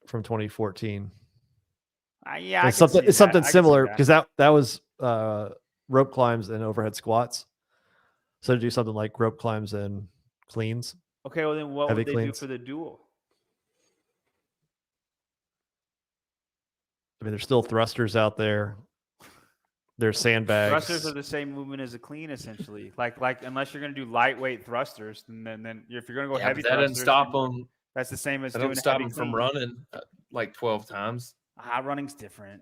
from 2014. Yeah, it's something similar because that was rope climbs and overhead squats. So to do something like rope climbs and cleans. Okay, well then what would they do for the dual? I mean, there's still thrusters out there. There's sandbags. Thrusters are the same movement as a clean, essentially. Like unless you're going to do lightweight thrusters, then if you're going to go heavy, that doesn't stop them. That's the same as that doing don't stop them clean. from running like 12 times. Running's different.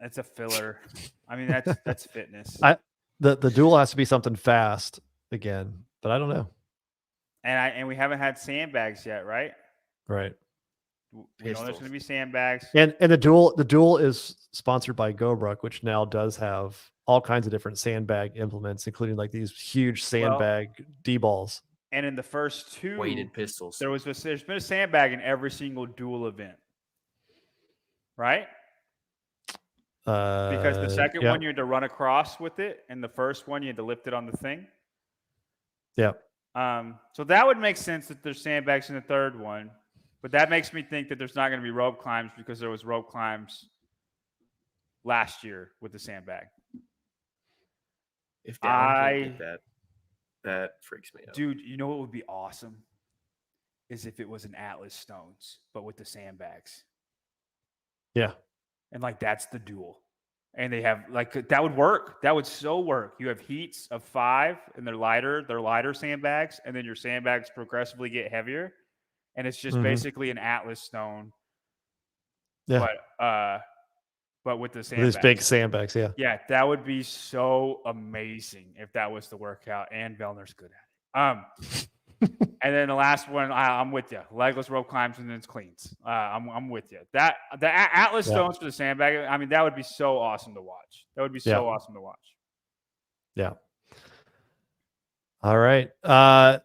That's a filler. I mean, that's fitness. The dual has to be something fast again, but I don't know. And we haven't had sandbags yet, right? Right. We know there's going to be sandbags. And the dual is sponsored by GoBruck, which now does have all kinds of different sandbag implements, including like these huge sandbag D-balls. And in the first 2 weighted pistols, there's been a sandbag in every single dual event, right? Because the second yeah. one you had to run across with it, and the first one you had to lift it on the thing. Yeah. So that would make sense that there's sandbags in the third one, but that makes me think that there's not going to be rope climbs because there was rope climbs last year with the sandbag. If Down can't get that, that freaks me out. Dude, you know what would be awesome? Is if it was an Atlas Stones, but with the sandbags. Yeah. And like that's the duel. And they have like that would work. That would so work. You have heats of 5 and they're lighter sandbags, and then your sandbags progressively get heavier. And it's just basically an Atlas Stone. Yeah. But with the sandbags. These big sandbags, yeah. Yeah, that would be so amazing if that was the workout, and Vellner's good at it. And then the last one, I'm with you. Legless rope climbs and then it's cleans. I'm with you. The Atlas Stones for the sandbag. I mean, that would be so awesome to watch. That would be so awesome to watch. Yeah. All right. And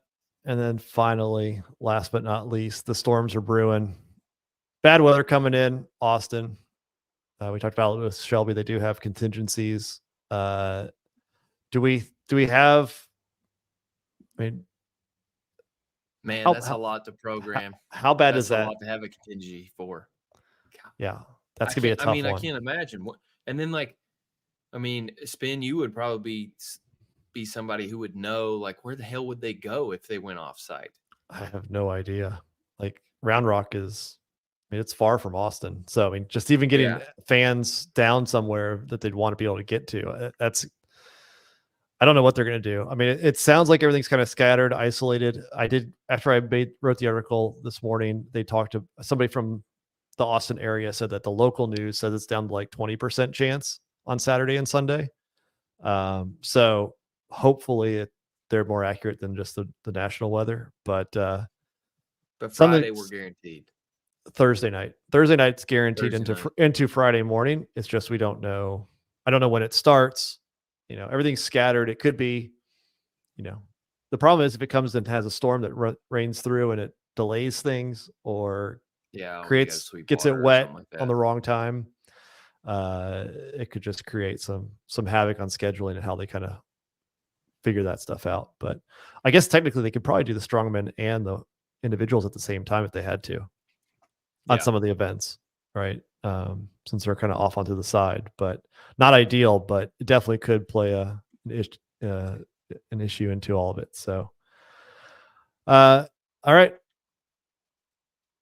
then finally, last but not least, the storms are brewing. Bad weather coming in Austin. We talked about it with Shelby. They do have contingencies. Do we have? I mean. Man, that's a lot to program. How bad is that? A lot to have a contingency for. God. Yeah, that's gonna be a tough one. I can't imagine what. And then, Spin, you would probably be somebody who would know, like, where the hell would they go if they went off site? I have no idea. Like, Round Rock is, it's far from Austin, so just even getting fans down somewhere that they'd want to be able to get to. I don't know what they're going to do. It sounds like everything's kind of scattered, isolated. After I wrote the article this morning, they talked to somebody from the Austin area, said that the local news says it's down to like 20% chance on Saturday and Sunday. So hopefully they're more accurate than just the national weather. But Friday we're guaranteed. Thursday night's guaranteed into Friday morning. It's just we don't know. I don't know when it starts. Everything's scattered. It could be, the problem is if it comes and has a storm that rains through and it delays things or gets it wet on the wrong time, it could just create some havoc on scheduling and how they kind of figure that stuff out. But I guess technically they could probably do the strongmen and the individuals at the same time if they had to on some of the events, right? Since they're kind of off onto the side, but not ideal, but it definitely could play an issue into all of it. So, all right.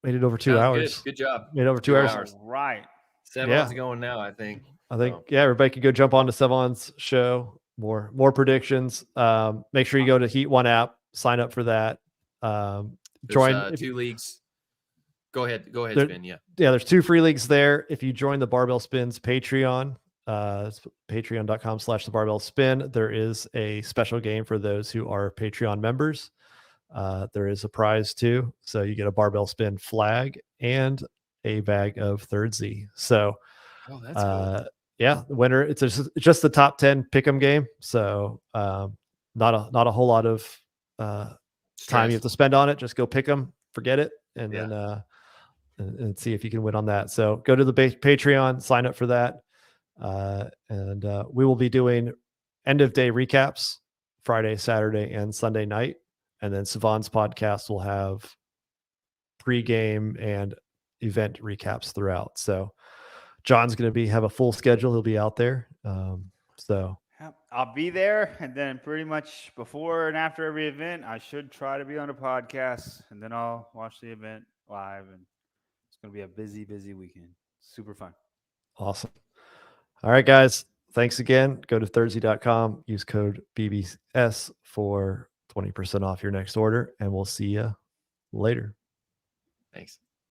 Made it over 2 hours. Good job. Made it over 2 hours. Right. Sevon's going now, I think. Everybody could go jump on to Sevon's show. More predictions. Make sure you go to Heat One app, sign up for that. Join 2 leagues. Go ahead, Spin. Yeah, there's 2 free leagues there. If you join the Barbell Spins Patreon, patreon.com/the Barbell Spin, there is a special game for those who are Patreon members. There is a prize too. So you get a Barbell Spin flag and a bag of Third Z. So, that's cool. The winner, it's just the top 10 pick'em game. So, not a whole lot of time you have to spend on it. Just go pick them, forget it, and then and see if you can win on that. So go to the Patreon, sign up for that. And we will be doing end of day recaps Friday, Saturday, and Sunday night. And then Savon's podcast will have pregame and event recaps throughout. So John's going to have a full schedule. He'll be out there. So I'll be there. And then pretty much before and after every event, I should try to be on a podcast, and then I'll watch the event live, and it's going to be a busy, busy weekend. Super fun. Awesome. All right, guys. Thanks again. Go to Thursday.com. Use code BBS for 20% off your next order, and we'll see you later. Thanks.